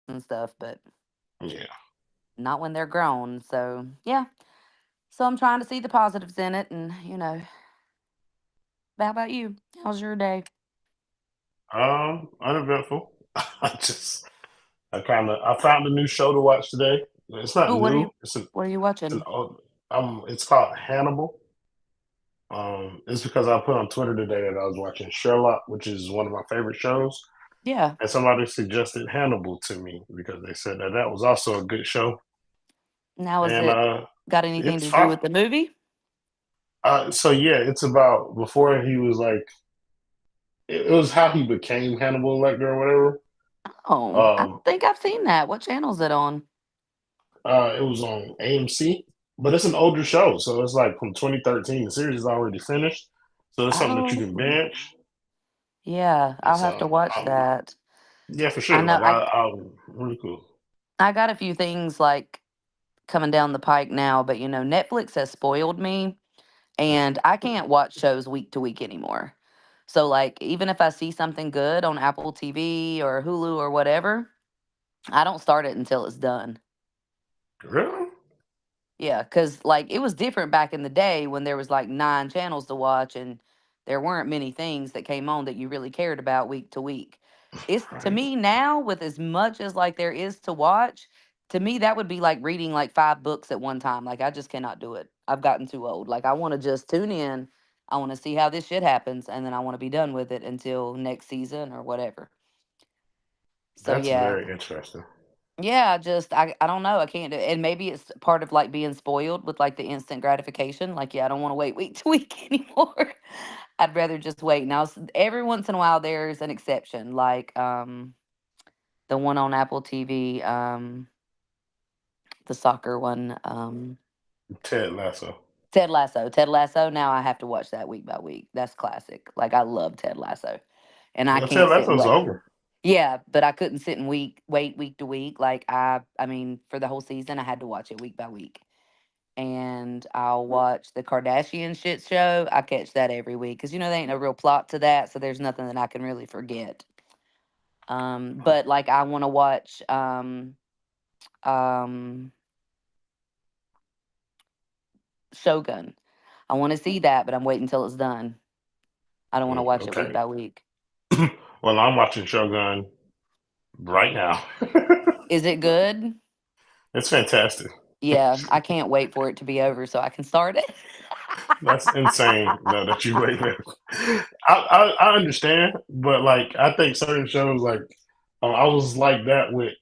and stuff, but Yeah. not when they're grown. So yeah. So I'm trying to see the positives in it, and how about you? How's your day? Uneventful. I found a new show to watch today. It's not Oh, new. what are you It's an watching? old. It's called Hannibal. It's because I put on Twitter today that I was watching Sherlock, which is one of my favorite shows, Yeah. and somebody suggested Hannibal to me because they said that that was also a good show. Now, is And it got anything it's to do fun. with the movie? So yeah, it's about before he was like it was how he became Hannibal Lecter or whatever. Oh, I Um, don't think I've seen that. What channel's it on? it was on AMC, but it's an older show, so it's like from 2013. The series is already finished, so it's something that you Oh, can binge. yeah. And I'll have to so, watch that. yeah, for I sure. know. Like really cool. I got a few things like coming down the pike now, but Netflix has spoiled me, and I can't watch shows week to week anymore. So like, even if I see something good on Apple TV or Hulu or whatever, I don't start it until it's done. Really? Yeah, because like it was different back in the day when there was like 9 channels to watch and there weren't many things that came on that you really cared about week to week. It's to Right. me now, with as much as like there is to watch, to me that would be like reading like 5 books at one time. Like I just cannot do it. I've gotten too old. Like I want to just tune in. I want to see how this shit happens, and then I want to be done with it until next season or whatever. So That's yeah, very interesting. yeah, I don't know. I can't do, and maybe it's part of like being spoiled with like the instant gratification. Like, yeah, I don't want to wait week to week anymore. I'd rather just wait. Now, every once in a while, there's an exception, like the one on Apple TV, the soccer one, Ted Lasso. Ted Lasso. Ted Lasso. Now I have to watch that week by week. That's classic. Like I love Ted Lasso, and I Well, Ted can't sit and Lasso's wait. over. Yeah, but I couldn't sit and wait week to week. Like I mean, for the whole season, I had to watch it week by week. And I'll watch the Kardashian shit show. I catch that every week because there ain't no real plot to that, so there's nothing that I can really forget. But like I want to watch um Shogun. I want to see that, but I'm waiting until it's done. I don't want to watch it week Okay. by week. Well, I'm watching Shogun right now. Is it good? It's fantastic. Yeah, I can't wait for it to be over so I can start it. That's insane. No, that you wait there. I understand, but like I think certain shows like I was like that with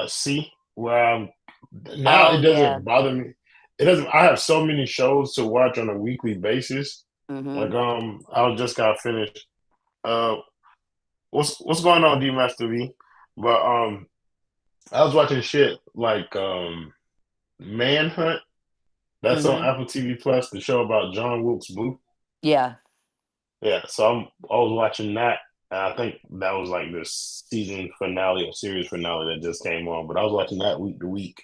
C, where now Oh it yeah. doesn't bother me. It doesn't. I have so many shows to watch on a weekly basis. Like Mhm. I was just got finished. Uh, what's going on, D Master V? But I was watching shit like Manhunt. That's on Mhm. Apple TV Plus, the show about John Wilkes Booth. Yeah. Yeah, so I was watching that. And I think that was like this season finale or series finale that just came on. But I was watching that week to week.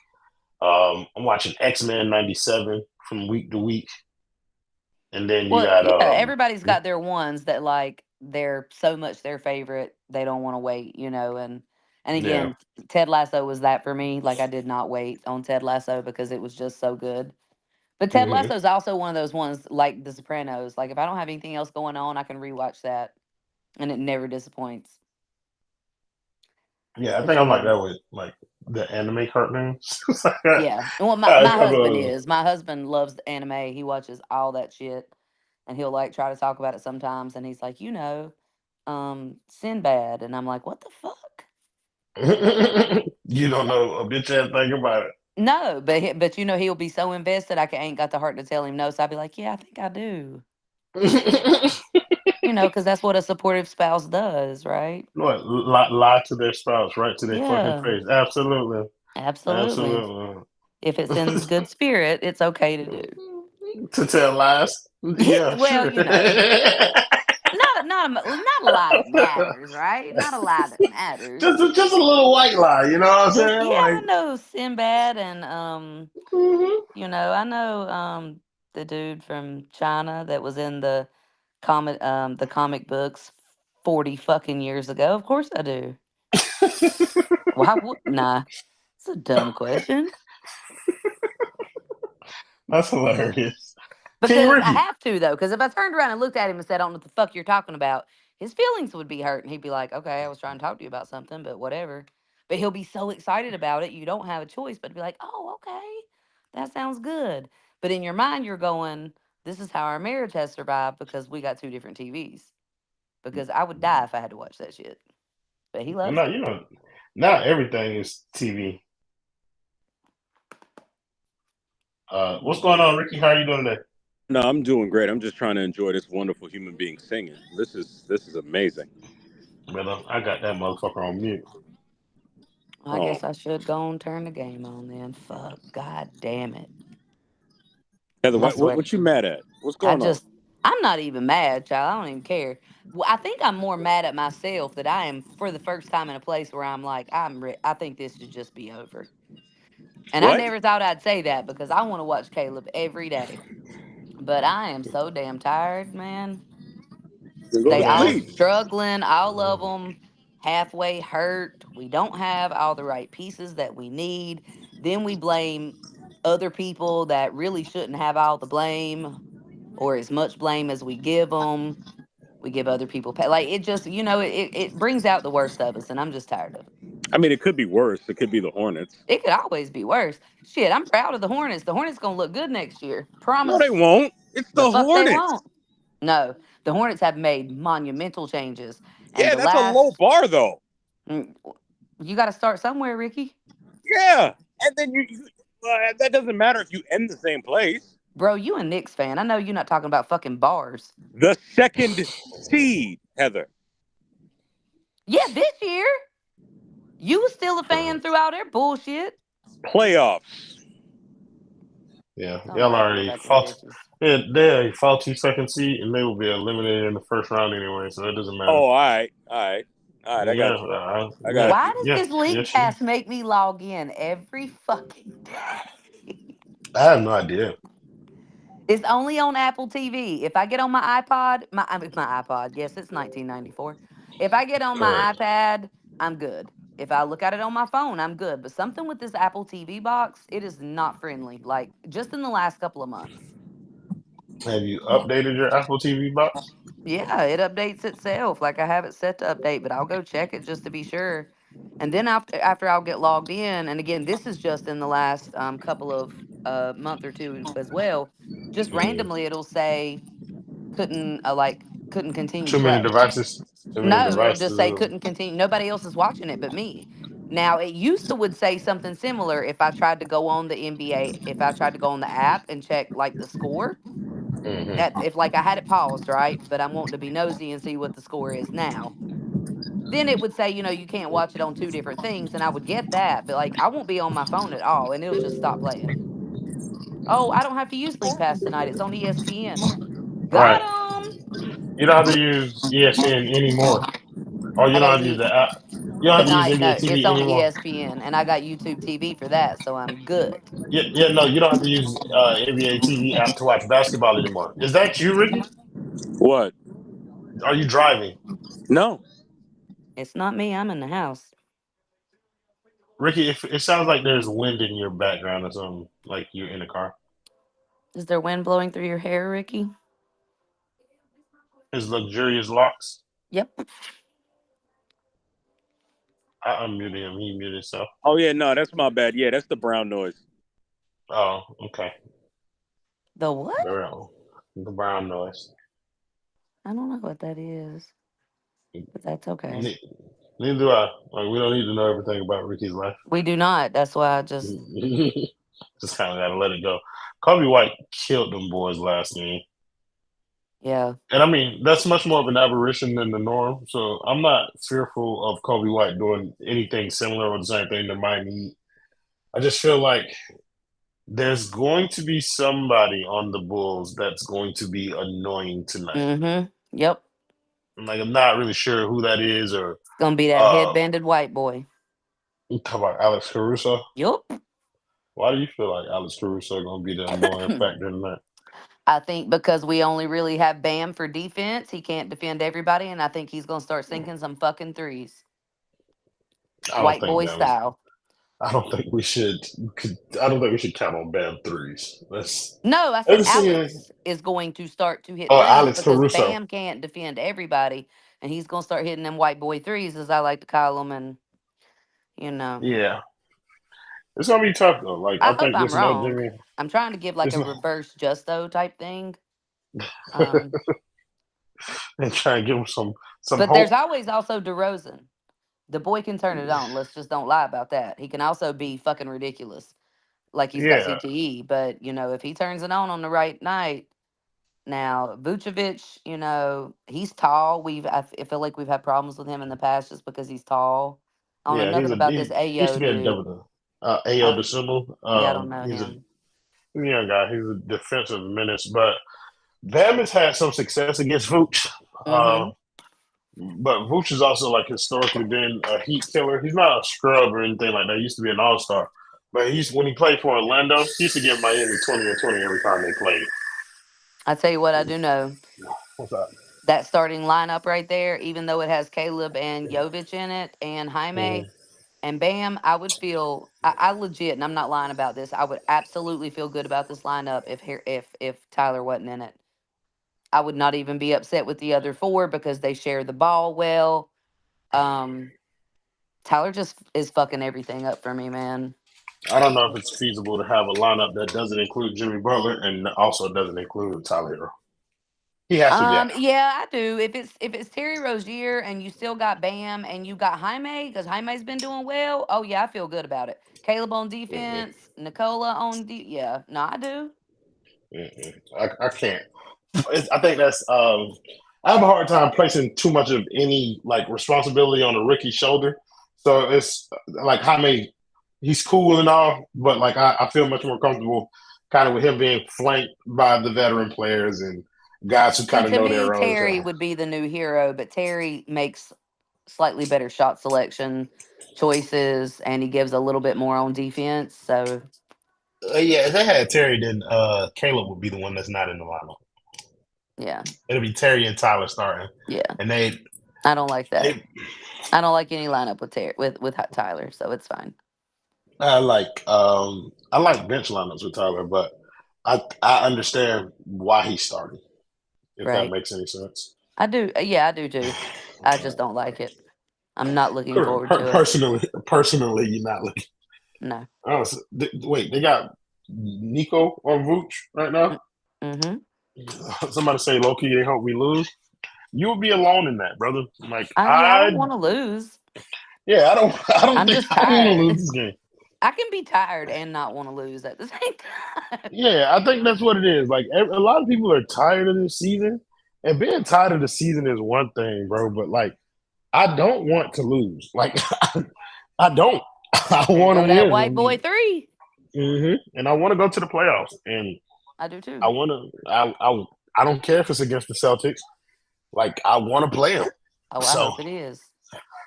I'm watching X-Men '97 from week to week, and then you Well, got yeah, everybody's got their ones that like they're so much their favorite they don't want to wait, and yeah, again, Ted Lasso was that for me. Like I did not wait on Ted Lasso because it was just so good. But Ted hmm Lasso is also one of those ones like The Sopranos. Like if I don't have anything else going on, I can rewatch that, and it never disappoints. yeah. I But think I'm like that with like the anime cartoons. It's like, yeah. Well, my husband I, is. My husband loves anime. He watches all that shit, and he'll like try to talk about it sometimes. And he's like, Sinbad, and I'm like, what the fuck? you don't know a bitch ass thing about No, but he'll be so invested. Ain't got the heart to tell him no. So I'd be like, yeah, I think I do. it. Because that's what a supportive spouse does, right? What lie to their spouse right to their fucking Yeah, face? Absolutely, absolutely. absolutely. If it's in good spirit, it's okay to do. To tell lies, yeah, Well, sure. not a lie that matters, right? Not a lie that matters. just a little white lie, you know what I'm Just saying? yeah, I Like, know Sinbad, and mhm. I know the dude from China that was in the comic books 40 fucking years ago. Of course I do. Why would nah? It's a dumb question. That's hilarious. King Because I Ricky. have to though. Because if I turned around and looked at him and said, "I don't know what the fuck you're talking about," his feelings would be hurt, and he'd be like, "Okay, I was trying to talk to you about something, but whatever." But he'll be so excited about it, you don't have a choice but to be like, "Oh, okay, that sounds good." But in your mind, you're going, "This is how our marriage has survived because we got two different TVs." Because I would die if I had to watch that shit. But he Well, loves now it. you know. Now everything is TV. What's going on, Ricky? How are you doing today? No, I'm doing great. I'm just trying to enjoy this wonderful human being singing. This is amazing. Brother, I got that motherfucker on mute. I Oh, guess I should go and turn the game on then. Fuck, god damn it! Heather, I what swear. what you mad at? What's I going on? just, I'm not even mad, child. I don't even care. Well, I think I'm more mad at myself that I am for the first time in a place where I'm like, I think this should just be over. And I What? never thought I'd say that because I want to watch Caleb every day. But I am so damn tired, man. Then go to They all Man, sleep. struggling, all of them halfway hurt. We don't have all the right pieces that we need. Then we blame other people that really shouldn't have all the blame or as much blame as we give them. We give other people like it just it brings out the worst of us, and I'm just tired of it. I mean, it could be worse. It could be the Hornets. It could always be worse. Shit, I'm proud of the Hornets. The Hornets gonna look good next year. No, they Promise. won't. It's The the fuck they Hornets. won't. No, the Hornets have made monumental changes, and Yeah, the that's a low last bar though. mm, you got to start somewhere, Ricky. Yeah, and then that doesn't matter if you end the same place. Bro, you a Knicks fan. I know you're not talking about fucking bars. The second seed, Heather. Yeah, this year you was still a fan through all their bullshit. Playoffs. yeah, Don't y'all ask me already about them fought. bitches. Yeah, they're a faulty second seed, and they will be eliminated in the first round anyway, so it doesn't matter. Oh, all right, all right, all right. I Yeah, got you. I yeah, got Why you. does yeah, this league yes, you. pass make me log in every fucking day? I have no idea. It's only on Apple TV. If I get on my iPod, my iPod, yes, it's 1994. If I get on All right. my iPad, I'm good. If I look at it on my phone, I'm good. But something with this Apple TV box, it is not friendly. Like just in the last couple of months. Have you updated your Apple TV box? Yeah, it updates itself. Like I have it set to update, but I'll go check it just to be sure. And then after I'll get logged in, and again, this is just in the last couple of month or two as well. Just Mm. randomly, it'll say couldn't continue Too many play. devices. Too many No, it'll just say devices. couldn't continue. Nobody else is watching it but me. Now it used to would say something similar if I tried to go on the NBA, if I tried to go on the app and check like the score. That Mm-hmm. if like I had it paused, right? But I'm wanting to be nosy and see what the score is now. Then it would say, you can't watch it on two different things, and I would get that, but like I won't be on my phone at all, and it'll just stop playing. Oh, I don't have to use League Pass tonight. It's on ESPN. Got Right. them. You don't have to use ESPN anymore. Or you I don't gotta have to use use the app. You don't have to use tonight. NBA No, it's TV on anymore. ESPN, and I got YouTube TV for that, so I'm good. Yeah, yeah, no, you don't have to use NBA TV app to watch basketball anymore. Is that you, Ricky? what? Are you driving? No. It's not me. I'm in the house. Ricky, if it sounds like there's wind in your background or something, like you're in a car. Is there wind blowing through your hair, Ricky? His luxurious locks. Yep. I unmuted him. He muted himself. Oh yeah, no, that's my bad. Yeah, that's the brown noise. Oh, okay. The what? The brown noise. I don't know what that is, but that's okay. Ne- Neither do I. Like, we don't need to know everything about Ricky's life. We do not. That's why I just Just kind of got to let it go. Kobe White killed them boys last game. yeah. And I mean, that's much more of an aberration than the norm. So I'm not fearful of Kobe White doing anything similar or the same thing to Miami. I just feel like there's going to be somebody on the Bulls that's going to be annoying tonight. Mm-hmm. Yep. Like, I'm not really sure who that is or It's gonna be that uh headbanded white boy. you talk about Alex Caruso. Yup. Why do you feel like Alex Caruso going to be the annoying factor tonight? I think because we only really have Bam for defense, he can't defend everybody, and I think he's gonna start sinking some fucking threes. I don't white think boy that was. style. I don't think we should. I don't think we should count on Bam threes. No, I said Let's see. Alex is going to start to hit Oh, threes Alex because Caruso. Bam can't defend everybody, and he's going to start hitting them white boy threes, as I like to call them. And you know, Yeah, it's gonna be tough though. Like I I hope think I'm this no wrong. Jimmy. I'm trying to give like It's a not. reverse Justo type thing. Um, And try and give him some but there's hope. always also DeRozan. The boy can turn it on. Let's just don't lie about that. He can also be fucking ridiculous, like he's got Yeah, CTE. But if he turns it on the right night. Now, Vucevic, he's tall. I feel like we've had problems with him in the past just because he's tall. I don't know yeah. nothing about this He used to Ayo be a dude. double. Ao Uh, DeSumo. yeah, I don't know him. He's a young guy. He's a defensive menace, but Bam has had some success against Vooch. Uh, Mm-hmm. but Vooch has also like historically been a heat killer. He's not a scrub or anything like that. He used to be an all star, but when he played for Orlando, he used to give Miami 20 or 20 every time they played. I tell you what, I do know What's that? that starting lineup right there, even though it has Caleb and Jovic in it and Mm-hmm. Jaime and Bam, I would feel I legit, and I'm not lying about this. I would absolutely feel good about this lineup if Tyler wasn't in it. I would not even be upset with the other four because they share the ball well. Um, Tyler just is fucking everything up for me, man. I don't know if it's feasible to have a lineup that doesn't include Jimmy Butler and also doesn't include Tyler Herro. He has to be out. Yeah, I do. If it's Terry Rozier and you still got Bam and you got Jaime because Jaime's been doing well. Oh yeah, I feel good about it. Caleb on Mm-mm, defense, Nicola on yeah, no, I do. mm-mm. I can't. I think that's. I have a hard time placing too much of any like responsibility on a rookie's shoulder. So it's like Jaime, he's cool and all, but like I feel much more comfortable kind of with him being flanked by the veteran players and guys who See, kind of to know their me, roles. Terry would be the new hero, but Terry makes slightly better shot selection choices and he gives a little bit more on defense. So Yeah, if they had Terry, then Caleb would be the one that's not in the lineup. yeah, It'll be Terry and Tyler starting, yeah, and I don't like that. they I don't like any lineup with Terry with Tyler, so it's fine. I like bench lineups with Tyler, but I understand why he's starting. If that Right? makes any sense. I do. Yeah, I do too. I just don't like it. I'm not looking forward to it. Personally, you're not looking. No. Oh, wait, they got Nico on Vooch right now. Mm-hmm. Somebody say Loki. They hope we lose. You'll be alone in that, brother. Like Yeah, I don't want to lose. yeah, I don't. I don't I'm think just I want to lose tired. this game. I can be tired and not want to lose at the same time. Yeah, I think that's what it is. Like a lot of people are tired of this season, and being tired of the season is one thing, bro. But like, I don't want to lose. Like, I don't. I There want to go that win. white boy 3. And I want to go to the playoffs, and I do I too. want to. I don't care if it's against the Celtics. Like, I want to play them. Oh, I So hope it is.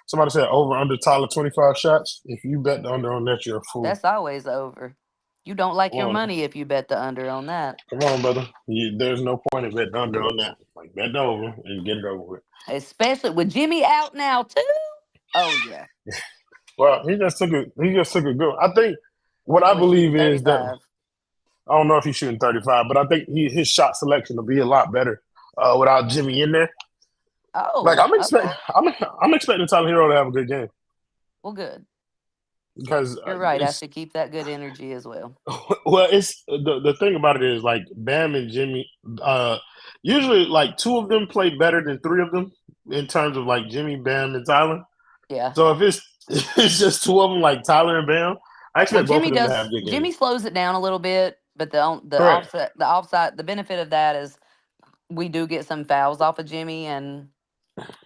somebody said over under Tyler 25 shots. If you bet the under on that, you're a fool. That's always over. You don't like Come your on, money if you bet the under on that. come on, brother. There's no point in betting under on that. Like bet the over and get it over with. Especially with Jimmy out now too. Oh yeah. Well, he just took a good. I think what That I boy shooting believe is that 35. I don't know if he's shooting 35, but I think his shot selection will be a lot better without Jimmy in there. Like Oh, okay. I'm expecting Tyler Hero to have a good game Well, good. because You're right. I it's should keep that good energy as well. well, it's the thing about it is like Bam and Jimmy. Usually, like two of them play better than three of them in terms of like Jimmy, Bam, and Tyler. Yeah. So if it's it's just two of them, like Tyler and Bam, I Well, expect both of them to have good Jimmy games. slows it down a little bit, but Correct. the offside, the benefit of that is we do get some fouls off of Jimmy, and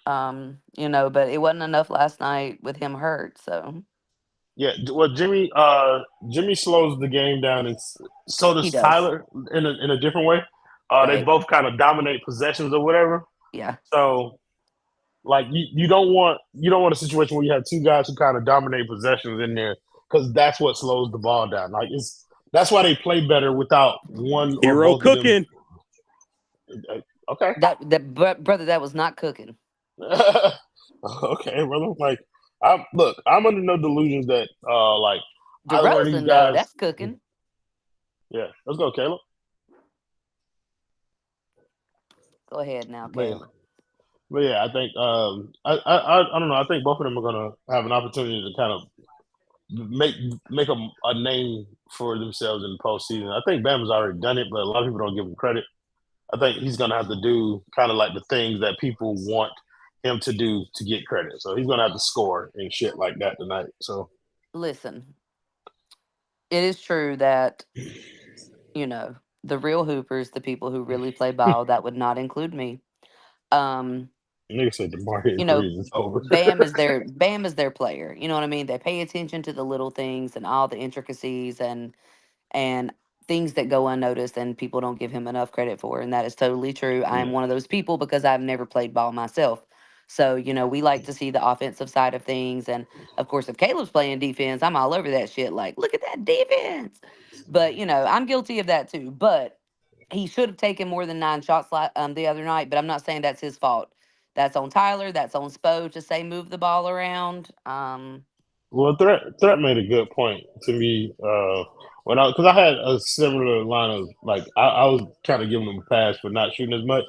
but it wasn't enough last night with him hurt. So Yeah. Well, Jimmy slows the game down, and so he does does. Tyler in a different way. They Right. both kind of dominate possessions or whatever. Yeah. So like you don't want a situation where you have two guys who kind of dominate possessions in there because that's what slows the ball down. Like that's why they play better without one or Hero both of them. cooking. Okay. Brother, that was not cooking. Okay, brother. Like I'm under no delusions that like either one of these DeRozan, though, guys. that's cooking. Yeah, let's go, Caleb. Go ahead now, But yeah, Caleb. I think I don't know. I think both of them are gonna have an opportunity to kind of make make a name for themselves in the postseason. I think Bam has already done it, but a lot of people don't give him credit. I think he's gonna have to do kind of like the things that people want him to do to get credit. So he's gonna have to score and shit like that tonight. So Listen, it is true that, you know, the real hoopers, the people who really play ball, that would not include me. Um, nigga said DeMar hitting you know, threes is over. Bam is their player. You know what I mean? They pay attention to the little things and all the intricacies and things that go unnoticed and people don't give him enough credit for. And that is totally true. I am Yeah, one of those people because I've never played ball myself. So, we like to see the offensive side of things. And of course, if Caleb's playing defense, I'm all over that shit. Like, look at that defense. But, I'm guilty of that too. But he should have taken more than 9 shots the other night. But I'm not saying that's his fault. That's on Tyler. That's on Spo to say move the ball around. well, threat made a good point to me when I because I had a similar line of like I was kind of giving him a pass for not shooting as much,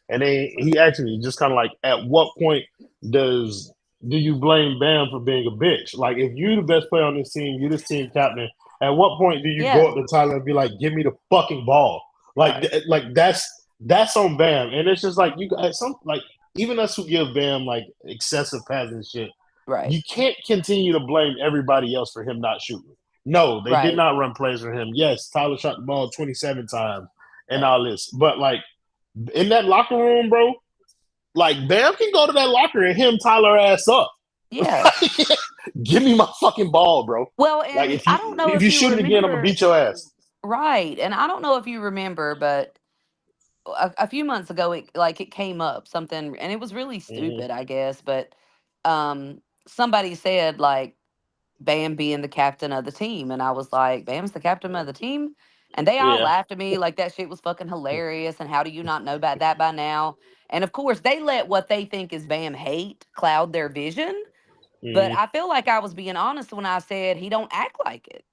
and then he asked me just kind of like, at what point does do you blame Bam for being a bitch? Like, if you're the best player on this team, you're this team captain. At what point do you go Yeah. up to Tyler and be like, "Give me the fucking ball"? Like, Right. like that's on Bam, and it's just like you got some like even us who give Bam like excessive passes and shit, Right. you can't continue to blame everybody else for him not shooting. No, they did Right. not run plays for him. Yes, Tyler shot the ball 27 times and Right. all this, but like in that locker room, bro, like Bam can go to that locker and him Tyler ass up. Yeah. Give me my fucking ball, bro. Well, Like and I don't know if if you you shoot it again, I'm gonna remember, beat your ass. right? And I don't know if you remember, but a few months ago, it came up something, and it was really Mm-hmm. stupid, I guess. But somebody said like Bam being the captain of the team, and I was like, Bam's the captain of the team, and they all Yeah. laughed at me like that shit was fucking hilarious. And how do you not know about that by now? And of course, they let what they think is Bam hate cloud their vision. But Mm-hmm. I feel like I was being honest when I said he don't act like it.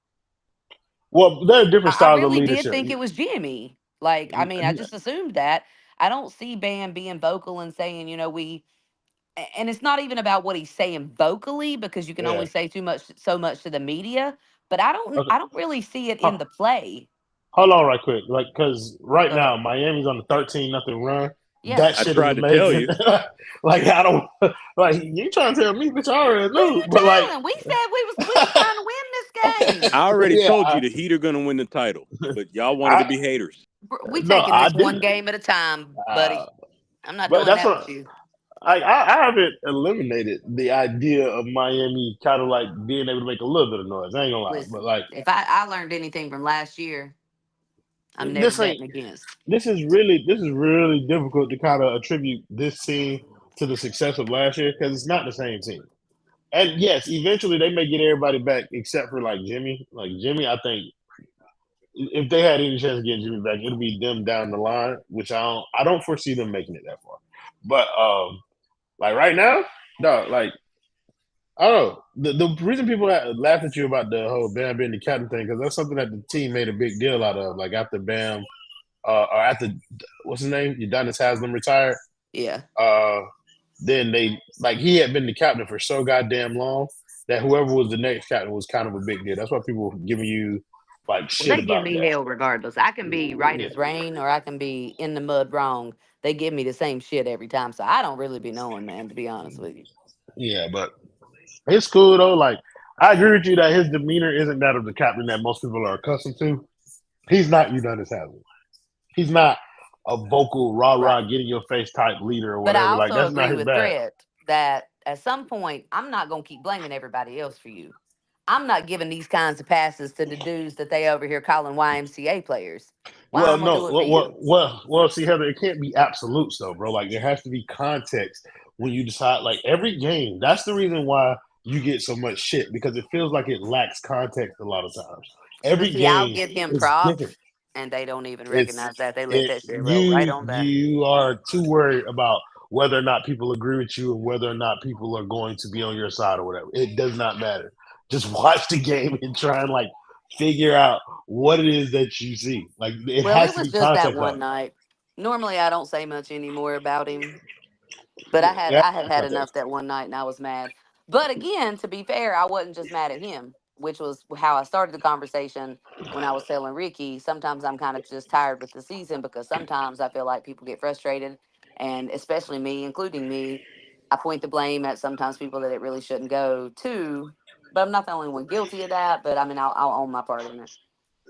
Well, there are different I styles of really did leadership. think it was Jimmy. Like, I mean, I just assumed that. I don't see Bam being vocal and saying, and it's not even about what he's saying vocally because you can only Yeah. say so much to the media. But I don't, Okay. I don't really see it in the play. Hold on, right quick. Like, because right Go ahead. now Miami's on the 13-0 run. Yeah, That I shit is tried to tell amazing. you. Like, I don't like you trying to tell me, but I already who knew. you But like, telling? We said we was trying to win this game. I already yeah, told you the Heat are going to win the title, but y'all wanted to I be haters. We no, taking I this one didn't. game at a time, Uh, buddy. I'm not but doing that's that with what you. I haven't eliminated the idea of Miami kind of like being able to make a little bit of noise. I ain't gonna lie, but Listen, like if I learned anything from last year, I'm never this ain't betting against. this is really difficult to kind of attribute this team to the success of last year because it's not the same team. And yes, eventually they may get everybody back except for like Jimmy. Like Jimmy, I think if they had any chance of getting Jimmy back, it'll be them down the line, which I don't foresee them making it that far. But like right now, no, like I don't know. The reason people laugh at you about the whole Bam being the captain thing because that's something that the team made a big deal out of. Like after Bam, or after what's his name, Udonis Haslam retired. Yeah. Uh, then they like he had been the captain for so goddamn long that whoever was the next captain was kind of a big deal. That's why people were giving you like Well, shit they give about me that. hell regardless. I can be right Yeah, as rain or I can be in the mud wrong. They give me the same shit every time. So I don't really be knowing, man, to be honest with you. yeah, but it's cool though. Like I agree with you that his demeanor isn't that of the captain that most people are accustomed to. He's not Udonis Haslam. He's not a vocal rah rah Right. get in your face type leader or But I whatever. Like also that's not agree his with bag. Threat that at some point, I'm not going to keep blaming everybody else for you. I'm not giving these kinds of passes to the dudes that they over here calling YMCA players. Why Well, I'm going to no, do it for you? See, Heather, it can't be absolutes though, bro. Like there has to be context when you decide. Like every game, that's the reason why you get so much shit because it feels like it lacks context a lot of times. But Every see, I'll game give him is different. props, and they don't even It's recognize that. They let it that shit roll right on by. you are too worried about whether or not people agree with you and whether or not people are going to be on your side or whatever. It does not matter. Just watch the game and try and like figure out what it is that you see. Like it Well, it has to was be just that context one on night. Normally, I don't say much anymore about him, but it. Yeah, I had had enough context. that one night, and I was mad. But again, to be fair, I wasn't just mad at him, which was how I started the conversation when I was telling Ricky. Sometimes I'm kind of just tired with the season because sometimes I feel like people get frustrated, and especially me, including me, I point the blame at sometimes people that it really shouldn't go to. But I'm not the only one guilty of that. But I mean, I'll own my part in it.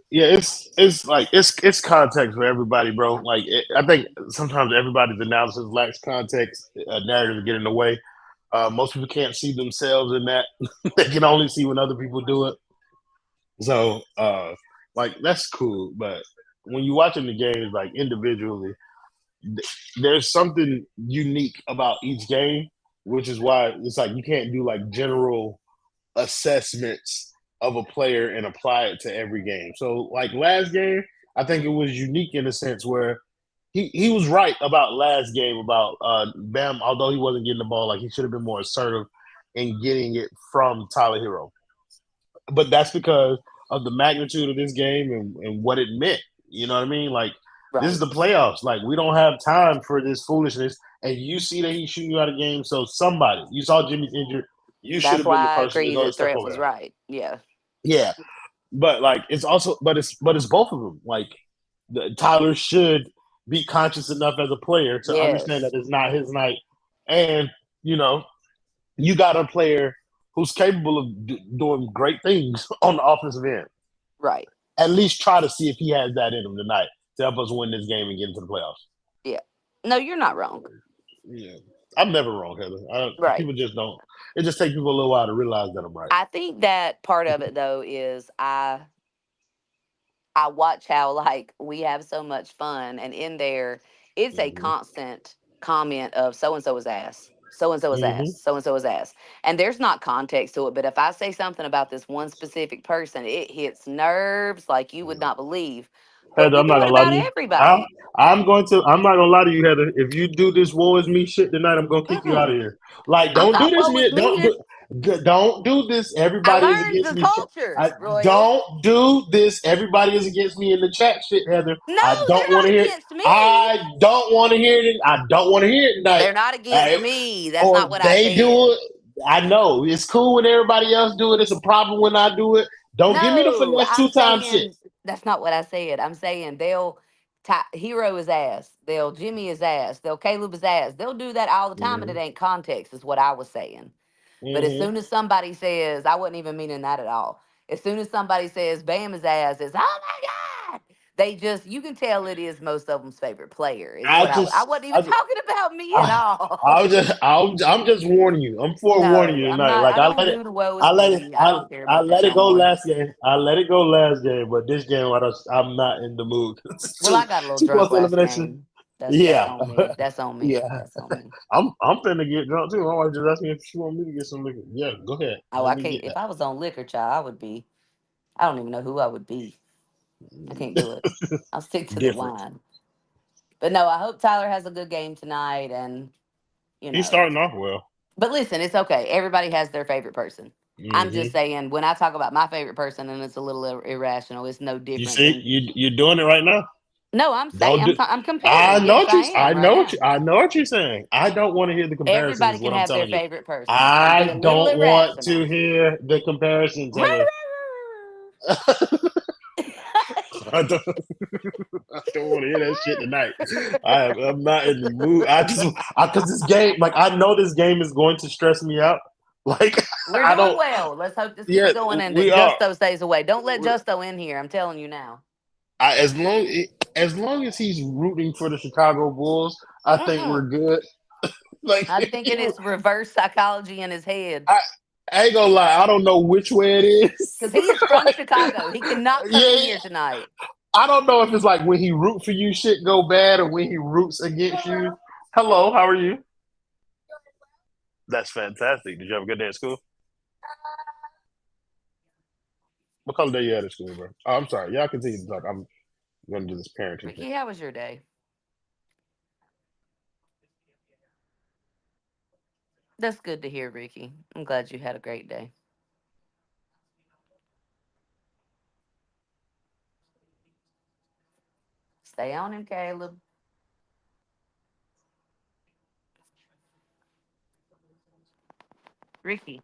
Yeah, it's like it's context for everybody, bro. Like I think sometimes everybody's analysis lacks context. A narrative get in the way. Most people can't see themselves in that. They can only see when other people do it. So, like that's cool. But when you're watching the games, like individually, there's something unique about each game, which is why it's like you can't do like general assessments of a player and apply it to every game. So like last game, I think it was unique in a sense where he was right about last game about Bam, although he wasn't getting the ball, like he should have been more assertive in getting it from Tyler Hero. But that's because of the magnitude of this game and what it meant. You know what I mean? Like this is Right. the playoffs. Like we don't have time for this foolishness. And you see that he's shooting you out of game. So somebody, you saw Jimmy's injured. You should That's have been the why I person to agree go and that step Threat over was there. right. Yeah. Yeah, but like it's also, but it's both of them. Like Tyler should be conscious enough as a player to understand that Yes. it's not his night, and you know you got a player who's capable of doing great things on the offensive end. Right. At least try to see if he has that in him tonight to help us win this game and get into the playoffs. Yeah. No, you're not wrong. Yeah, I'm never wrong, Heather. Right. People just don't. It just takes people a little while to realize that I'm right. I think that part of it though is I watch how like we have so much fun, and in there it's a Hmm. constant comment of so and so is ass. So and so is ass. Hmm. So and so is ass. And there's not context to it, but if I say something about this one specific person, it hits nerves like you would not believe. But Heather, we I'm not do it gonna lie to about you. I'm everybody. I'm not gonna lie to you, Heather. If you do this woe is me shit tonight, I'm gonna kick you out of Mm-mm. here. Like, I'm don't do not this, woe with man. me. It's Don't do this. I Everybody is learned against the me. culture, Royal. Don't do this. Everybody is against me in the chat shit, Heather. No, I they're don't want not to hear it. against me. I don't want to hear it. I don't want to hear it tonight. They're not against Uh, me. That's or not what I they do said. it. I know it's cool when everybody else do it. It's a problem when I do it. Don't give me the No, finesse I'm 2 times shit. saying that's not what I said. I'm saying Hero is ass. They'll Jimmy is ass. They'll Caleb is ass. They'll do that all the time, and it Hmm. ain't context, is what I was saying. But as Hmm. soon as somebody says, I wasn't even meaning that at all. As soon as somebody says Bam is ass, it's oh my god. They just you can tell it is most of them's favorite player. Is I what I just, wasn't even I just, talking about me at I, all. I'm just warning you. I'm forewarning No, you I'm tonight. not. Like I don't do the woe is me. I don't care I about that let it no go more. last game. I let it go last game, but this game, I'm not in the mood. It's Well, I got a little too drunk close last elimination. game. That's Yeah, on me. That's on me. yeah. That's on me. I'm finna get drunk too. My wife just asked me if she want me to get some liquor. Yeah, go ahead. Oh, Let I me can't. get If that. I was on liquor, child, I would be. I don't even know who I would be. I can't do it. I'll stick to the Different. wine. But no, I hope Tyler has a good game tonight, and you He's know. starting off well. But listen, it's okay. Everybody has their favorite person. I'm just Hmm. saying when I talk about my favorite person, and it's a little irrational. It's no You different see, than. you're doing it right now. No, I'm saying Don't do. I'm comparing. Yes, I I am right know now. I know what you're saying. I don't want to hear the comparisons. Everybody Is can what I'm have their telling you. favorite person. I'm I being a little don't want to irrational. hear the comparisons, Heather. I don't, I don't want to hear that shit tonight. I'm not in the mood. Because this game, like I know this game is going to stress me out. Like We're I doing don't. well. Let's hope this keeps Yeah, going and that we are. Justo stays away. Don't let Justo in here. I'm telling you now. I, as long as he's rooting for the Chicago Bulls, I think we're Mm-mm. good. Like I'm thinking it's reverse psychology in his head I, I ain't gonna lie, I don't know which way it is. because he is from Like, Chicago. He cannot come in yeah, here tonight. I don't know if it's like when he root for you, shit go bad, or when he roots against you. Hello, how are you? That's fantastic. Did you have a good day at school? What color day you had at school, bro? Oh, I'm sorry. Y'all continue to talk. I'm gonna do this parenting thing. Ricky, how was your day? That's good to hear, Ricky. I'm glad you had a great day. Stay on him, Caleb. Ricky.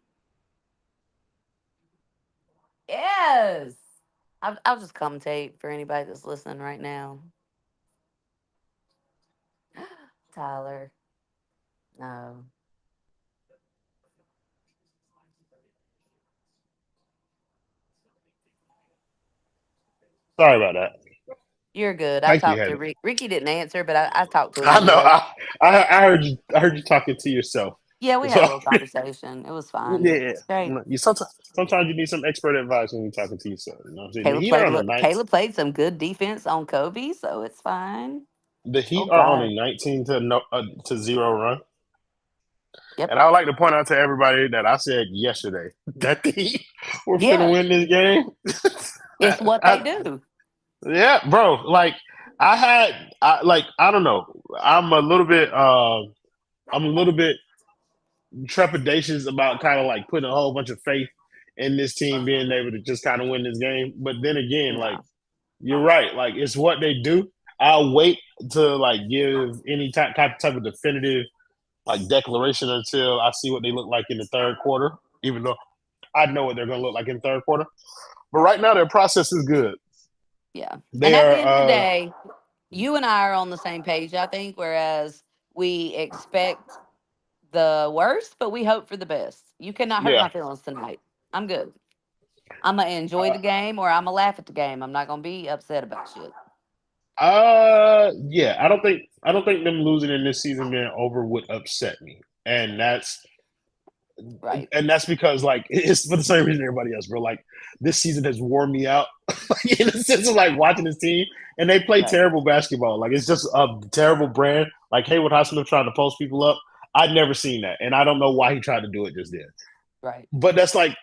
Yes. I'll just commentate for anybody that's listening right now. Tyler. No. Sorry about that. You're good. I Thank you, talked to Heather. Rick. Ricky didn't answer, but I talked to him I know. anyway. I heard you. I heard you talking to yourself. Yeah, we had a So little conversation. It was fine. yeah, It's great. you sometimes you need some expert advice when you're talking to yourself. You know what I'm saying? The Caleb Heat are played. on a night. Caleb played some good defense on Kobe, so it's fine. The Oh Heat are on God. a 19 to no to zero run, Yep. and I would like to point out to everybody that I said yesterday that the Heat were finna Yeah. win this game. It's what they I, do. yeah, bro. Like I don't know. I'm a little bit. I'm a little bit trepidatious about kind of like putting a whole bunch of faith in this team being able to just kind of win this game. But then again, like No. you're right. Like it's what they do. I'll wait to like give any type of definitive like declaration until I see what they look like in the third quarter. Even though I know what they're going to look like in the third quarter, but right now their process is good. Yeah. And They at the are. end of the day, you and I are on the same page, I think, whereas we expect the worst, but we hope for the best. You cannot hurt Yeah. my feelings tonight. I'm good. I'm gonna enjoy the game or I'm gonna laugh at the game. I'm not gonna be upset about shit. Yeah. I don't think them losing in this season being over would upset me, and Right. that's because like it's for the same reason everybody else, bro. Like this season has worn me out, like, in the sense of like watching this team, and they play Right. terrible basketball. Like it's just a terrible brand. Like Haywood Highsmith trying to post people up. I'd never seen that, and I don't know why he tried to do it just then. Right. But that's like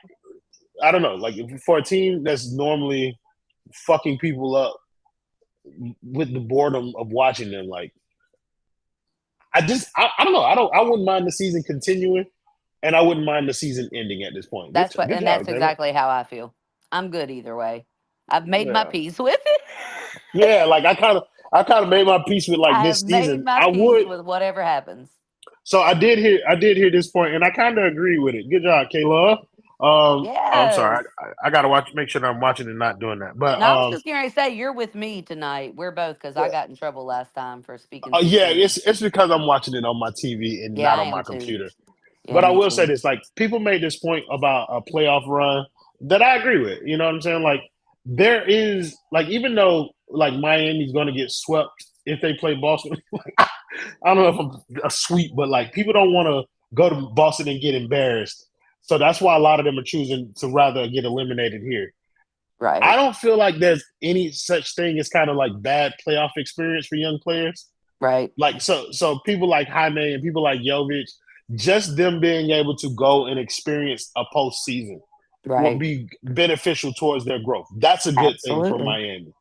I don't know. Like for a team that's normally fucking people up with the boredom of watching them, like I don't know. I wouldn't mind the season continuing, and I wouldn't mind the season ending at this point. Good That's what good and job, that's Taylor. exactly how I feel. I'm good either way. I've made my Yeah. peace with it. Yeah, like I kind of made my peace with like I have this made season. my I peace would with whatever happens. so I did hear this point, and I kind of agree with it. Good job, Kayla. I'm sorry. Yes. I gotta make sure that I'm watching and not doing that. But No, I was just going to say you're with me tonight. We're both because I got in trouble last time for speaking too yeah, soon. it's because I'm watching it on my TV and Yeah, not I on am my too. computer. Yeah, But I me will say too. this: like people made this point about a playoff run that I agree with. You know what I'm saying? Like there is like even though like Miami's going to get swept if they play Boston. I don't know if I'm a sweep, but like people don't want to go to Boston and get embarrassed. So that's why a lot of them are choosing to rather get eliminated here. I Right. don't feel like there's any such thing as kind of like bad playoff experience for young players. Right. Like so people like Jaime and people like Jovic, just them being able to go and experience a postseason will Right. be beneficial towards their growth. That's a good thing for Absolutely. Miami.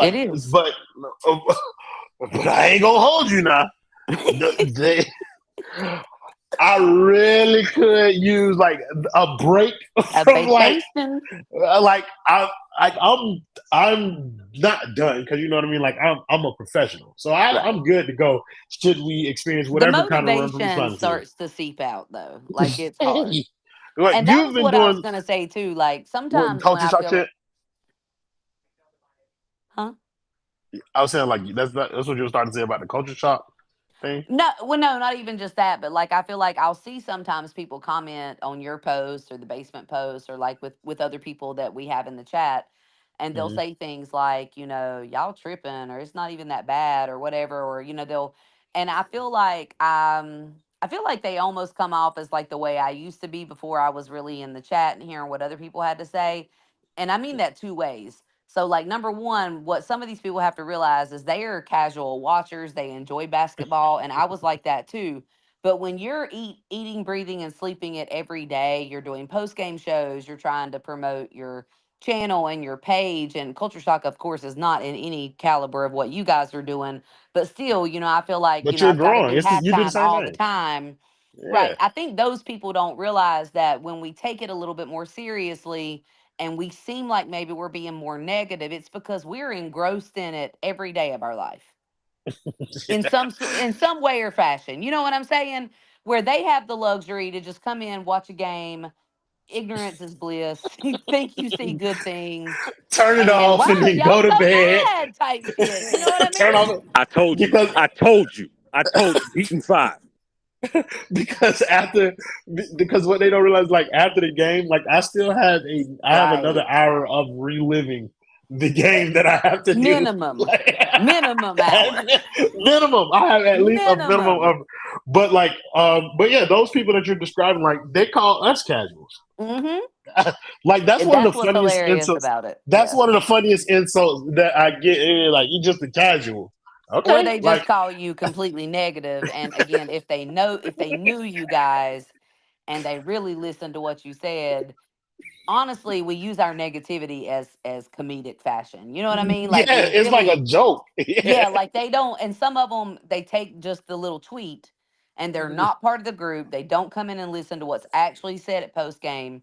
It Like, is. but I ain't gonna hold you now. They, I really could use like a break A from like vacation. like I'm not done because you know what I mean. Like I'm a professional, so I'm Right. good to go. Should we experience The whatever kind of run from this motivation final season? starts to seep out though. Like it's hard. Like And that you've was been what I was doing going to say too. Like what sometimes when culture I shock feel shit. like, huh? I was saying like that's what you were starting to say about the culture shock thing. No, well, no, not even just that, but like I feel like I'll see sometimes people comment on your post or the basement post or like with other people that we have in the chat, and they'll Mm-hmm. say things like, y'all tripping or it's not even that bad or whatever, or they'll, and I feel like they almost come off as like the way I used to be before I was really in the chat and hearing what other people had to say, and I mean that two ways. So, like, number one, what some of these people have to realize is they are casual watchers. They enjoy basketball. And I was like that too. But when you're eating, breathing, and sleeping it every day, you're doing post game shows, you're trying to promote your channel and your page. And Culture Shock, of course, is not in any caliber of what you guys are doing. But still, I feel like, But you're I've got to growing. do You do the halftime same all the thing. time. Right. Yeah. I think those people don't realize that when we take it a little bit more seriously and we seem like maybe we're being more negative, it's because we're engrossed in it every day of our life in some way or fashion. You know what I'm saying? Where they have the luxury to just come in, watch a game. Ignorance is bliss. You think you see good things, Turn it and off why and are then go y'all to so bed. mad? Type shit. You know what I Turn mean? off I told you. because I told you. I told you. Beaten five. because after because what they don't realize, like after the game, like I have another Right. hour of reliving the game that I have to do. Minimum. Like, Minimum hour. minimum, I have at least a minimum Minimum. of, but like, but yeah, those people that you're describing, like they call us casuals. Mm-hmm. Like that's And one of that's the what's funniest hilarious insults. about it. That's Yeah. one of the funniest insults that I get. Like you just a casual. Or Okay, they just like call you completely negative. And again, if they knew you guys and they really listened to what you said, honestly, we use our negativity as comedic fashion. You know what I mean? Like yeah, we it's like a really, joke. Yeah. yeah, like they don't, and some of them they take just the little tweet and they're not part of the group. They don't come in and listen to what's actually said at post game,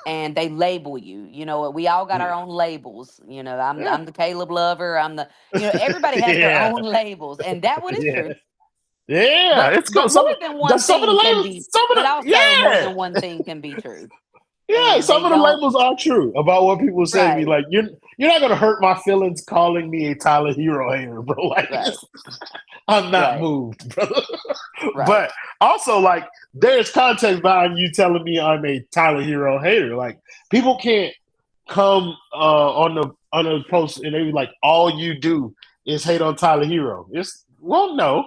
and they label you. You know, we all got our own labels. You know, Yeah. I'm the Caleb lover. I'm the, you know, everybody has their Yeah. own labels, and that one is Yeah. true. Yeah. It's cool. But more than one Some of the thing can labels, be, some of but the, also more yeah. than one thing can be true, Yeah, and they some of the don't. labels are true about what people say to me. Right, Like you're not gonna hurt my feelings calling me a Tyler Hero hater, bro. Like right, I'm not right, moved, brother. right. But also, like, there's context behind you telling me I'm a Tyler Hero hater. Like people can't come on the post and they be like, all you do is hate on Tyler Hero. It's well, no,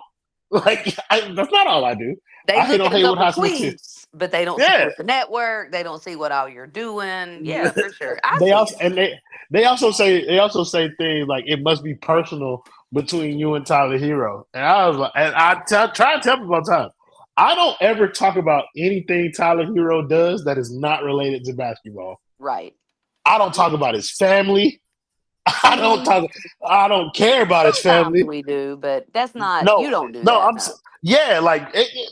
like that's not all I do. They I hate look on at a Haywood couple High School too. tweets, but they don't Yeah, support the network. They don't see what all you're doing. Yeah, for sure. I they see also it. and they also say things like it must be personal between you and Tyler Hero. And I was like, and try to tell people all the time. I don't ever talk about anything Tyler Hero does that is not related to basketball. Right. I don't talk about his family. I don't See, talk. I don't care about his sometimes family. we do, but that's not. No, You don't do no. that. No. Yeah, like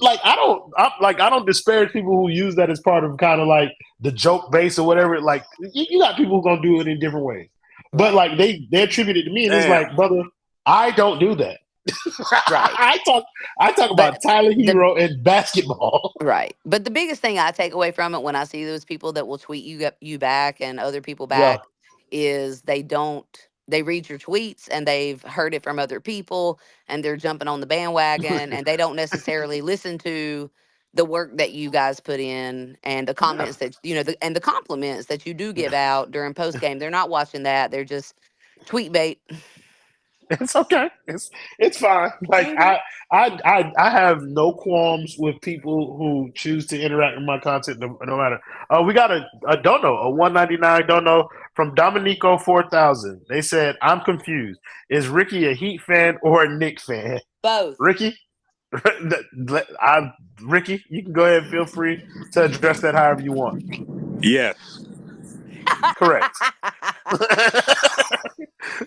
like I don't disparage people who use that as part of kind of like the joke base or whatever. Like you got people who gonna do it in different ways, but Right. like they attribute it to me, and it's Damn. like, brother, I don't do that. Right. I talk about But Tyler the Hero and basketball. right. But the biggest thing I take away from it when I see those people that will tweet you back and other people Yeah, back is they read your tweets and they've heard it from other people and they're jumping on the bandwagon and they don't necessarily listen to the work that you guys put in and the yeah. comments that and the compliments that you do give out during post game. They're not watching that. They're just tweet bait. It's okay. It's fine. Like Hmm. I have no qualms with people who choose to interact with my content no matter. We got a dono, a 199 dono from Dominico 4000. They said, I'm confused. Is Ricky a Heat fan or a Knicks fan? Both. Ricky, I Ricky, you can go ahead and feel free to address that however you want. Yes. Correct.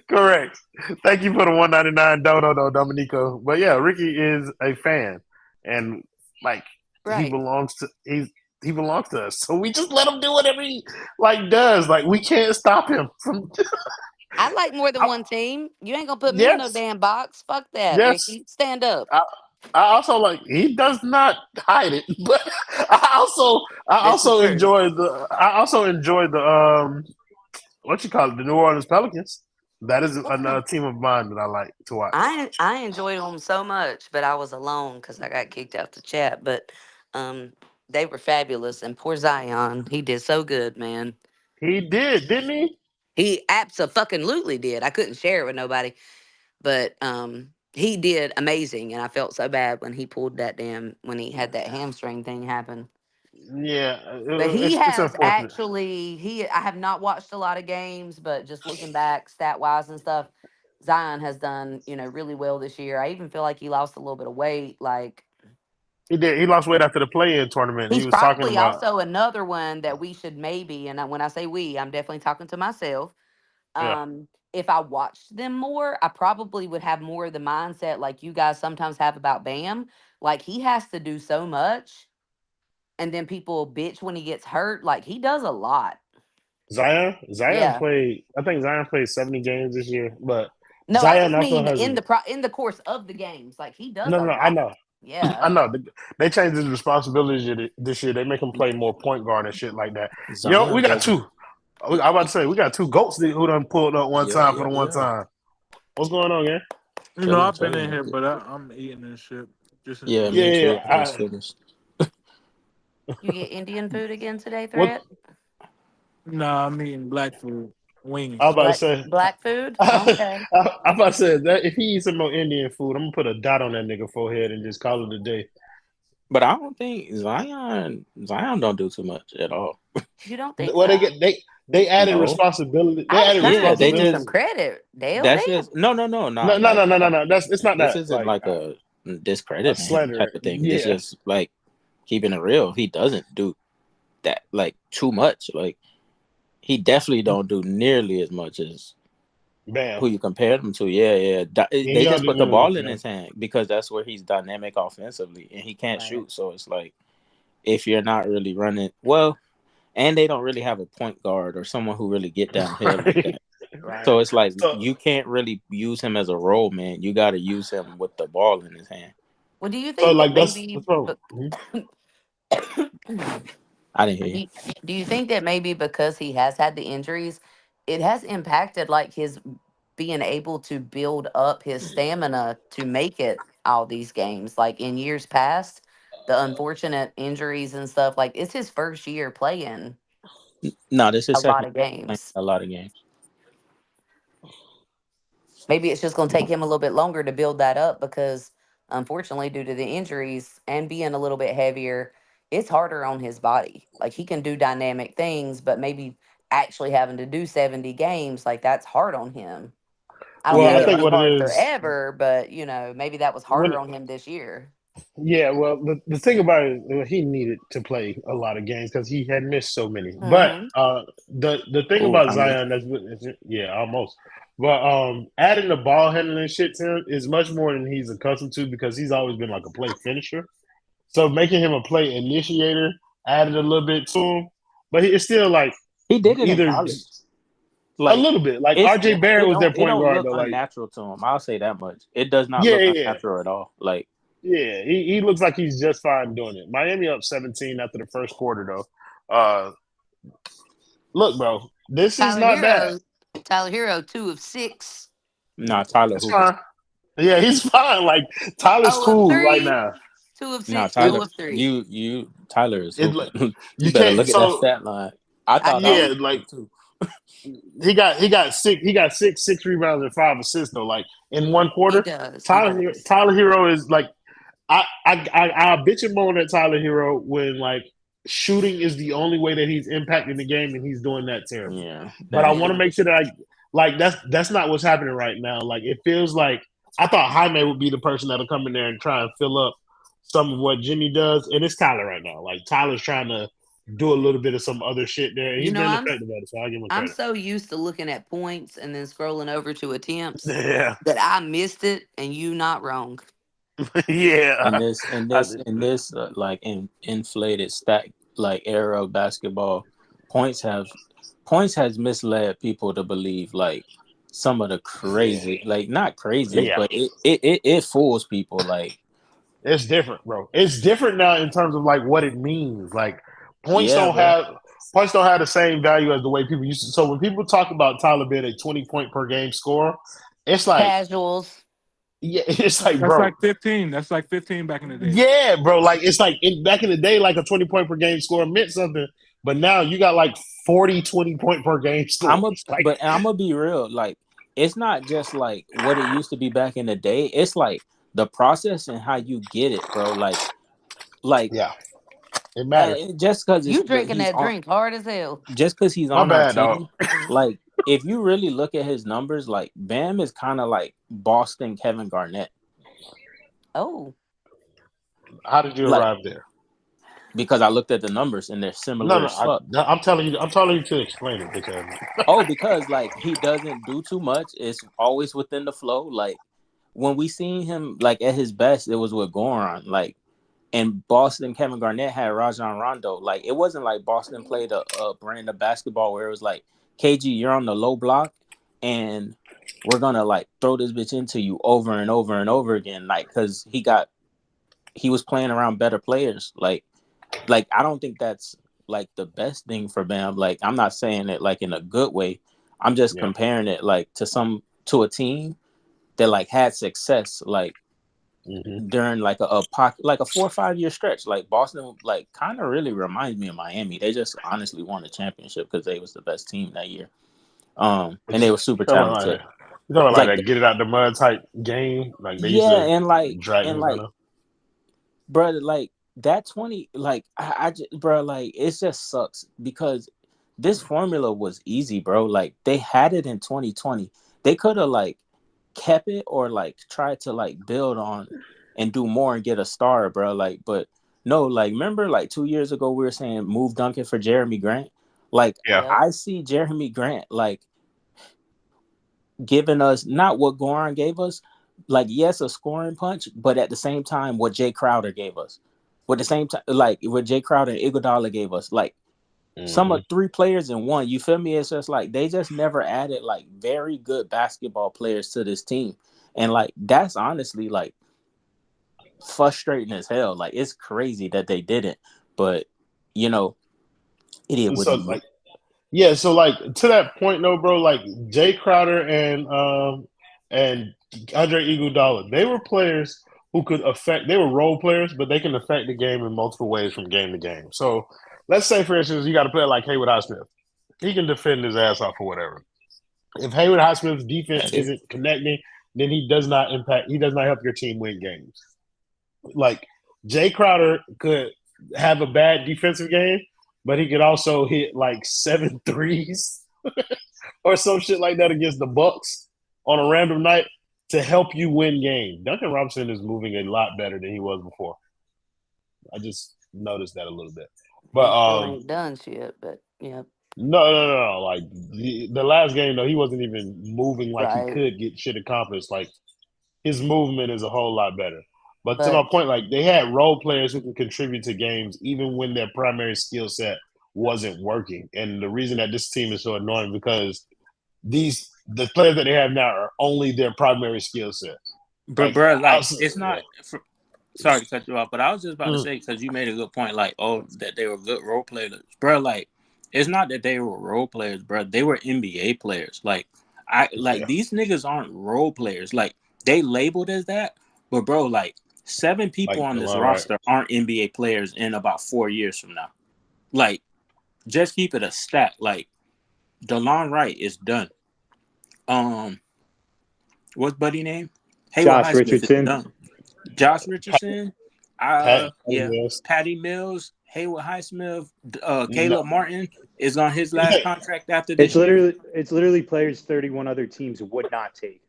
Correct. Thank you for the 199 dono, Dominico. But yeah, Ricky is a fan, and like he Right. belongs to he belongs to us. So we just let him do whatever he like does. Like we can't stop him from. I like more than one team. You ain't gonna put me in no Yes, damn box. Fuck that, yes. Ricky. Stand up. I, I also like he does not hide it, but This is true. I also enjoy the what you call it, the New Orleans Pelicans. That is Yeah. another team of mine that I like to watch. I enjoyed them so much, but I was alone because I got kicked out the chat. But um, they were fabulous, and poor Zion, he did so good, man. He did, didn't he? He absolutely did. I couldn't share it with nobody, but he did amazing, and I felt so bad when he pulled that damn when he had that hamstring thing happen. Yeah, But he it's has unfortunate. actually he I have not watched a lot of games, but just looking back stat wise and stuff, Zion has done, really well this year. I even feel like he lost a little bit of weight. Like He did. He lost weight after the play-in tournament. He he's was talking probably about also another one that we should maybe, and when I say we, I'm definitely talking to myself. yeah. if I watched them more, I probably would have more of the mindset like you guys sometimes have about Bam. Like he has to do so much, and then people bitch when he gets hurt. Like he does a lot. Zion Yeah. played. I think Zion played 70 games this year, but No, I Zion just also mean has a in the course of the games. Like he does no, a no, no. I lot. know, I Yeah. know. They changed his responsibilities this year. They make him play more point guard and shit like that. Yo, we Zion got doesn't. two. I'm about to say we got two goats who done pulled up one Yeah, time for yeah, the one yeah. time. What's going on, man? You know, Chilling, I've been in chilling. here, but I'm eating and shit. Just Yeah, Yeah, enjoying. me yeah. too. I just Yeah. finished. You get Indian food again today, What Threat? Nah, I'm eating black food, I was wings. about to say. Black food? I'm Okay. about to say that if he eats some more Indian food, I'm gonna put a dot on that nigga forehead and just call it a day. But I don't think Zion don't do too much at all. You don't think Well, so? they added No. responsibility. They I was added trying to Yeah, they give him some responsibilities. just credit. Dale, that's damn. just no, No, not no, no, like no, no, no. That's it's not this that isn't like like a a discrediting him type slander. of thing. It's Yeah, just like keeping it real. He doesn't do that like too much. Like he definitely don't do nearly as much as bam. who you compared him to. Yeah, yeah. Yeah, They he don't just do put the none of ball this, in man. his hand because that's where he's dynamic offensively and he can't Right. shoot. So it's like if you're not really running well, and they don't really have a point guard or someone who really get downhill like Right. that. Right. So it's like So, you can't really use him as a role man. You got to use him with the ball in his hand. Well, do you so think that like maybe that's wrong. Mhm. I didn't hear do you. you, do you think that maybe because he has had the injuries, it has impacted like his being able to build up his stamina to make it all these games? Like in years past, the unfortunate injuries and stuff, like it's his first year playing No, this a is lot second of playing games. a lot of games. Maybe it's just going to take him a little bit longer to build that up because, unfortunately, due to the injuries and being a little bit heavier, it's harder on his body. Like he can do dynamic things, but maybe actually having to do 70 games, like that's hard on him. I don't Well, think I Yeah, it'll think be what it hard is forever, but maybe that was when harder on him this year. yeah, well, the thing about it, he needed to play a lot of games because he had missed so many. But Hmm. the thing oh, about how many? Zion yeah, almost. But adding the ball handling shit to him is much more than he's accustomed to because he's always been like a play finisher. So making him a play initiator added a little bit to him, but it's still like He did it in either college. a Like little bit. Like it's RJ Barrett was their it point don't guard look though. Like unnatural to him. I'll say that much. It does not yeah, look yeah, yeah. unnatural at all. Like Yeah, he looks like he's just fine doing it. Miami up 17 after the first quarter though. Look, bro, this is Tyler not bad. Hero, Tyler Hero, 2 of 6, nah, Tyler It's Hooper. fine. Yeah, he's fine. Like Tyler's 0 of cool right 3, now. 2 of 6, It, 0 of 3. Tyler is it like hooping. You you better can't. look at that So stat line. I I thought I was know. yeah, like hooping too. he got six rebounds and 5 assists though. Like in one He quarter, does. He Tyler does. Tyler Hero is like I bitch and moan at Tyler Hero when like shooting is the only way that he's impacting the game and he's doing that terribly. Yeah, But that I ain't want to Yeah. make sure that like that's not what's happening right now. Like it feels like I thought Jaime would be the person that'll come in there and try and fill up some of what Jimmy does, and it's Tyler right now. Like Tyler's trying to do a little bit of some other shit there, and You he's know, been I'm effective at it. So I give him I'm credit. so used to looking at points and then scrolling over to attempts Yeah, that I missed it, and you not wrong. in yeah. this in I, this in this like inflated stack like era of basketball. Points have points has misled people to believe like some of the crazy like not craziest, yeah. but it fools people like It's different, bro. It's different now in terms of like what it means. Like points yeah, don't bro. have points don't have the same value as the way people used to. So when people talk about Tyler being a 20 point per game scorer, it's like Casuals. yeah, it's like That's bro, like 15. That's like 15 back in the day. yeah, bro. Like it's like back in the day, like a 20 point per game score meant something, but now you got like 40 20 point per game scores. Like I'm gonna be real. Like, it's not just like what it used to be back in the day. It's like the process and how you get it, bro. Like yeah, it matters. just because You drinking he's that on, drink hard as hell. just because he's My on our bad, dog. team. Like, if you really look at his numbers, like Bam is kind of like Boston Kevin Garnett. Oh, How did you Like, arrive there? because I looked at the numbers and they're No, similar no, as fuck. I'm telling you. I'm telling you to explain it because Oh, because like he doesn't do too much. It's always within the flow. Like when we seen him like at his best, it was with Goran. Like in Boston, Kevin Garnett had Rajon Rondo. Like it wasn't like Boston played a brand of basketball where it was like, KG, you're on the low block and we're gonna like throw this bitch into you over and over and over again. Like because he was playing around better players. Like I don't think that's like the best thing for Bam. Like I'm not saying it like in a good way. I'm just yeah, comparing it like to a team that like had success like hmm during like a pocket like a 4 or 5 year stretch. Like Boston like kind of really reminds me of Miami. They just honestly won the championship because they was the best team that year. And they were super talking about talented. like you talking about It's like like that get it out the mud type game. Like they used yeah, to drag and me like around. brother, like that 20, like I just, bro, like it just sucks because this formula was easy, bro. Like they had it in 2020. They could have like kept it or like tried to like build on and do more and get a star, bro. Like, but no, like remember like 2 years ago we were saying move Duncan for Jeremy Grant. Like Yeah, Yep. I see Jeremy Grant like giving us not what Goran gave us, like yes, a scoring punch, but at the same time, what Jay Crowder gave us. With the same time, like what Jay Crowder and Iguodala gave us, like some hmm of three players in one. You feel me? It's just like they just never added like very good basketball players to this team, and like that's honestly like frustrating as hell. Like it's crazy that they didn't, but you know, it is what so it is. like yeah, so like to that point though, bro. Like Jay Crowder and Andre Iguodala, they were players who could affect. They were role players, but they can affect the game in multiple ways from game to game. So let's say, for instance, you got a player like Haywood Highsmith. He can defend his ass off or whatever. If Haywood Highsmith's defense isn't connecting, then he does not impact. He does not help your team win games. Like Jay Crowder could have a bad defensive game, but he could also hit like 7 threes or some shit like that against the Bucks on a random night to help you win games. Duncan Robinson is moving a lot better than he was before. I just noticed that a little bit. But He still ain't done shit, but yep. no. Like the last game though, he wasn't even moving like he Right. could get shit accomplished. Like his movement is a whole lot better. But to my But point, like they had role players who can contribute to games even when their primary skill set wasn't working. And the reason that this team is so annoying because the players that they have now are only their primary skill set. But Like, bro, like it's yeah. not. Sorry to cut you off, but I was just about to Mm, say because you made a good point, like that they were good role players, bro. Like it's not that they were role players, bro. They were NBA players. Like I like yeah, these niggas aren't role players. Like they labeled as that, but bro, like 7 people like on this Delon Wright. roster aren't NBA players in about 4 years from now. Like just keep it a stat. Like DeLon Wright is done. Um, what's buddy name? Haywood Josh Highsmith is Richardson. done. Josh Richardson, Pat yeah, Mills. Patty Mills, Haywood Highsmith, No, Caleb Martin is on his last yeah. contract after It's this year. literally players 31 other teams would not take.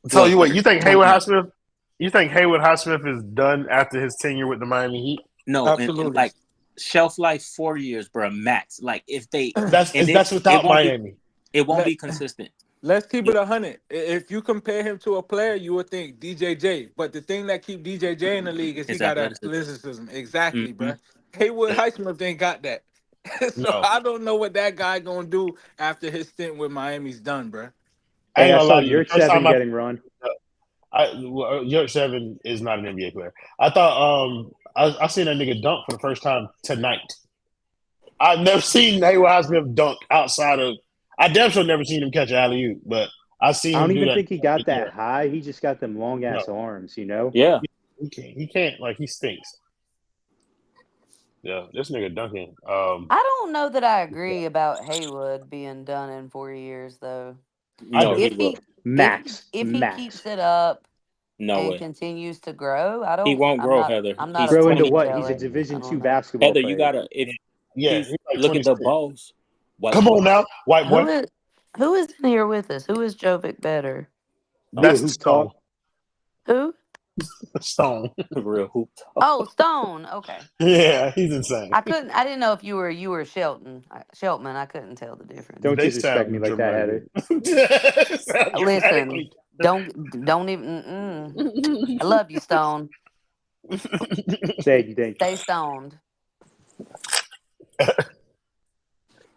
Tell Well, you what, you think Haywood 20. Highsmith? You think Haywood Highsmith is done after his tenure with the Miami Heat? No, and Absolutely. like shelf life 4 years, bro, max. Like if they and That's it without won't be Miami. Let, consistent. let's keep Yeah, it 100. If you compare him to a player, you would think DJJ. But the thing that keep DJJ in the league is he it's got athleticism. athleticism. Exactly, Mm-hmm. bruh. Haywood Highsmith ain't got that. So No, I don't know what that guy gonna do after his stint with Miami's done, bruh. I Hey, ain't I gonna saw lie to you. The Yerk first Seven time getting run. Yurt Seven is not an NBA player. I thought I seen that nigga dunk for the first time tonight. I've never seen Haywood Highsmith dunk outside of. I damn sure never seen him catch an alley oop, but I I seen don't him do even that think he got right that there. high. He just got them long No, ass arms, you know? Yeah, he can't. He can't. Like he stinks. Yeah, this nigga dunking. I don't know that I agree about Haywood being done in 4 years though. I no, do. he If will. he Max. if he Max. keeps it up No and way. continues to grow, I He don't won't I'm grow, not Heather. I'm not He's a Grow into 20. fortune what? He's a teller. I Division two don't know. basketball Heather, you player. gotta if Yeah, he's he's like look at the 26. balls, white Come boy. on now, white boy. Who is who is in here with us? Who is Jovic better? You a That's the hoop stone. talk? Who? Stone. Real hoop talk. Oh, Stone. Okay. Yeah, he's insane. I couldn't. I didn't know if you were Shelton. Sheltman. I couldn't tell the difference. Don't They disrespect me sound like that, dramatically. Heather. Sound Listen, dramatically. don't even. I love you, Stone. Thank you, thank you. Stay stoned.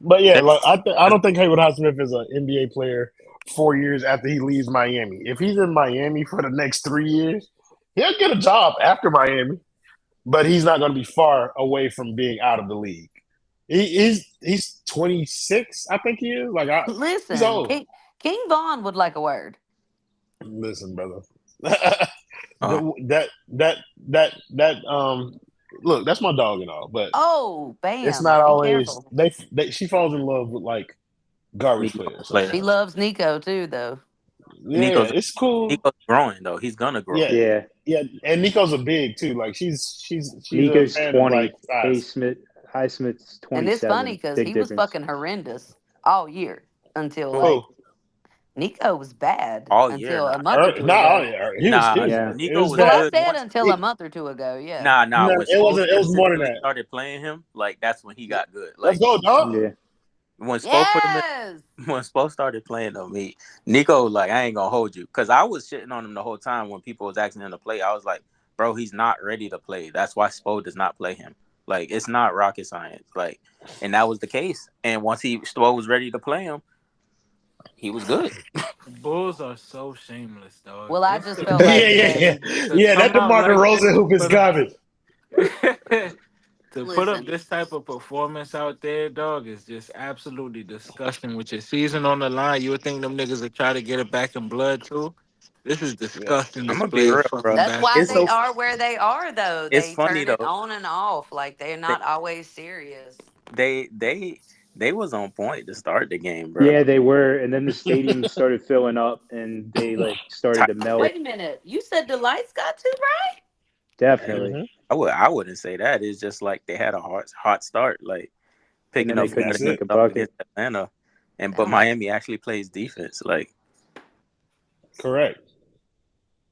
But yeah, like I don't think Haywood Highsmith is an NBA player 4 years after he leaves Miami. If he's in Miami for the next 3 years, he'll get a job after Miami, but he's not going to be far away from being out of the league. He's 26, I think he is. He's Listen, old. King Vaughn would like a word. Listen, brother. Uh, That look, that's my dog and all, but Oh, it's bam! not Be always careful. she falls in love with like garbage Nico players player. She sometimes. loves Nico too, though. Yeah, Nico's it's cool. Nico's growing though. He's gonna grow. Yeah, Yeah, yeah, and Nico's a big too. Like she's a Nico's fan of like 20. size. Highsmith's And it's funny 27. because Big he was difference. fucking horrendous all year until Who? like Oh, Nico was bad All year, until nah. a month or two not all ago. year. Nah, Yeah. It Nico was was Well, I bad. good said once. until a month or two ago. Yeah. Nah. No, When it Spo wasn't. It was more than specifically that. started playing him, like that's when he got good. Let's Like go, dog. Yeah. when Spo put him in, Yes. when Spo started playing him, Nico, like I ain't gonna hold you, because I was shitting on him the whole time when people was asking him to play. I was like, bro, he's not ready to play. That's why Spo does not play him. Like it's not rocket science. Like, and that was the case. And once Spo was ready to play him, he was good. Bulls are so shameless, dog. Well, I just felt Yeah, like yeah, yeah, they To yeah. That come out DeMar like this, DeRozan hoop is put up, garbage. to put up listen. this type of performance out there, dog, is just absolutely disgusting. With your season on the line, you would think them niggas would try to get it back in blood too. This is Yeah, disgusting I'm gonna be display of real, bro. fucking That's why It's they so basketball. are where they are, though. it's They funny turn it though. on and off. Like they're They not always serious. they they they was on point to start the game, bro. Yeah, they were. And then the stadium started filling up and they like started to melt. Wait a minute. You said the lights got too bright? Definitely. hmm I wouldn't say that. It's just like they had a hot start, like And then picking they up couldn't that's fast make it. a stuff bucket. against Atlanta, but Oh, Miami actually plays defense. Like Correct.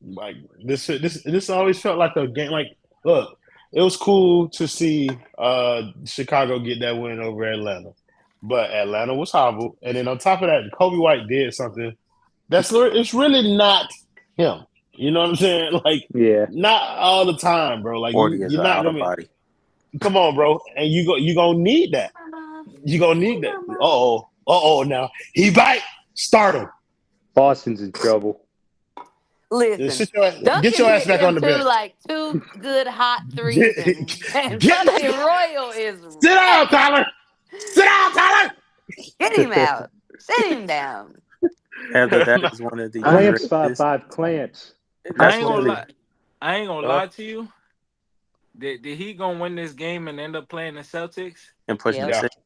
Like this always felt like a game. Like, look, it was cool to see Chicago get that win over Atlanta, but Atlanta was hobbled, and then on top of that, Kobe White did something it's really not him. You know what I'm saying? Like, Yeah. not all the time, bro. Like, 40 is you're an not out of gonna body. come on, bro, and you gonna need that. mama. You gonna need Hey, that. mama. Now he bite. Start him. Boston's in trouble. Listen, Get Duncan your ass hit back them on the bench. two good hot threes, Get, and get fucking Royal is sit down, wrecking. Tyler. Sit down, Tyler. Get him out. Sit him down. Heather, that is one of the Clamps greatest. 5'5", clamps. I That's ain't one gonna of the lie. I ain't gonna Huh? lie to you. Did he gonna win this game and end up playing the Celtics? and push the Yep. Yeah, six.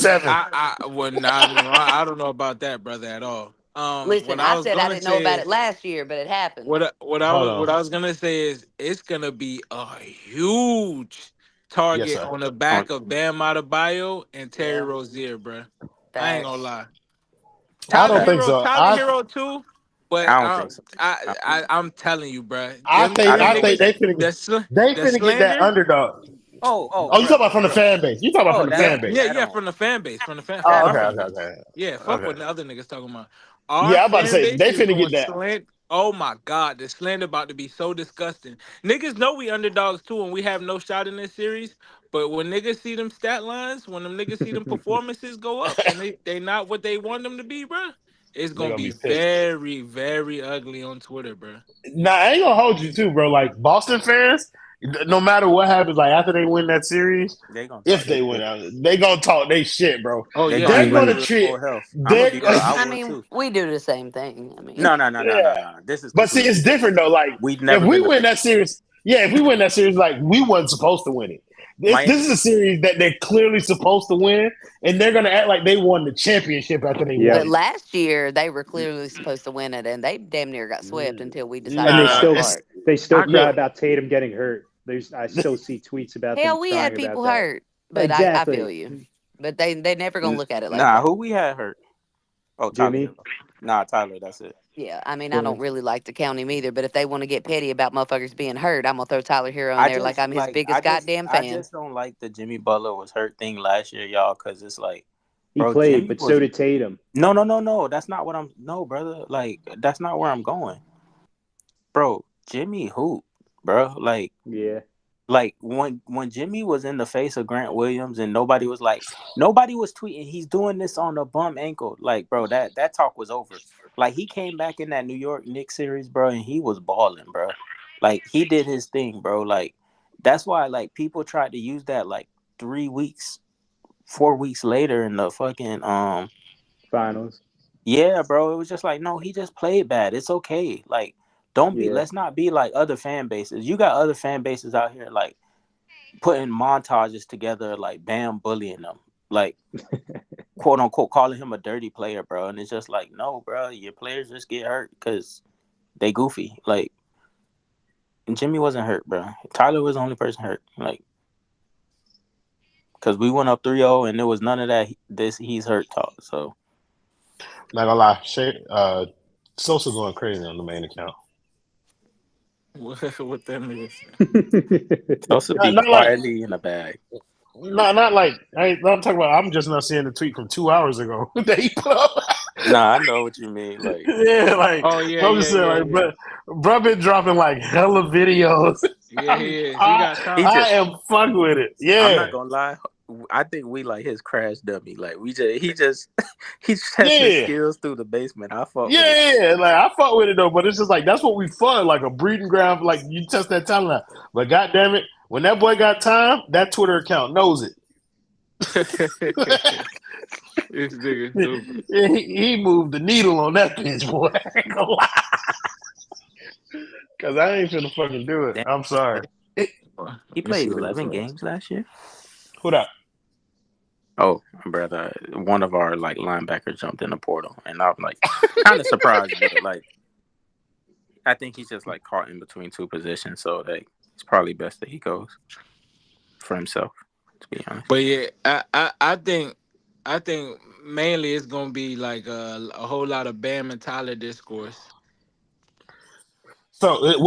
seven. I don't know about that, brother, at all. What Listen, I I was said I gonna didn't know about say it is last year, but it happened. Hold what on. I was gonna say is it's gonna be a huge Yes, target sir. on the On back of Bam Adebayo and Terry Yeah, Rozier, bro. I ain't gonna facts. lie. I don't think so. Tyler Hero too, but I don't think so. I'm telling you, bro. I Them think I think niggas they the finna get that slander. underdog. oh Oh, you bro, talking about from the fan base? You talking about oh from the that fan Yeah, on base? yeah, that yeah. on From the fan base, from Oh, our okay, fan okay, base. okay, Yeah, fuck okay. what the other niggas talking about. Our Yeah, I'm about to fan say base they is finna going get that. slant. Oh my god, the slander about to be so disgusting. Niggas know we underdogs too, and we have no shot in this series. But when niggas see them stat lines, when them niggas see them performances go up, and they not what they want them to be, bro, it's They're gonna gonna be be pissed. very very ugly on Twitter, bro. Nah, I ain't gonna hold you too, bro. Like Boston fans, no matter what happens, like after they win that series, they gonna talk if they they win shit. out, they gonna talk they shit, bro. Oh They yeah, gonna I They're act like gonna they agree. was treat full health. I'm gonna they be real. I I would mean, too. we do the same thing. I mean, yeah. This is But see, completely it's different different. though. Like We've if never we been the win same. that series, yeah, if we win that series, like we wasn't supposed to win it. Miami, This is a series that they're clearly supposed to win, and they're gonna act like they won the championship after they won but Yep. it. last year they were clearly supposed to win it, and they damn near got swept until we decided And to they Nah, fall still it's apart. they still I cry look. about Tatum getting hurt. I still see tweets about them Hell, we crying had about people that. hurt, but I feel Exactly. you. But they never gonna look at it like nah, that. who we had hurt? Oh, Tyler Jimmy. Hero. Nah, Tyler, that's it. Yeah, I mean, I Well, don't really like to count him either, but if they want to get petty about motherfuckers being hurt, I'm gonna throw Tyler Hero in I there like just I'm his like biggest goddamn I fan. just don't like the Jimmy Butler was hurt thing last year, y'all, because it's like, he bro, played, Jimmy but so was did Tatum. no. That's not what I'm. No, brother, like that's not where I'm going, bro. Jimmy hoop, bro. Yeah. Like when Jimmy was in the face of Grant Williams and nobody was tweeting he's doing this on a bum ankle. Like, bro, that talk was over. Like he came back in that New York Knicks series, bro, and he was balling, bro. Like he did his thing, bro. Like that's why like people tried to use that like 3 weeks, 4 weeks later in the fucking Finals. yeah, bro. It was just like, no, he just played bad. It's okay. Like, Yeah. let's not be like other fan bases. You got other fan bases out here like putting montages together, like Bam bullying them, like quote unquote calling him a dirty player, bro. And it's just like, no, bro, your players just get hurt because they goofy. Like, and Jimmy wasn't hurt, bro. Tyler was the only person hurt. Like, because we went up 3-0 and there was none of that. He's hurt talk. So, Not gonna lie, Sosa going crazy on the main account. What that nigga say? supposed to be Not like, quietly in the bag. not like. I'm talking about. I'm just not seeing the tweet from 2 hours ago that he put up. Nah, I know what you mean. Like, Yeah, like Oh yeah, I'm yeah, just saying, yeah, like, yeah. bro been dropping like hella videos. Yeah, he is. He got he time. just I am fucking with it. I'm Yeah, not gonna lie. I think we like his crash dummy. Like he's testing yeah, skills through the basement. I fuck with it. yeah. Like I fuck with it though, but it's just like that's what we fun, like a breeding ground. Like you test that talent out. But goddamn it, when that boy got time, that Twitter account knows it. This nigga stupid. He moved the needle on that bitch, boy. I ain't gonna lie. Cause I ain't finna fucking do it. Damn, I'm sorry. he Let's played see what 11 this was. games last year. Who that? Oh, brother, one of our like linebackers jumped in the portal, and I'm like kind of surprised, but like I think he's just like caught in between two positions, so like it's probably best that he goes for himself. To be honest, But yeah, I think mainly it's gonna be like a whole lot of Bam and Tyler discourse. So, it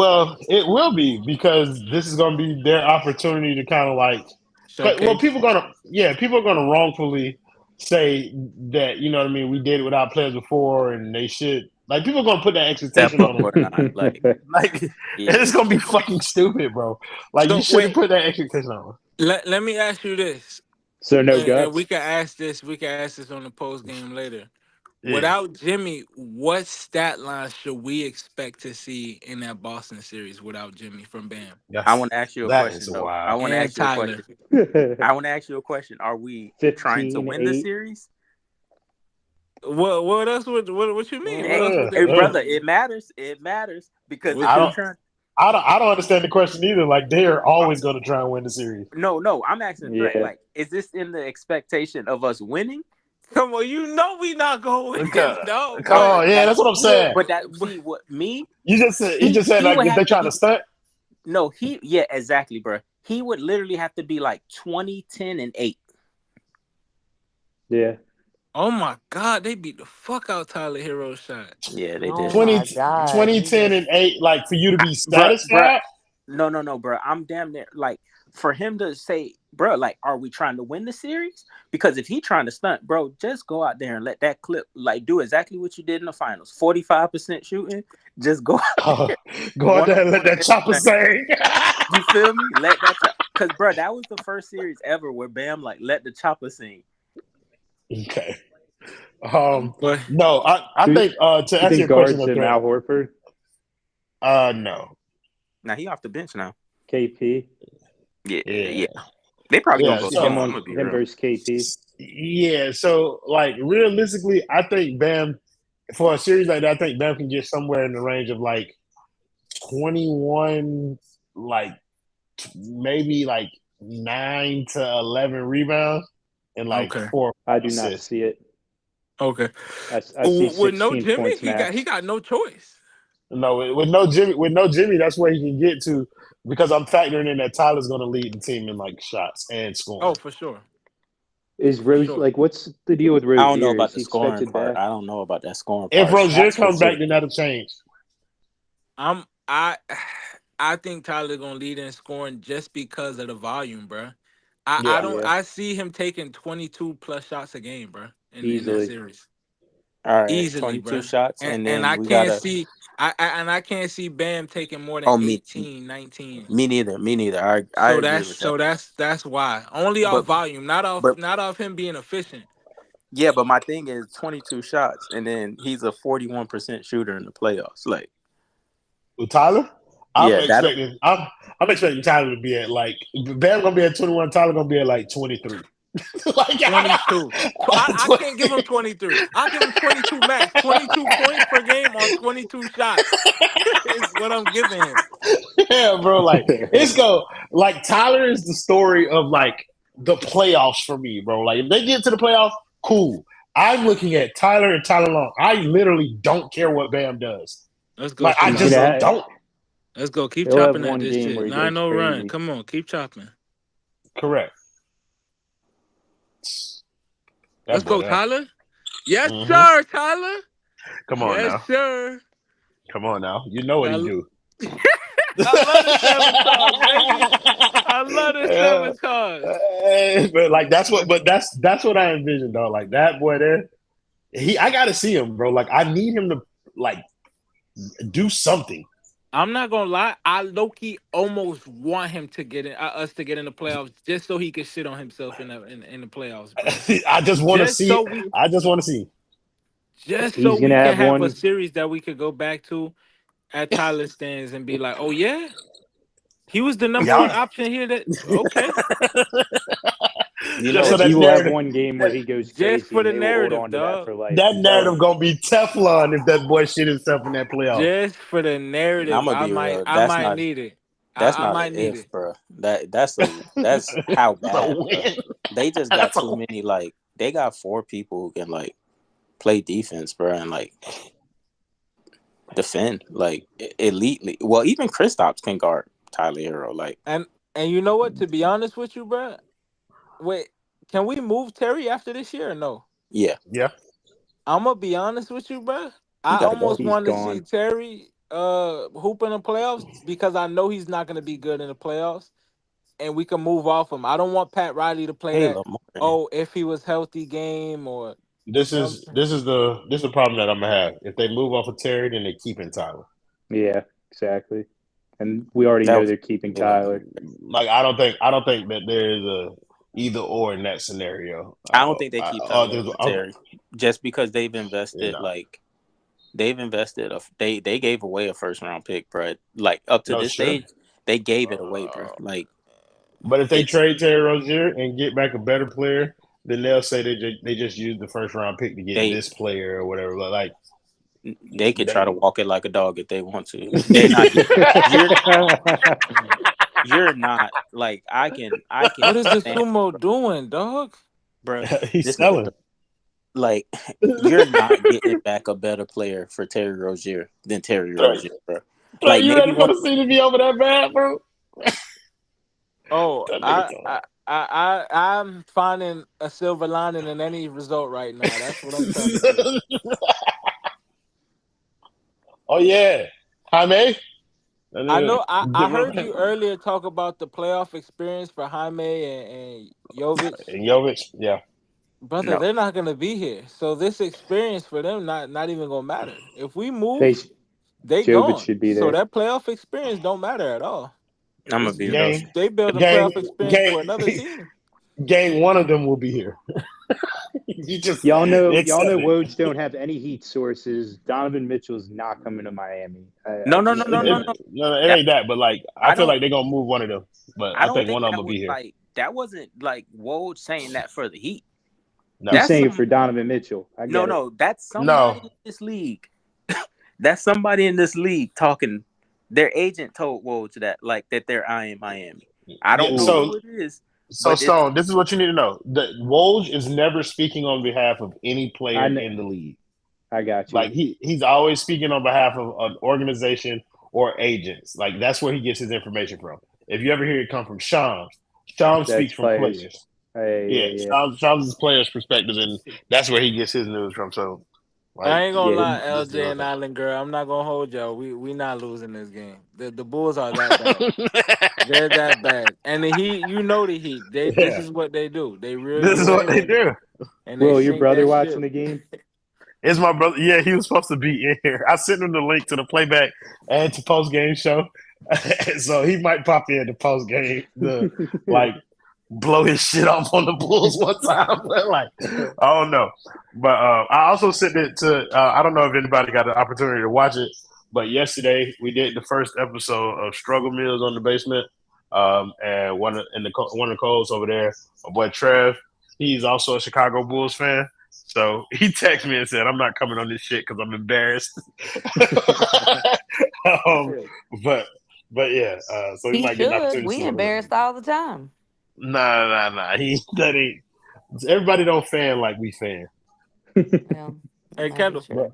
will be because this is going to be their opportunity to kind of like, well, Showcase. people are gonna wrongfully say that you know what I mean. We did it without players before, and they should like people are gonna put that step expectation up on them. or not, like Like, yeah, it's gonna be fucking stupid, bro. Like, you So shouldn't wait, put that expectation on them. let me ask you this, So no and guts. we can ask this. We can ask this on the post game later. Yeah, Without Jimmy, what stat line should we expect to see in that Boston series without Jimmy from Bam I that's want to ask you a that is question though. I wild. want to and ask you a Tyler? question. I want to ask you a question. Are we trying to win the 15-8. series? What else? What you mean? What else Hey, would they be trying brother, to do? it matters. It matters because What if I you're you? don't, trying, I don't understand the question either. Like, they are always gonna try and win the series. no, I'm asking a threat. Yeah. Like, is this in the expectation of us winning? Come on, you know we not going Okay. to no, Oh No, yeah, like, that's what I'm yeah, saying. but that but see what me You just said he like he if would they have try to to be stunt. no he yeah exactly, bro. He would literally have to be like 20, 10, and 8. Yeah. oh my God, they beat the fuck out Tyler Hero's shot. Yeah, they Oh did, 20, my god, 20, he 10, just and 8, like for you to be bruh. satisfied. No, bro. I'm damn near like for him to say, bro, like, are we trying to win the series? Because if he trying to stunt, bro, just go out there and let that clip, like, do exactly what you did in the finals. 45% shooting. Just go out Oh, there, go out one there on and let one that against chopper the thing. sing. You feel me? Let that because, bro, that was the first series ever where Bam like let the chopper sing. Okay. But No, I Who think to you answer think your question, guards of him? threat. Al Horford, No. Now he off the bench now. KP. Yeah. Yeah. They probably gonna Yeah. go So Him small. I'm on gonna be him real. versus KP. yeah. So like realistically, I think Bam for a series like that, I think Bam can get somewhere in the range of like 21, like maybe like 9 to 11 rebounds and like okay, I do not assists. see it. okay. I see With no 16 Jimmy, points he max. got no choice. No, with no Jimmy, that's where he can get to because I'm factoring in that Tyler's going to lead the team in like shots and Oh, scoring. for sure. Is for Rose sure. like what's the deal with I don't know Rozier? about Is the he scoring expected part. back? I don't know about that scoring If part. Rozier Shots comes was back, it. then that'll change. I'm I I think Tyler gonna lead in scoring just because of the volume, bro. I Yeah. don't Yeah, I see him taking 22 plus shots a game, bro, in that easily. series. All right, Easily, 22 bro. shots, And and and then I we can't gotta. see I can't see Bam taking more than Oh, me, 18, 19. me neither. Me neither. I So agree that's with that. so that's why. Only off But volume, but not off him being efficient. yeah, but my thing is 22 shots, and then he's a 41% shooter in the playoffs. Like, With Tyler, I'm yeah, that'll. expecting I'm I'm expecting Tyler to be at like Bam gonna be at 21. Tyler gonna be at like 23. Like 22. I can't give him 23. I'll give him 22 max. 22 points per game on 22 shots is what I'm giving him. yeah, bro. Like it's go like Tyler is the story of like the playoffs for me, bro. Like if they get to the playoffs, cool. I'm looking at Tyler and Tyler Long. I literally don't care what Bam does. Let's go, Like I He's just gonna Chicago. have don't. Let's go. Keep he'll have chopping at one this game shit. where he goes 9-0 run. crazy. Come on, keep chopping. Correct. Let's That boy go, there. Tyler. Yes, Mm-hmm. sir, Tyler. Come on Yes, now. sir. Come on now. You know what he I, do. I love the sabotage, baby. I love the Yeah. sabotage. But like that's what I envisioned though. Like that boy there, I gotta see him, bro. Like I need him to like do something. I'm not gonna lie. I low key almost want him to get in, us to get in the playoffs, just so he could shit on himself in the playoffs, bro. I just want to Just see. so we, I just want to see. just so He's gonna we can have have a one. series that we could go back to at Tyler stands and be like, oh yeah, he was the number one Yeah. option here. That okay, You know Just so what? He that will have narrative, one game where that, he goes just crazy, for and the they will hold narrative, on to that dog. for life. that I'm narrative telling you. gonna be Teflon if that boy shit himself in that playoff. Just for the I'm narrative, gonna be real. I might need it. That's I not a might need if, it. bro. That's how That's a bad, bro. win. They just got That's a too many. Like they got 4 people who can like play defense, bro, and like defend like elitely. Well, even Kristaps can guard Tyler Hero. Like, And you know what? To be honest with you, bro, wait, can we move Terry after this year or no? yeah, yeah. I'm gonna be honest with you, bro. he I got to almost go. He's want to see gone. Terry hoop in the playoffs because I know he's not gonna be good in the playoffs, and we can move off him. I don't want Pat Riley to play that. Caleb Martin. Oh, if he was healthy game or This you know what I'm is saying? this is the this is the problem that I'm gonna have. If they move off of Terry, then they keep in Tyler. Yeah, exactly. And we already That know was they're keeping yeah. Tyler. Like I don't think that there is a either or in that scenario. I don't think they keep Tyler over Okay, Terry just because they've invested no, like they've invested they gave away a first round pick, bro. Like up to no, this sure. stage, they gave it away, bro. Uh, Like but if they it's trade Terry Rozier and get back a better player, then they'll say they just used the first round pick to get they this player or whatever. But like they could try to they, walk it like a dog if they want to. They're not. You're you're not like I can What is the stand, sumo doing, dog? bro. he's This nigga selling. like you're not getting back a better player for Terry Rozier than Terry Rozier, bro. Trey, Like you maybe ready for one. the season to be over that bad, bro? Oh, That nigga talking. I'm finding a silver lining in any result right now. That's what I'm trying to do. Oh yeah, Jaime. That I nigga know. I heard development. you earlier talk about the playoff experience for Jaime and Jovic. And Jovic, yeah. Brother, No, they're not gonna be here, so this experience for them not even gonna matter. If we they move, they Jovic gone. should be So there. that playoff experience don't matter at all. I'm gonna It's be real. they building Gang, playoff experience gang, for another team. gang. One of them will be here. You just Y'all accept know it. Woj don't have any heat sources. Donovan Mitchell's not coming to Miami. I No, no, no, just no, It, no, know no. it. no, it That ain't that, but like I I feel don't. like they're gonna move one of them. But I I don't think think one of them that will was be here. like that wasn't like Woj saying that for the Heat. No, He's That's saying it some for Donovan Mitchell. I no, get it. no. That's somebody no. in this league. That's somebody in this league talking. Their agent told Woj that like that they're eyeing Miami. I don't Yeah. know Ooh, who it is, So but it's Stone, this is what you need to know: that Woj is never speaking on behalf of any player I in the league. I got you. Like he's always speaking on behalf of an organization or agents. Like that's where he gets his information from. If you ever hear it come from Sean, Sean That's speaks from players. players. Yeah. Charles' player's perspective, and that's where he gets his news from. So, I like, ain't gonna Yeah. lie, just LJ deal and with Island Girl. I'm not gonna hold y'all. We not losing this game. The Bulls are that bad. it. They're that bad. And the Heat, you know the Heat. This Yeah, is what they do. They reel this is you what in they and do. they Will, your sink brother that watching ship. the game? It's my brother. Yeah, he was supposed to be in here. I sent him the link to the playback and to post game show, so he might pop in the post game to like blow his shit off on the Bulls one time. But like, I don't know. But I also sent it to. I don't know if anybody got the opportunity to watch it, but yesterday we did the first episode of Struggle Meals on the Basement, and one of the codes over there, my boy Trev. He's also a Chicago Bulls fan. So he texted me and said, "I'm not coming on this shit because I'm embarrassed." um, but yeah, so he He might get an should. opportunity to We see what I'm embarrassed all the time. Nah. He that ain't. Everybody don't fan like we fan. Well, Hey that is Kendall, But true.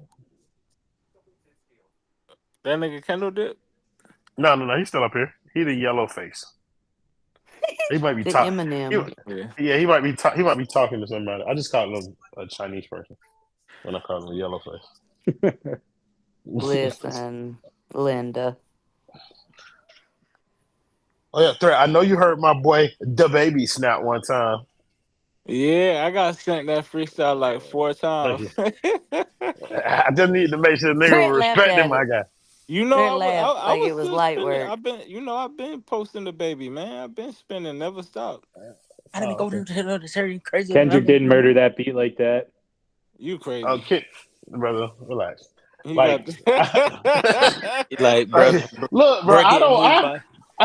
that nigga Kendall did. no. He's still up here. He the yellow face. He might be The talking. Eminem. Yeah. Yeah, he might be. He might be talking to somebody. I just called him a Chinese person when I called him a yellow face. Listen, Linda. Oh yeah, Threat. I know you heard my boy the baby snap one time. Yeah, I got sent that freestyle like 4 times. Thank you. I just need to make sure the nigga Trent was laughed respecting at my it. guy. You know, Trent laughed I like was it was still light spinning. work. I've been posting the baby, man. I've been spinning, never stopped. I didn't Oh, go to okay. the crazy. Kendrick didn't murder that beat like that. You crazy. Okay, brother, relax. He Like, got. Like, bro, like, look, bro. bro, getting moved by,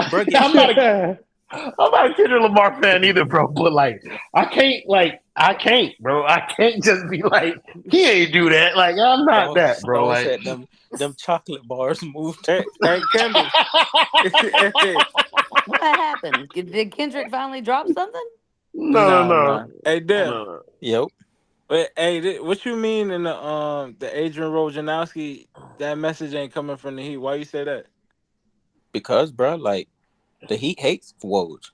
bro, I'm getting not I'm not a Kendrick Lamar fan either, bro. But like, I can't, bro. I can't just be like, he ain't do that. Like, I'm not that, bro. Stone Like, said them chocolate bars moved. Hey, Kendall. Hey, What happened? Did Kendrick finally drop something? no, nah. Hey, Dale. no. Yep, Wait, hey, what you mean in the Adrian Wojnarowski? That message ain't coming from the Heat. Why you say that? because bro, like the Heat hates Woj.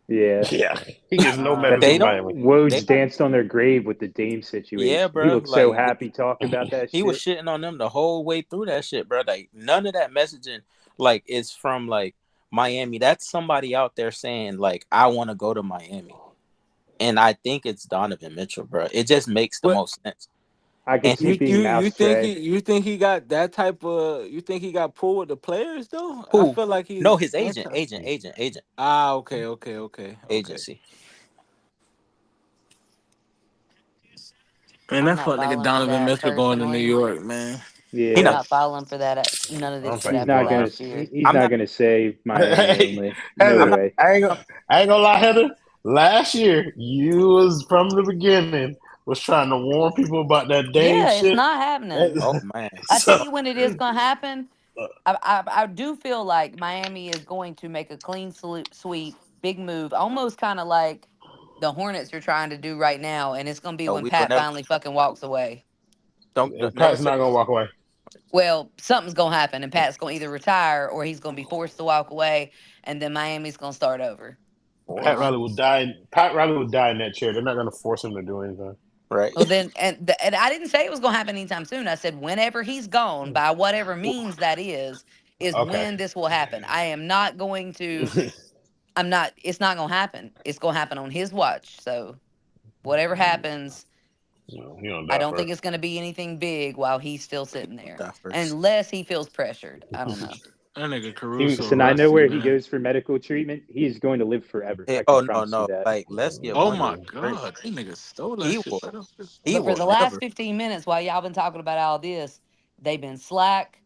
Yeah. Yeah, he gets no That message They from don't. Miami. They Woj don't. danced on their grave with the Dame Yeah, situation. He bro. looked so Like happy talking about that he was shit. shitting on them the whole way through that shit, bro. Like none of that messaging, like, is from like Miami. That's somebody out there saying like, I want to go to Miami, and I think it's Donovan Mitchell, bro. It just makes the What most sense. I could And see it being you Mouse think Trey. you think he got that type of you think he got pulled with the players though? I who? feel like No, he's his agent, anti. agent, Ah, okay. agency. Man, I'm that not fuck nigga falling for Donovan that Mitchell going to New personally. York, man. He I'm Yeah. not. not falling for that. None of I this don't shit think he's He's after not going gonna there. last year. he's I'm not not. gonna say Miami Hey, only. Heather, No I'm not. way. I ain't gonna lie, Heather. Last year, you was from the beginning was trying to warn people about that Dame Yeah, it's shit. not happening. Oh man. I tell So, you when it is going to happen. I do feel like Miami is going to make a clean sweep, big move, almost kind of like the Hornets are trying to do right now, and it's going to be No, when we will Pat never. finally fucking walks away. Never Pat's say. not gonna walk away. Well, something's going to happen, and Pat's going to either retire or he's going to be forced to walk away, and then Miami's going to start over. Pat Wow. Riley will die. Pat Riley will die in that chair. They're not gonna force him to do anything. Right. Well, then, and I didn't say it was going to happen anytime soon. I said whenever he's gone, by whatever means that is Okay. when this will happen. I am not going to. I'm not. It's not going to happen. It's going to happen on his watch. So whatever happens, He don't I die don't think first. it's going to be anything big while he's still sitting there, Die first. unless he feels pressured. I don't know. That nigga He, Caruso Listen, I know rusty, where he man. goes for medical treatment. He is going to live forever. I can Oh no, promise you no. that. Like let's get Oh money my straight. god, that nigga stole that He shit will. right off his. He But for will the last never. 15 minutes, while y'all been talking about all this, they've been slack.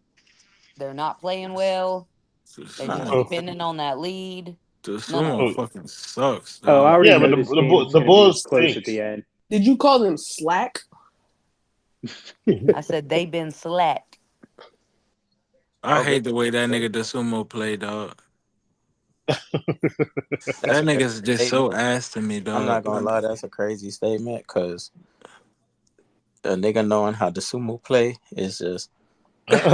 They're not playing well. They've been Nah. oh, depending on that lead. The None of sumo oh, it. fucking sucks, Oh, I dog. already yeah, but know this the game's the going to be Bulls close at stinks. the end. Did you call them slack? I said they've been slack. I Okay. hate the way that Okay. nigga the sumo play, dog. That's That a crazy nigga's just statement. so ass to me, I'm dog. not gonna lie. That's a crazy statement because a nigga knowing how the sumo play is just. But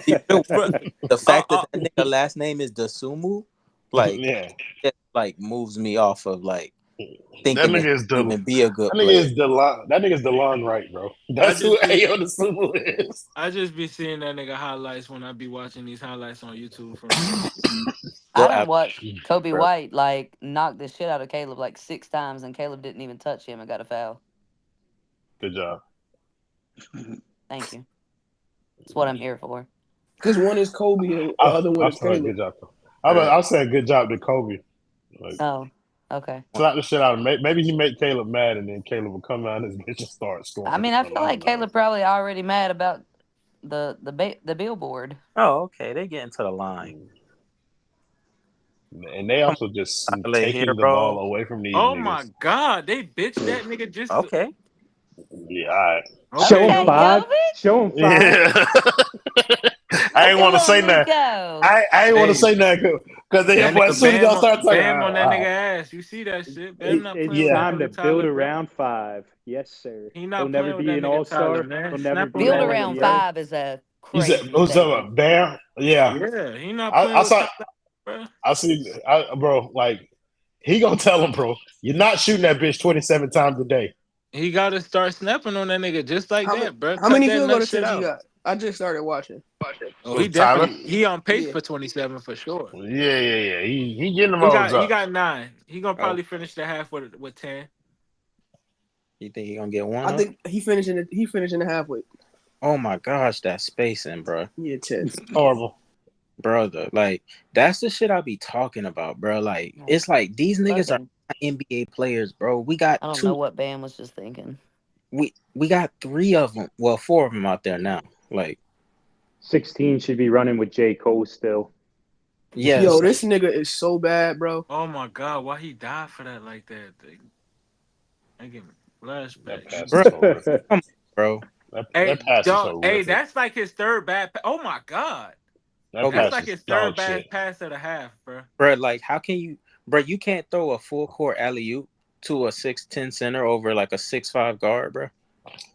you know, But the uh, fact that uh, that nigga last name is Dasumu, like Yeah. it like moves me off of like thinking this nigga is could even be a that good nigga player. is Delon. That nigga's Delon Wright, bro. I That's who just be Ayo the Super is. I just be seeing that nigga highlights when I be watching these highlights on YouTube from the nigga. I Go done after watched Kobe bro. White like knock the shit out of Caleb like 6 times, and Caleb didn't even touch him and got a foul. Good job. Thank you. That's what I'm here for. Because one is Kobe and the other one I'm is sorry. Caleb. Good job. Right. I'll say good job to Kobe. Like, Oh, okay. slap the shit out of him. Maybe he make Caleb mad, and then Caleb will come out and his bitch and start scoring. I mean, or I something. feel I like don't know. Caleb probably already mad about the billboard. Oh, okay. They get into the line. And they Come also just on, Tyler taking the ball Hero. away from these Oh my niggas. god, they bitched that nigga just for, Okay. Yeah, all right. Show okay, him Okay, Yogi. 5. Kobe. Show him 5. Yeah. I ain't Come want to on, say that. Nico. I ain't want to Hey, say that because that as nigga soon as y'all start talking, Bam on that nigga ass. You see that shit? Bam not It's playing with yeah. that time to nigga build Tyler, bro. around 5. Yes, sir. He He'll not never playing with be that an nigga Tyler, all-star. man. He'll never Snap be on Build that all nigga, around bro. NBA. 5 is a You said crazy what's up, statement. Bear? Yeah, Yeah, he not playing I with saw. Tyler, bro. I see, bro. Like he gonna tell him, bro. You're not shooting that bitch 27 times a day. He got to start snapping on that nigga just like How many that, bro. how Cut many that field goal nut shit attempts he out. got? I just started watching. Oh, Who, Tyler? he on pace Yeah. for 27 for sure. Yeah. He getting them He hoes got he up. got 9. He gonna Oh, probably finish the half with 10. you think he gonna get one I up? think he finishing the halfway. Oh my gosh, that spacing, bro. Yeah, 10. Horrible. Brother, like that's the shit I be talking about, bro. Like Yeah. it's like these niggas are Fucking, not NBA players, bro. We got I don't know two. what Bam was just thinking. We got 3 of them. Well, 4 of them out there now. Like 16 should be running with J. Cole still. yes, Yo, this nigga is so bad, bro. Oh my god, why he died for that like that? I give me That flashbacks. pass bro. is horrific. Come on, bro. That Hey, pass is dog. Hey, horrific. that's like his third bad. Oh my god, That Okay, that's pass like is his third dog bad shit. pass of the half, bro. bro. Like how can you, bro? You can't throw a full court alley oop to a 6'10" center over like a 6'5" guard, bro.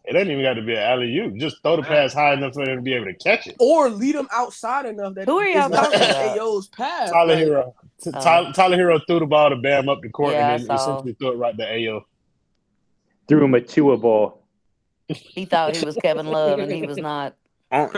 It ain't even got to be an alley oop. Just throw the pass high enough for them to be able to catch it. Or lead him outside enough that Who are it's y'all not talking in about? AO's path. Tyler Like, Hero. Oh, Tyler Hero threw the ball to Bam up the court and yeah, I then saw. essentially threw it right to Ayo. Threw him a Tua ball. He thought he was Kevin Love, and he was not. On,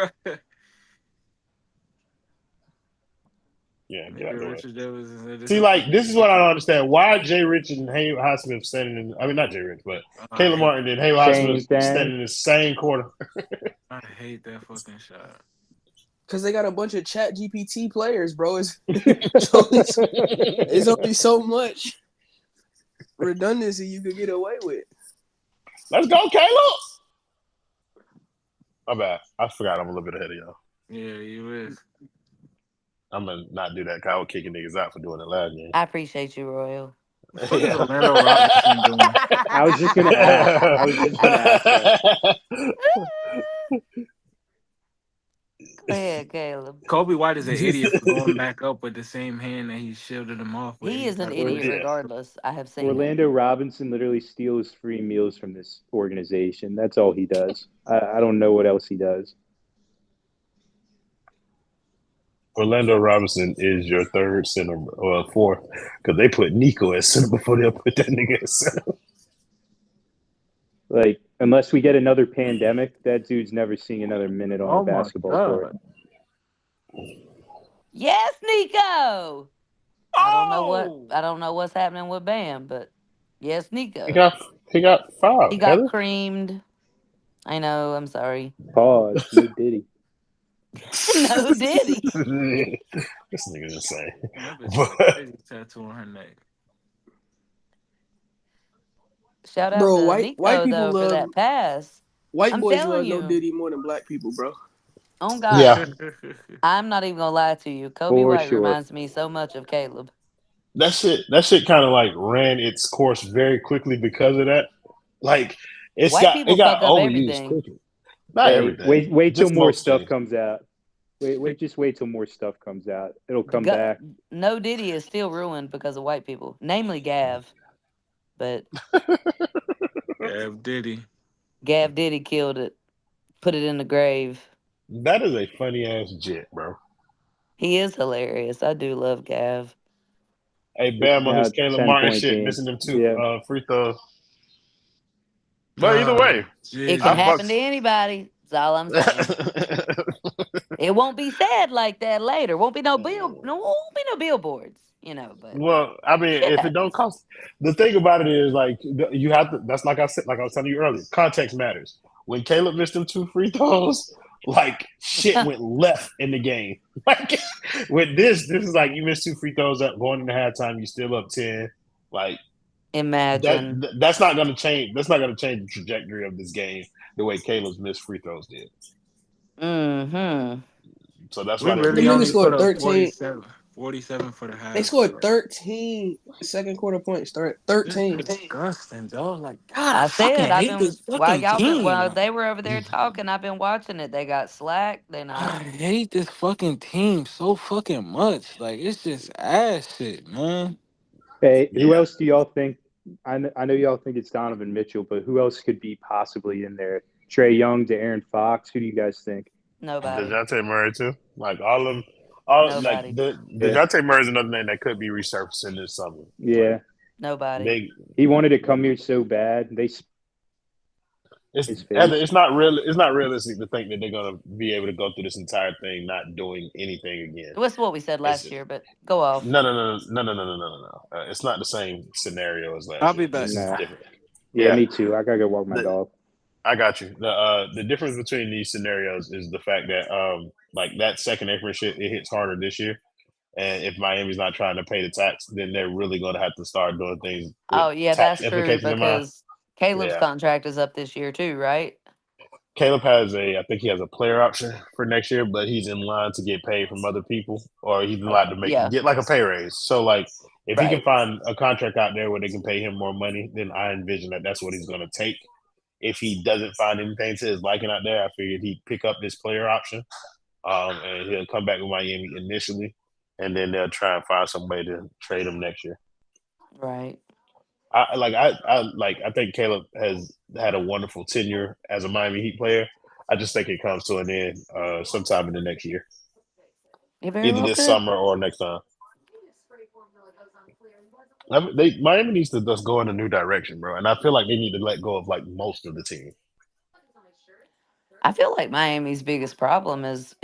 Yeah, get out Nigga the way. Richard Davis is See, like, this is what I don't understand. Why Jay Rich and Hay Highsmith standing in, I mean, not Jay Rich, but I Caleb hate, Martin and Hay Same Highsmith thing. standing in the same quarter. I hate that fucking shot. because they got a bunch of Chat GPT players, bro. It's only so much redundancy you could get away with. Let's go, Caleb! My bad. I forgot I'm a little bit ahead of y'all. Yeah, you is. I'm going to not do that because I was kicking niggas out for doing it last game. I appreciate you, Royal. What the fuck is Orlando Robinson doing? I was just going to ask. that. Go ahead, Caleb. Kobe White is an idiot for going back up with the same hand that he shielded him off with. He is an Got Or- idiot pushed. Yeah. regardless. I have seen it. Orlando Robinson literally steals free meals from this organization. That's all he does. I don't know what else he does. Orlando Robinson is your third center, or fourth, because they put Nico as center before they put that nigga as center. Like, unless we get another pandemic, that dude's never seeing another minute on Oh a my basketball court. god. Yes, Nico. Oh, I don't know what's happening with Bam, but yes, He Nico. got fouled. He got Heather. creamed. I know. I'm sorry. Pause. No Diddy. No, did he? This nigga's insane. that bitch got a crazy tattoo on her neck. Shout out Bro, to white Nico people though for love that pass. white I'm boys telling love no you. Diddy more than black people, bro. Oh God, Yeah, I'm not even gonna lie to you. Kobe For White sure. reminds me so much of Caleb. that shit kind of like ran its course very quickly because of that. Like it White people got fuck up overused everything. quickly. Not Hey, everything. wait till Just more most stuff things. comes out. Just wait till more stuff comes out. It'll come Go- back. no Diddy is still ruined because of white people, namely Gav. But Yeah, Diddy. Gav Diddy killed it, put it in the grave. That is a funny ass jit, bro. He is hilarious. I do love Gav. Hey, This is Bam on now his a Caleb Martin 10-point shit, game. missing them two Yeah. free throws. But either Oh, way, It can I Jesus. happen to fucks. anybody. That's all I'm saying. It won't be said like that later. Won't be won't be no billboards, but Well, I mean, shit if it don't happens. cost, the thing about it is like you have to. That's like I said, like I was telling you earlier. Context matters. When Caleb missed them two free throws, like shit went left in the game. Like with this is like you missed two free throws up going into halftime. You still up 10. Like that. Imagine. That's not going to change. That's not going to change the trajectory of this game the way Caleb's missed free throws did. Mm-hmm. So that's We why they're really Them being niggas only used. put scored up 13. 47. 47 for the They half. scored 13 second quarter points. Start It's 13. disgusting, dog. Like, God, I I fucking said I've hate been this fucking while team. they were over there talking, I've been watching it. They got slack. They not. I hate this fucking team so fucking much. Like, it's just ass shit, man. Hey, who Yeah. else do y'all think? I know y'all think it's Donovan Mitchell, but who else could be possibly in there? Trey Young, to Aaron Fox. Who do you guys think? Nobody. DeJounte Murray too. Like all of them, all like Nobody. the Yeah, DeJounte Murray is another name that could be resurfacing this summer. Like yeah. Nobody. they, He wanted to come here so bad. They spit it's in his face. it's not real. It's not realistic to think that they're gonna be able to go through this entire thing not doing anything again. What's what we said It's last year, but go off. no. It's not the same scenario as I'll last be year. back. This is Nah. different. Yeah, Yeah, me too. I gotta go walk my the, dog. I got you. The difference between these scenarios is the fact that like that second apron shit it hits harder this year. And if Miami's not trying to pay the tax, then they're really going to have to start doing things with Oh yeah, tax that's true implications in mind. because Caleb's Yeah, contract is up this year too, right? Caleb has I think he has a player option for next year, but he's in line to get paid from other people, or he's in line to Yeah. get like a pay raise. So like, if he can Right. find a contract out there where they can pay him more money, then I envision that that's what he's going to take. If he doesn't find anything to his liking out there, I figured he'd pick up this player option, and he'll come back with Miami initially, and then they'll try and find some way to trade him next year. Right. I think Caleb has had a wonderful tenure as a Miami Heat player. I just think it comes to an end sometime in the next year, You very either well this could. summer or next time. Miami needs to just go in a new direction, bro, and I feel like they need to let go of like most of the team. I feel like Miami's biggest problem is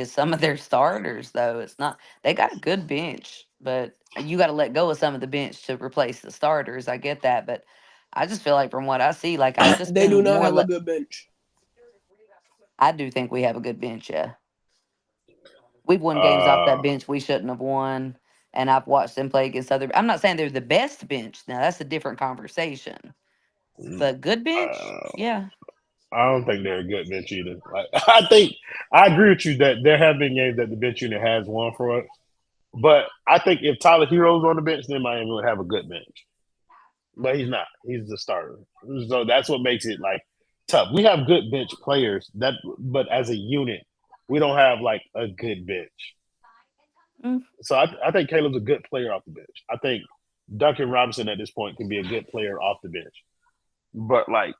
some of their starters though. It's not they got a good bench, but you got to let go of some of the bench to replace the starters. I get that, but I just feel like from what I see, like I've just They do been not more. have a good bench. I do think we have a good bench. Yeah, we've won games off that Uh, bench we shouldn't have won, and I've watched them play against other. I'm not saying they're the best bench. Now that's a different conversation. But good bench, uh, yeah. I don't think they're a good bench either. Like, I think I agree with you that there have been games that the bench unit has won for us, but I think if Tyler Hero's on the bench, then Miami would have a good bench. But he's not. He's the starter. So that's what makes it like tough. We have good bench players but as a unit, we don't have like a good bench. Mm. So I think Caleb's a good player off the bench. I think Duncan Robinson at this point can be a good player off the bench. But like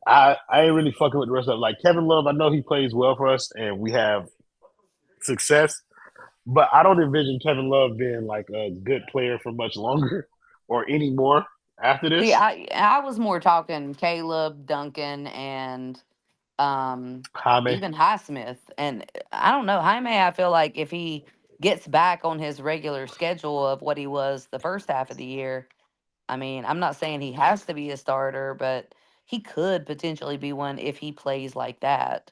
I ain't really fucking with the rest of it. Like Kevin Love, I know he plays well for us and we have success, but I don't envision Kevin Love being like a good player for much longer or any more after See, this. I was more talking Caleb, Duncan, and Jaime. even Highsmith. And I don't know, Jaime, I feel like if he gets back on his regular schedule of what he was the first half of the year, I mean, I'm not saying he has to be a starter, but he could potentially be one if he plays like that.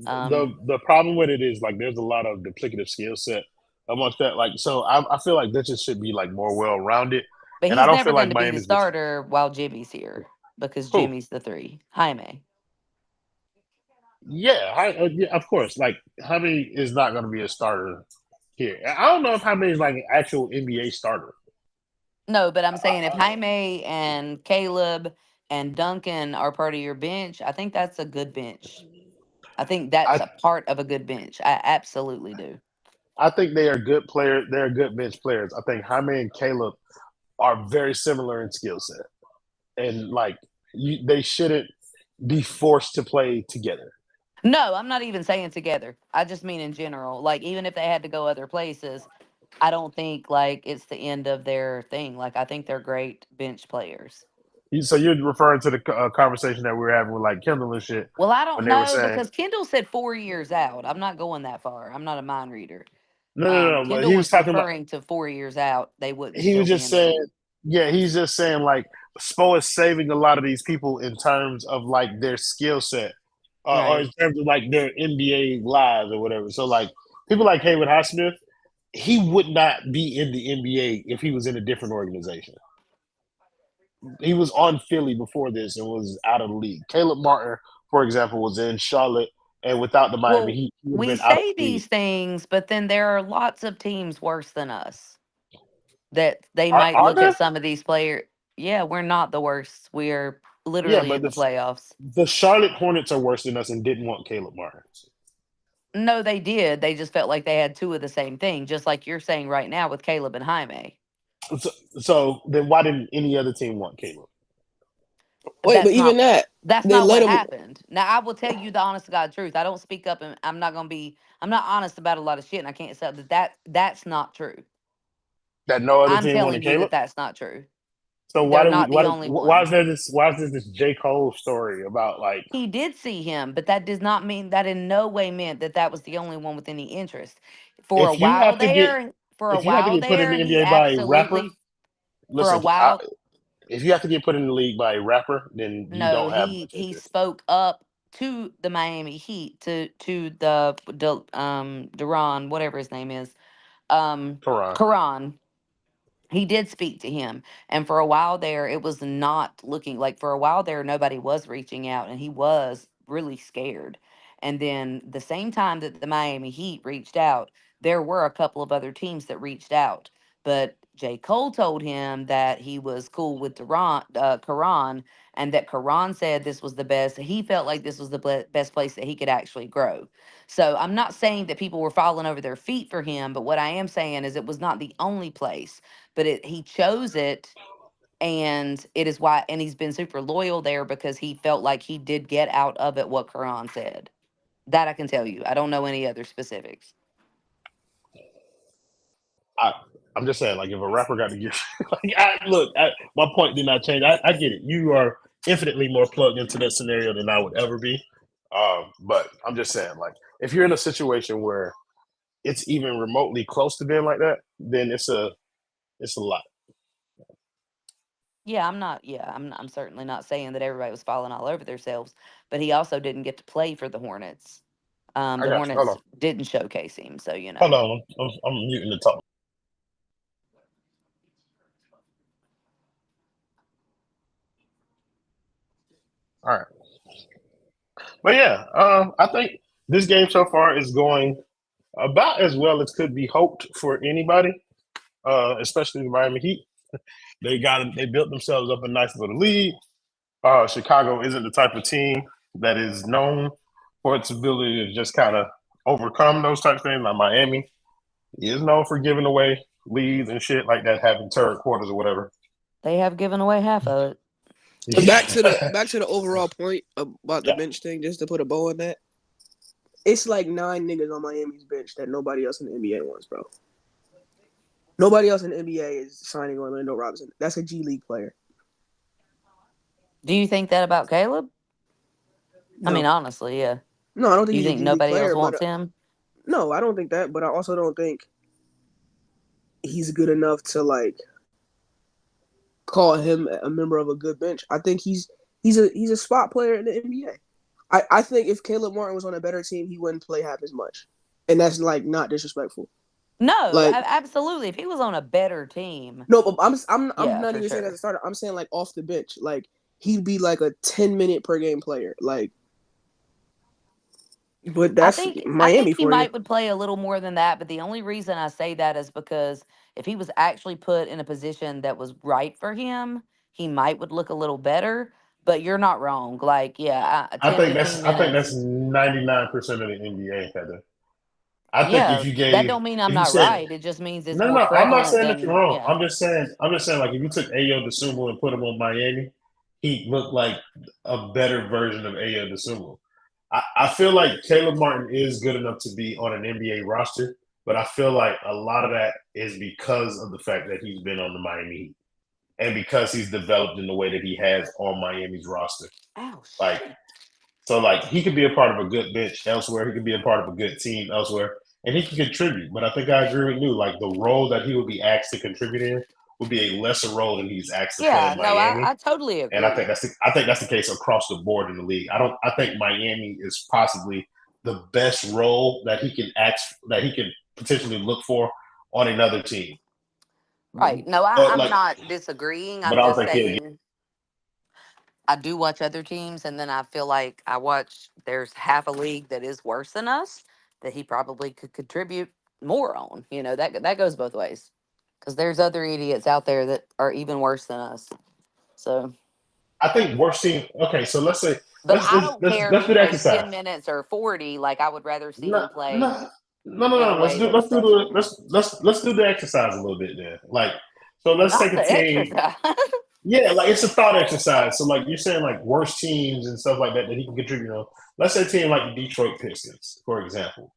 Um, The problem with it is like there's a lot of duplicative skill set amongst that. Like so, I feel like that just should be like more well rounded, but and I he's don't never feel going like to be the Miami's been starter while Jimmy's here because who. Jimmy's the three. Jaime. Yeah, yeah, of course. Like Jaime is not going to be a starter here. I don't know if Jaime is like an actual NBA starter. No, but I'm saying if Uh, Jaime and Caleb and Duncan are part of your bench, I think that's a good bench. I think that's I a part of a good bench. I absolutely do. I think they are good players. They're good bench players. I think Jaime and Caleb are very similar in skill set, and like they shouldn't be forced to play together. No, I'm not even saying together. I just mean in general. Like even if they had to go other places, I don't think like it's the end of their thing. Like I think they're great bench players. So you're referring to the conversation that we were having with like Kendall and shit Well, I when don't they were know saying because Kendall said 4 years out. I'm not going that far. I'm not a mind reader. no. But Kendall he was was talking about. referring to 4 years out. They wouldn't He still was be just in the saying, league. yeah, he's just saying like Spo is saving a lot of these people in terms of like their skill set, or in Right. terms of like their NBA lives or whatever. So like people like Haywood Highsmith, he would not be in the NBA if he was in a different organization. He was on Philly before this and was out of the league. Caleb Martin, for example, was in Charlotte, and without the Miami Well, Heat, he would have we been out of say the league. these things, but then there are lots of teams worse than us that they Are, might are look at there? some of these players. Yeah, we're not the worst. We're Yeah, literally but in the playoffs. the Charlotte Hornets are worse than us and didn't want Caleb Martin. No, they did. They just felt like they had two of the same thing, just like you're saying right now with Caleb and Jaime. So then why didn't any other team want Caleb? Wait, but That's even not that, that's they not let what him. happened. Now I will tell you the honest to God truth. I don't speak up and I'm not honest about a lot of shit and I can't say that's not true. That no other I'm team wanted telling you that Caleb. that's not true. So They're not the only why is one. there this J. Cole story about like He did see him, but that does not mean that in no way meant that that was the only one with any interest. For a if you while have to get there, for a if you have to while get put in there, the he NBA by a rapper, absolutely for a listen, while if you have to get put in the league by a rapper, then you no, don't have he much he interest. spoke up to the Miami Heat to Duran, whatever his name is, Karan. Karan. He did speak to him, and for a while there it was not looking like, for a while there nobody was reaching out and he was really scared. And then the same time that the Miami Heat reached out, there were a couple of other teams that reached out, but J. Cole told him that he was cool with Karan, and that Karan said this was the best. He felt like this was the best place that he could actually grow. So I'm not saying that people were falling over their feet for him, but what I am saying is it was not the only place, but he chose it, and it is why, and he's been super loyal there because he felt like he did get out of it what Quran said. That I can tell you. I don't know any other specifics. I, I'm just saying, like, if a rapper got to get, like, my point did not change. I get it. You are infinitely more plugged into that scenario than I would ever be. But I'm just saying, like, if you're in a situation where it's even remotely close to being like that, then it's a lot. Yeah, I'm not. Yeah, I'm certainly not saying that everybody was falling all over themselves, but he also didn't get to play for the Hornets. I The got you. Hold Hornets on. didn't showcase him, so Hold on. I'm muting the top. All right. But yeah, I think this game so far is going about as well as could be hoped for anybody, especially the Miami Heat. They built themselves up a nice little lead. Chicago isn't the type of team that is known for its ability to just kind of overcome those types of things. Like Miami is known for giving away leads and shit like that, having third quarters or whatever. they have given away half of it. But Yeah. back to the overall point about the Yeah. bench thing, just to put a bow on that. It's like 9 niggas on Miami's bench that nobody else in the NBA wants, bro. Nobody else in the NBA is signing Orlando Robinson. That's a G League player. Do you think that about Caleb? I mean, No, honestly, yeah. no, I don't think You he's a think G League nobody else player. But wants him? no, I don't think that. But I also don't think he's good enough to like call him a member of a good bench. I think he's a spot player in the NBA. I think if Caleb Martin was on a better team, he wouldn't play half as much, and that's like not disrespectful. No, Like absolutely. If he was on a better team, no, but I'm yeah, not for even saying as sure. a starter. I'm saying like off the bench, like he'd be like a 10-minute per game player. Like, but that's I Miami think he for you. might would play a little more than that, but the only reason I say that is because if he was actually put in a position that was right for him, he might would look a little better. But you're not wrong. Like, yeah, 10, 15 I think that's minutes. 99% of the NBA, Heather. I think Yeah, that don't mean I'm if you not said right. It just means it's no, more no, I'm not prevalent saying that you're than, wrong. yeah. I'm just saying like if you took Ayo DeSumo and put him on Miami, he looked like a better version of Ayo DeSumo. I feel like Caleb Martin is good enough to be on an NBA roster. but I feel like a lot of that is because of the fact that he's been on the Miami Heat and because he's developed in the way that he has on Miami's roster. Oh Like, shit. so like he could be a part of a good bench elsewhere. He could be a part of a good team elsewhere, and he can contribute. But I think I agree with you. Like the role that he would be asked to contribute in would be a lesser role than he's asked to play Yeah, in no, I Miami. totally And I agree. think that's the case across the board in the league. I think Miami is possibly the best role that he can potentially look for on another team. Right. No, But I'm like, not disagreeing. but I'm I don't just think he'll. saying I do watch other teams, and then I feel like I watch there's half a league that is worse than us that he probably could contribute more on. You know, that goes both ways. Because there's other idiots out there that are even worse than us. So, I think worst team. Okay, so let's say but I don't care if let's he do the plays exercise. 10 minutes or 40. Like, I would rather see No, him play no, no, no, in a no. way that's Let's do the exercise a little bit then. Like, so let's not take a the team. exercise. Yeah, like it's a thought exercise. So like you're saying like worst teams and stuff like that that he can contribute on. Let's say a team like the Detroit Pistons, for example.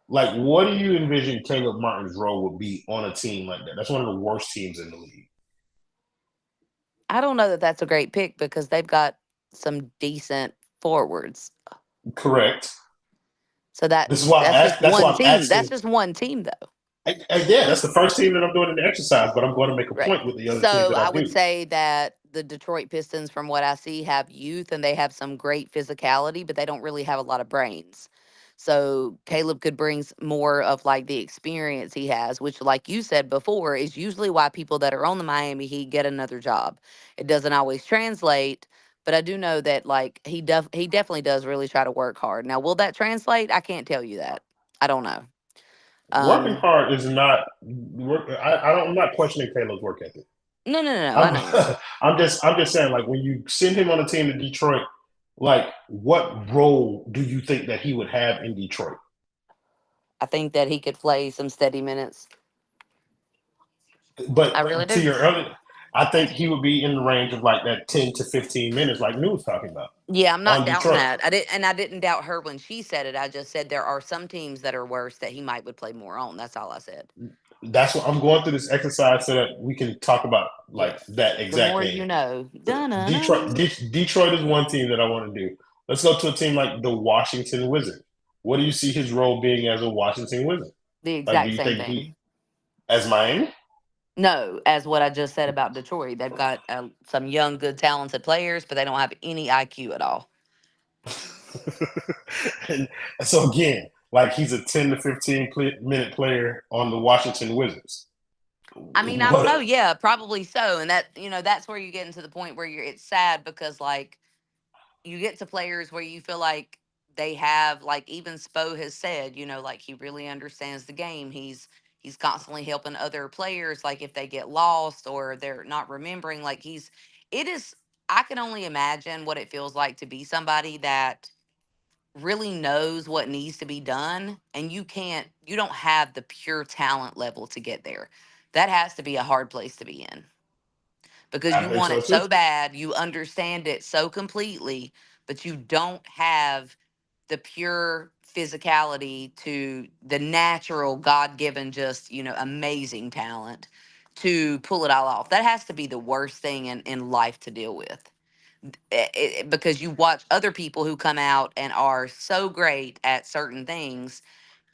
Like, what do you envision Caleb Martin's role would be on a team like that? That's one of the worst teams in the league. I don't know that that's a great pick because they've got some decent forwards. Correct. So This is why I'm that's just That's why one I'm team. That's asking. just one team though. Yeah, that's the first team that I'm doing in the exercise, but I'm going to make a Right. point with the other teams So that I I would do. say that the Detroit Pistons, from what I see, have youth and they have some great physicality, but they don't really have a lot of brains. So Caleb could bring more of like the experience he has, which, like you said before, is usually why people that are on the Miami Heat get another job. It doesn't always translate, but I do know that like he definitely does really try to work hard. Now, will that translate? I can't tell you that. I don't know. Working Um, hard is not work. I'm not questioning Caleb's work ethic. no. I I'm know. I'm just saying like when you send him on a team to Detroit, like what role do you think that he would have in Detroit? I think that he could play some steady minutes. I really But to do. your early, I think he would be in the range of like that 10 to 15 minutes, like New was talking about Yeah, I'm not on doubting Detroit. that. I didn't doubt her when she said it. I just said there are some teams that are worse that he might would play more on. That's all I said. That's what I'm going through this exercise so that we can talk about like Yes. that The exact more thing. you know. Detroit, Dun-dun-dun. Detroit is one team that I want to do. Let's go to a team like the Washington Wizards. What do you see his role being as a Washington Wizard? The Like, do exact you same think thing. he as Miami? No, as what I just said about Detroit, they've got some young, good, talented players, but they don't have any IQ at all. And so again, like he's a 10 to 15 minute player on the Washington Wizards. I mean, I don't know. What? Yeah, probably so. And that, that's where you get into the point where it's sad because, like, you get to players where you feel like they have, like, even Spo has said, like he really understands the game. He's constantly helping other players, like if they get lost or they're not remembering, like it is. I can only imagine what it feels like to be somebody that really knows what needs to be done, and you don't have the pure talent level to get there. That has to be a hard place to be in because I you think want so it too. so bad, you understand it so completely, but you don't have the pure physicality to the natural God-given just, amazing talent to pull it all off. That has to be the worst thing in life to deal with. Because you watch other people who come out and are so great at certain things,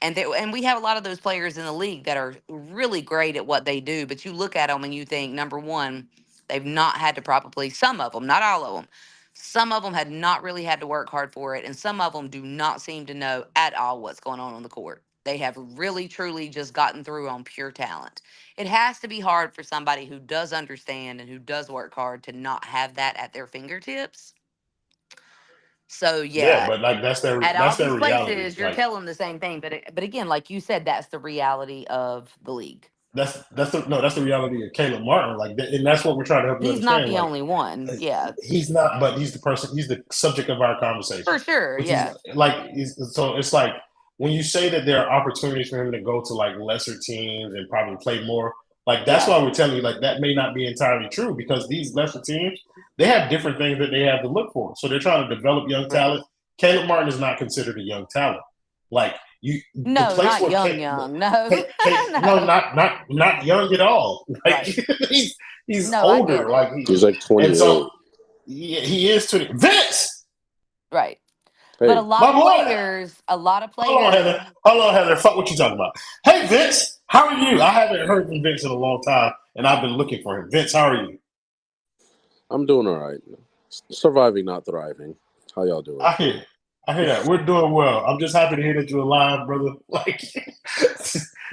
and we have a lot of those players in the league that are really great at what they do, but you look at them and you think, number one, they've not had to probably, some of them, not all of them, some of them had not really had to work hard for it, and some of them do not seem to know at all what's going on the court. They have really truly just gotten through on pure talent. It has to be hard for somebody who does understand and who does work hard to not have that at their fingertips. So Yeah, yeah, but like at all that's their these reality. places, you're Like telling the same thing, but again, like you said, that's the reality of the league. that's the reality of Caleb Martin. Like, and that's what we're trying to help you He's not understand. the Like, only one. Yeah, he's not, but he's the person. He's the subject of our for conversation, sure. which is Yeah, like, so it's like when you say that there are opportunities for him to go to like lesser teams and probably play more. Like that's yeah, why we're telling you like that may not be entirely true because these lesser teams they have different things that they have to look for. So they're trying to develop young right. talent. Caleb Martin is not considered a young talent. Like the No, place not where young, young. No, No, no. not young at all. Like Right. he's No, I get older. it. Like He's like and 28. so he is 20. Vince, Right. But Hey, my boy. a lot of Hold on, players, Heather. Hold on, Heather. Fuck what you talking about. Hey, Vince, how are you? I haven't heard from Vince in a long time, and I've been looking for him. Vince, how are you? I'm doing all right. Surviving, not thriving. How y'all doing? I hear, I hear that. We're doing well. I'm just happy to hear that you're alive, brother. Like,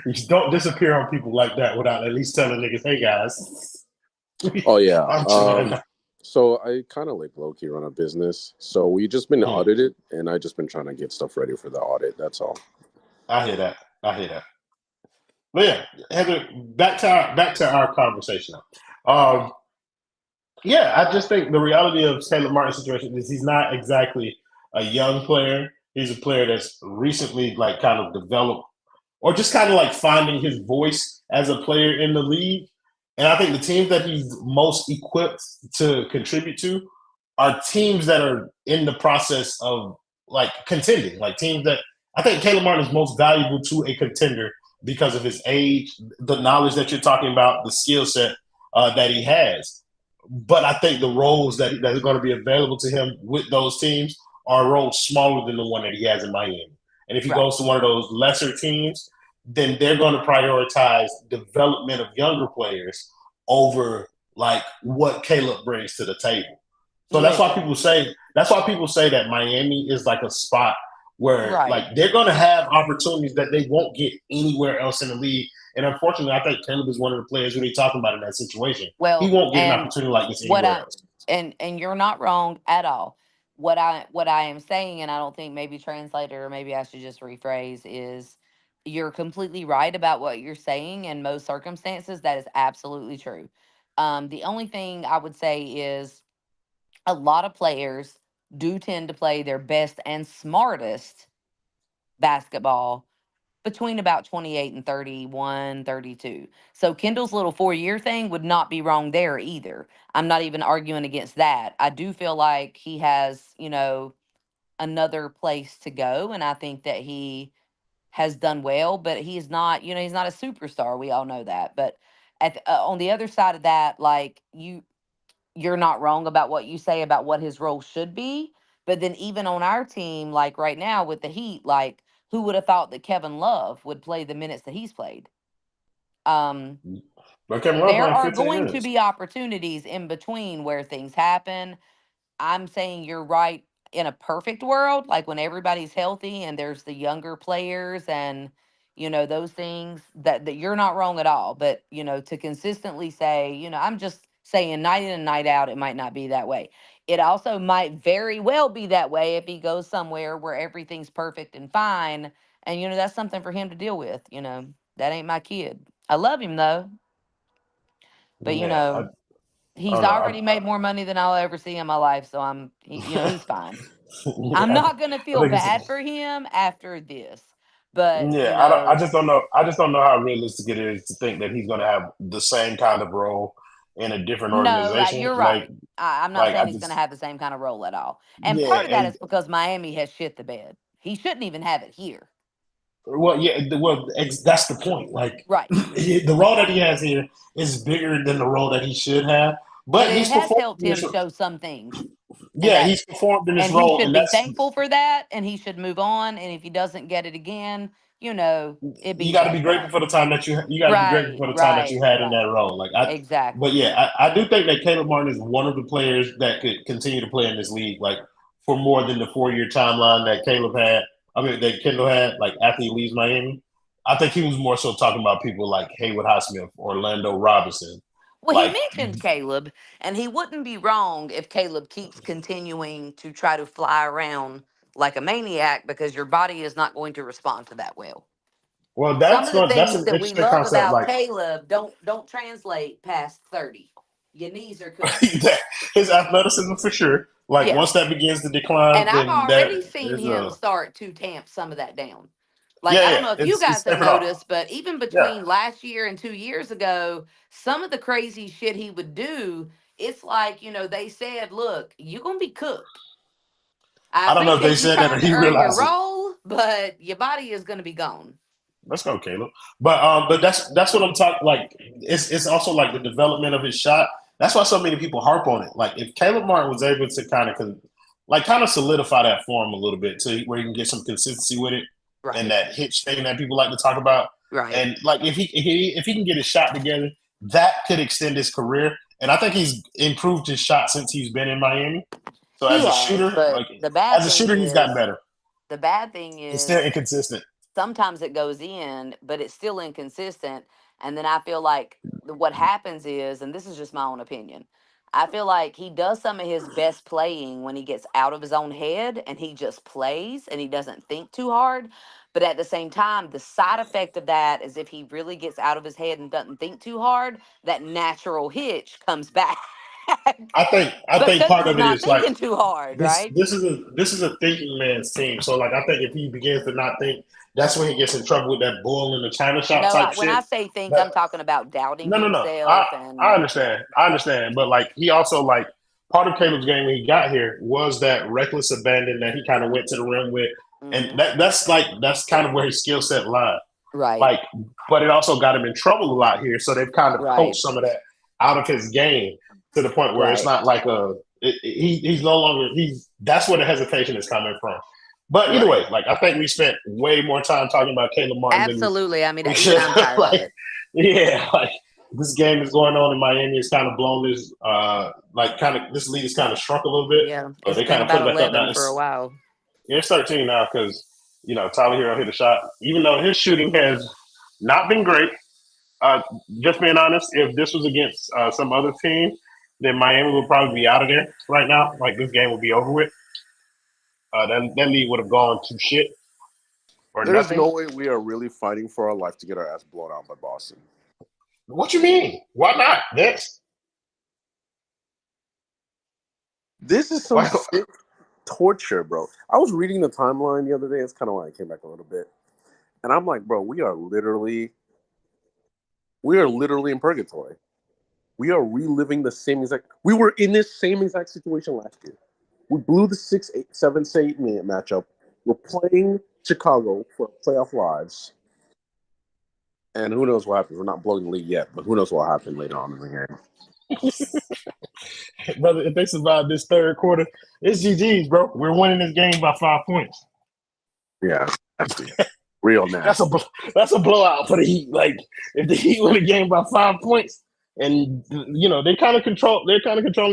you don't disappear on people like that without at least telling niggas, "Hey, guys, Oh yeah. I'm chilling." So I kind of like low key run a business. So we just been Hmm. audited, and I just been trying to get stuff ready for the audit. That's all. I hear that. I hear that. But yeah, Heather, back to our conversation. Um, Yeah, I just think the reality of Caleb Martin's situation is he's not exactly a young player. He's a player that's recently like kind of developed or just kind of like finding his voice as a player in the league. And I think the teams that he's most equipped to contribute to are teams that are in the process of like contending, like teams that I think Caleb Martin is most valuable to a contender because of his age, the knowledge that you're talking about, the skill set that he has. But I think the roles that are going to be available to him with those teams are roles smaller than the one that he has in Miami. And if he right. goes to one of those lesser teams, then they're going to prioritize development of younger players over like what Caleb brings to the table. So Listen, that's why people say that Miami is like a spot where right. like they're going to have opportunities that they won't get anywhere else in the league. And unfortunately, I think Caleb is one of the players who they talking about in that situation. He Well, won't get an and opportunity like this what anywhere I else. and you're not wrong at all. What I am saying, and I don't think maybe translator or maybe I should just rephrase is you're completely right about what you're saying in most circumstances. That is absolutely true. The only thing I would say is a lot of players do tend to play their best and smartest basketball between about 28 and 31, 32. So Kendall's little 4 year thing would not be wrong there either. I'm not even arguing against that. I do feel like he has, another place to go. And I think that he has done well, but he's not, he's not a superstar. We all know that. But on the other side of that, like you're not wrong about what you say about what his role should be. But then even on our team, like right now with the Heat, like who would have thought that Kevin Love would play the minutes that he's played? Um, But Kevin Love there playing are 15 going to minutes. be opportunities in between where things happen. I'm saying you're right in a perfect world, like when everybody's healthy and there's the younger players and those things that you're not wrong at all. But to consistently say, I'm just saying night in and night out, it might not be that way. It also might very well be that way if he goes somewhere where everything's perfect and fine. And that's something for him to deal with. That ain't my kid. I love him though, but Yeah, I he's don't know. already made more money than I'll ever see in my life, so he's fine. I'm Yeah, not gonna I feel think bad it's for him after this, but yeah. I just don't know. I just don't know how realistic it is to think that he's going to have the same kind of role in a different no, organization. you're right. I'm not I saying he's gonna just have the same kind of role at all. And yeah, part of that and is because Miami has shit the bed. He shouldn't even have it here. well, yeah, that's the point. Like Right. the role that he has here is bigger than the role that he should have, But but it he's has performed helped in this. him show some things. And Yeah, that he's performed in this and he role, should and be that's thankful for that and he should move on. And if he doesn't get it again, it you be got to be like grateful that. for the time that you got to be grateful Right, for the time that you right, had in that right. role. But Exactly. yeah, I do think that Caleb Martin is one of the players that could continue to play in this league, like for more than the 4 year timeline that Caleb had. I mean, that Kendall had, like after he leaves Miami. I think he was more so talking about people like Haywood Highsmith, Orlando Robinson. Well, he Like, mentioned Caleb, and he wouldn't be wrong if Caleb keeps continuing to try to fly around like a maniac because your body is not going to respond to that well. well, Some of the that's things an that we interesting love concept. about Like Caleb don't translate past 30. Your knees are cooked. his athleticism for sure. Like Yeah. once that begins to decline, And I've then there already seen is him a start to tamp some of that down. Like, I yeah, don't yeah. know if you It's guys have tapered off. noticed, but even Yeah. between last year and 2 years ago, some of the crazy shit he would do, it's like, they said, look, you're going to be cooked. I I don't know if they appreciate you said that or trying to he earn your realized it. role, but your body is going to be gone. Let's go, Caleb. But that's what I'm talking. Like, it's also like the development of his shot. That's why so many people harp on it. Like, if Caleb Martin was able to kind of solidify that form a little bit to where he can get some consistency with it, and Right. that hitch thing that people like to talk about, Right. and like if he can get his shot together, that could extend his career. And I think he's improved his shot since he's been in Miami. So He as a has, shooter, but like the bad as a thing shooter, he's gotten is better. the bad thing It's still is inconsistent. sometimes it goes in, but it's still inconsistent. And then I feel like what happens is, and this is just my own opinion, I feel like he does some of his best playing when he gets out of his own head and he just plays and he doesn't think too hard. But at the same time, the side effect of that is if he really gets out of his head and doesn't think too hard, that natural hitch comes back I think because part he's of it not is like thinking too hard, this right? this is a thinking man's team. So like I think if he begins to not think, that's when he gets in trouble with that bull in the china shop No, type when I shit. say think, But I'm talking about doubting no. I himself I and yeah. understand. I understand. But like he also like part of Caleb's game when he got here was that reckless abandon that he kind of went to the rim with. And Hmm. that's kind of where his skill set lied. Right, Like, but it also got him in trouble a lot here. So they've kind of right, coached some of that out of his game to the point where it's right, not like he's no longer he's that's where the hesitation is coming from. But either right. way, like I think we spent way more time talking about Caleb Martin than Absolutely. I mean, we even should. I'm tired of Like, it. yeah, like this game is going on in Miami. It's kind of blown this like kind of this lead is kind of shrunk a little bit. Yeah, But it's they been kind of put about it back up now. 11 for a while. It's 13 now because Tyler Hero hit a shot, even though his shooting has not been great. Uh, just being honest, if this was against some other team, then Miami would probably be out of there right now. Like this game would be over with. That lead would have gone to shit or There's nothing. no way we are really fighting for our life to get our ass blown out by Boston. What you mean? Why not? Next. This is some Why? sick torture, bro. I was reading the timeline the other day. It's kind of why I came back a little bit, and I'm like, bro, we are literally in purgatory. We are reliving the same exact. We were in this same exact situation last year. We blew the 6-8, 7-8 minute matchup. We're playing Chicago for playoff lives, and who knows what happens. We're not blowing the lead yet, but who knows what will happen later on in the game. Brother, if they survive this third quarter, it's GG's, bro. We're winning this game by 5 points. Yeah, nasty. Real That's a nasty. that's a blowout for the Heat. Like if the Heat win the game by 5 points, and they're kind of controlling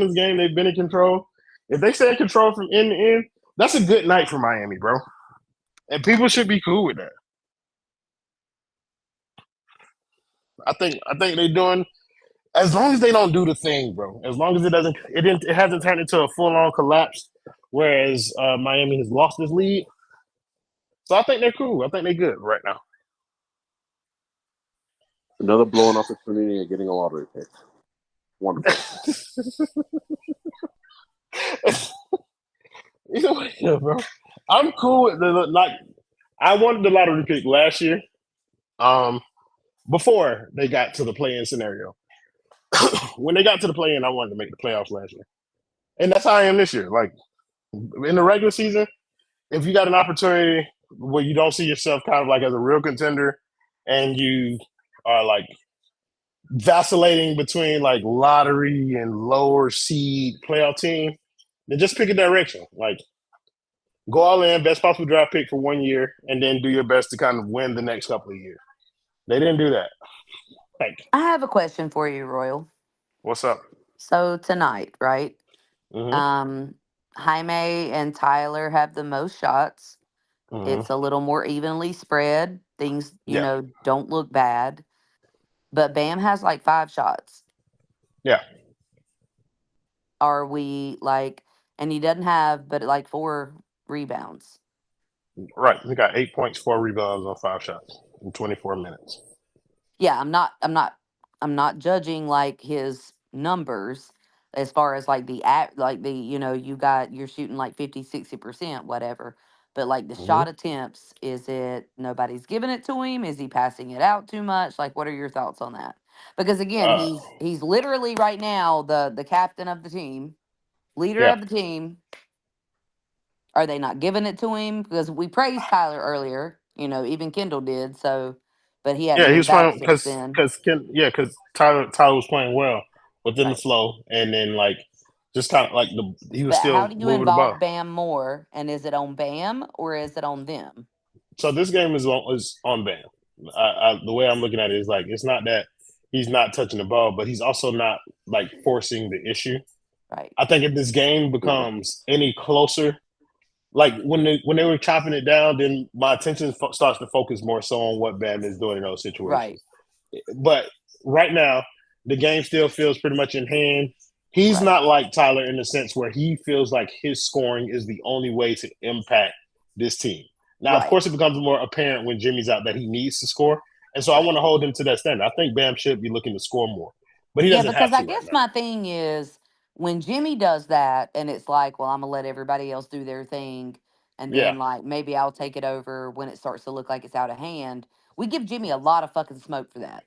this game. They've been in control. If they stay in control from end to end, that's a good night for Miami, bro. And people should be cool with that. I think they're doing as long as they don't do the thing, bro. As long as it hasn't turned into a full on collapse. Whereas Miami has lost this lead, so I think they're cool. I think they're good right now. Another blown opportunity of getting a lottery pick. Wonderful. Yeah, bro. I'm cool with the like. I wanted the lottery pick last year, um, before they got to the play-in scenario. When they got to the play-in, I wanted to make the playoffs last year, and that's how I am this year. Like in the regular season, if you got an opportunity where you don't see yourself kind of like as a real contender, and you are like vacillating between like lottery and lower seed playoff team, then just pick a direction. Like go all in, best possible draft pick for 1 year, and then do your best to kind of win the next couple of years. They didn't do that. Like, I have a question for you, Royal. what's up? So tonight, right? Mm-hmm. Um, Jaime and Tyler have the most shots. Mm-hmm. It's a little more evenly spread. Things, Yeah. don't look bad. But Bam has like 5 shots. Yeah. Are we like, and he doesn't have but like 4 rebounds. Right. He got 8 points, 4 rebounds on 5 shots in 24 minutes. Yeah, I'm not judging like his numbers as far as like the act, like you're shooting like 50, 60%, whatever. But like the Mm-hmm. shot attempts, is it nobody's giving it to him? Is he passing it out too much? Like, what are your thoughts on that? Because again, Uh, he's literally right now the captain of the team, leader yeah. of the team. Are they not giving it to him? Because we praised Tyler earlier, even Kendall did. So, but he hadn't Yeah, he been was back playing since then. because Tyler was playing well within the Right. flow, and then like just kind of like he was But how still do you moving the ball. involve Bam more? And is it on Bam or is it on them? So this game is on Bam. The way I'm looking at it is like it's not that he's not touching the ball, but he's also not like forcing the issue. Right. I think if this game Yeah. becomes any closer, like when they were chopping it down, then my attention starts to focus more so on what Bam is doing in those Right. situations. But right now, the game still feels pretty much in hand. He's Right. not like Tyler in the sense where he feels like his scoring is the only way to impact this team. Now, of Right. course, it becomes more apparent when Jimmy's out that he needs to score. And so I Right. want to hold him to that standard. I think Bam should be looking to score more, but he Yeah, doesn't because have I to right guess now. my thing is when Jimmy does that and it's like, well, I'm gonna let everybody else do their thing and Yeah, then like maybe I'll take it over when it starts to look like it's out of hand. We give Jimmy a lot of fucking smoke for that.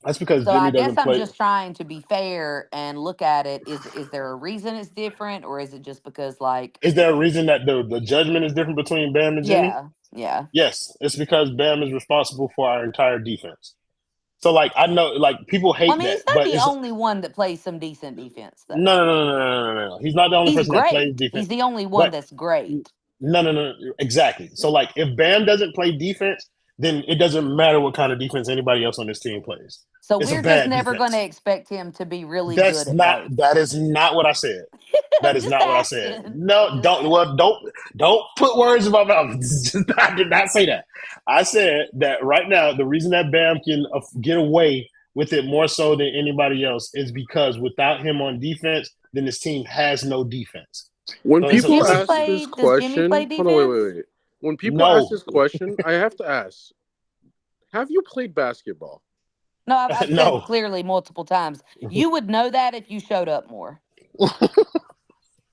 that's because So I Jimmy guess doesn't I'm play. just trying to be fair and look at it. Is there a reason it's different or is it just because like Is there a reason that the judgment is different between Bam and Jimmy? yeah, yeah. Yes, it's because Bam is responsible for our entire defense. So like I know like people Well, I hate mean, that, he's not but the it's only one that plays some decent defense though. no. He's not the only He's person that plays great. defense, He's the only one but that's great. no. Exactly. So like if Bam doesn't play defense, then it doesn't matter what kind of defense anybody else on this team plays. So It's a we're just bad never going to defense. expect him to be really That's good at not. both. That is not what I said. That I'm is just not what I said. asking. I'm No, just don't. Well, asking. don't put words in my mouth. I did not say that. I said that right now the reason that Bam can get away with it more so than anybody else is because without him on defense, then this team has no defense. When So Does people it's Jimmy a ask play? this Does Jimmy play question, hold on, defense? wait. When people ask no, this question, I have to ask: have you played basketball? No, I've said no. clearly multiple times. You would know that if you showed up more,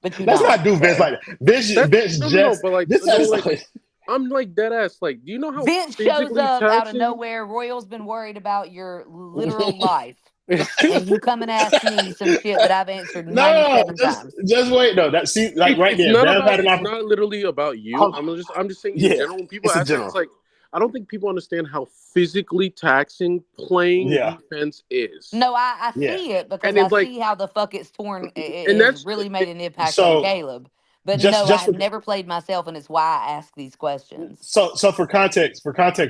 but you Let's not don't. do Vince So like that. Vince, That Vince no, just but like this no, like is I'm like dead ass. Like, do you know how Vince shows physically up out of taxing? nowhere. Royal's been worried about your literal life, and you come and ask me some shit that I've answered no, 97 times. just wait. No, that see like right It's there. not Bam about. had an It's opportunity. not literally about you. I'm just saying in Yeah, general. When people it's a ask that, it's general. like I don't think people understand how physically taxing playing Yeah, defense is. No, I yeah. see it because And I it's like, see how the fuck it's torn. and It has that's really made an impact on So Caleb. But just no, I just have for never played myself, and it's why I ask these questions. so for context,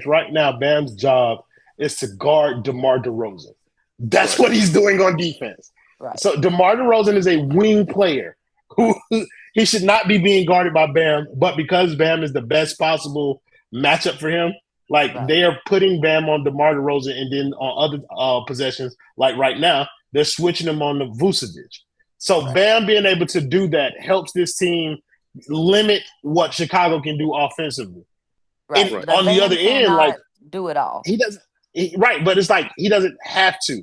right now, Bam's job is to guard DeMar DeRozan. That's right. what he's doing on defense. Right, So DeMar DeRozan is a wing player who he should not be being guarded by Bam, but because Bam is the best possible matchup for him, like right, they are putting Bam on DeMar DeRozan, and then on other possessions, like right now, they're switching him on the Vucevic. So right, Bam being able to do that helps this team limit what Chicago can do offensively. And right. Right. But on the other Bam end, like cannot do it all. he doesn't right, but it's like he doesn't have to.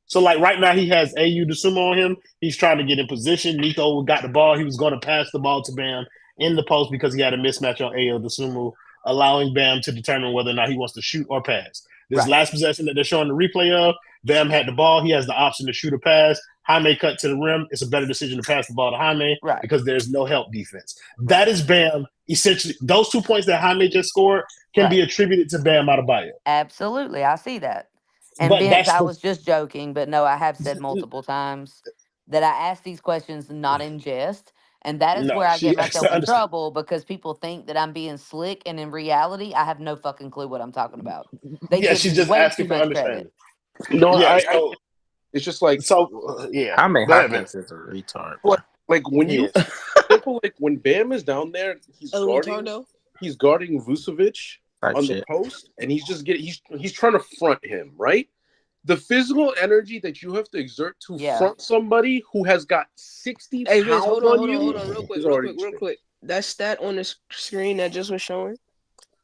So like right now he has AU Sumo on him. He's trying to get in position. Nico got the ball. He was going to pass the ball to Bam in the post because he had a mismatch on AU Sumo, allowing Bam to determine whether or not he wants to shoot or pass. This Right, last possession that they're showing the replay of, Bam had the ball. He has the option to shoot or pass. Jaime cut to the rim. It's a better decision to pass the ball to Jaime right, because there's no help defense. right, That is Bam. Essentially, those 2 points that Jaime just scored can be right. attributed to Bam Adebayo. Absolutely, I see that. And But Vince, that's I the was just joking, but no, I have said multiple times that I ask these questions not in jest. And that is no. where I get She has myself to in understand. trouble because people think that I'm being slick. And in reality, I have no fucking clue what I'm talking about. They Yeah, give she's me just way asking too for much credit. understanding. No, Yeah, I so it's just like yeah. Jaime Go ahead, man. Hawkins is a retard, bro. like when He you is. simple like when Bam is down there, El Retardo. he's guarding Vucevic Type on the shit. post, and he's just getting he's trying to front him, right? The physical energy that you have to exert to Yeah. front somebody who has got 60 Hey Vince, pounds on you hold on, is already real extreme. quick. That stat on the screen that just was showing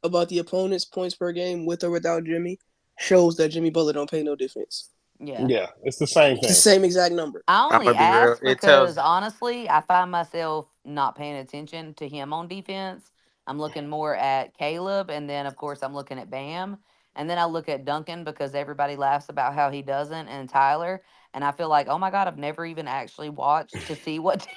about the opponent's points per game with or without Jimmy shows that Jimmy Butler don't pay no defense. Yeah. Yeah, it's the same It's the thing. same exact number. I I'm only gonna be real. ask It because tells. honestly, I find myself not paying attention to him on defense. I'm looking more at Caleb, and then of course I'm looking at Bam, and then I look at Duncan because everybody laughs about how he doesn't, and Tyler, and I feel like, oh my god, I've never even actually watched to see what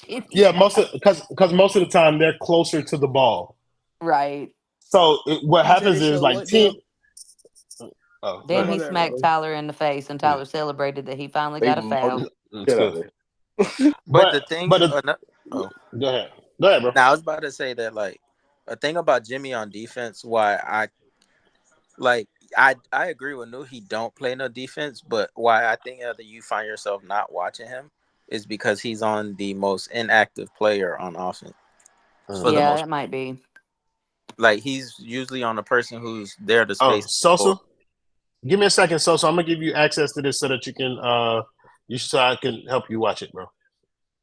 Jimmy Yeah, G. because most of the time they're closer to the ball. Right. So what You said happens it is showed like what, team. Dale? Oh, go Then Oh, my ahead. he bad, smacked bro. Tyler in the face, and Yeah, Tyler celebrated that he finally They got a mugged foul. the it's shit out cool. of it. But But the thing, but oh, go ahead, bro. now I was about to say that like a thing about Jimmy on defense, why like I agree with New. He don't play no defense, but why I think that you find yourself not watching him is because he's on the most inactive player on offense for the Uh-huh. Yeah, most. that might be. Like he's usually on the person who's there to Oh, space the Sosa, floor. give me a second, Sosa. I'm gonna give you access to this so that you can so I can help you watch it, bro.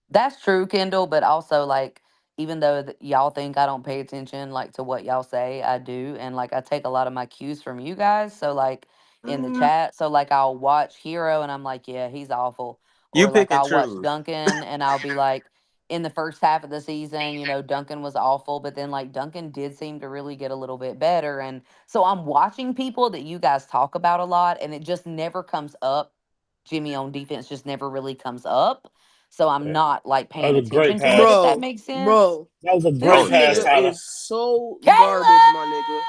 That's true, Kendall, but also like even though y'all think I don't pay attention like to what y'all say, I do, and like I take a lot of my cues from you guys. So like in the chat, so like I'll watch Hero and I'm like, yeah, he's awful, You or pick like and I'll watch choose. Duncan and I'll be like, in the first half of the season, Duncan was awful, but then like Duncan did seem to really get a little bit better, and so I'm watching people that you guys talk about a lot, and it just never comes up. Jimmy on defense just never really comes up. So I'm Yeah. not like That paying was a great attention to it, pass. if that Bro, makes sense. bro, That was a this great Oh pass, yeah. nigga Tyler. is so garbage, my nigga. Caleb!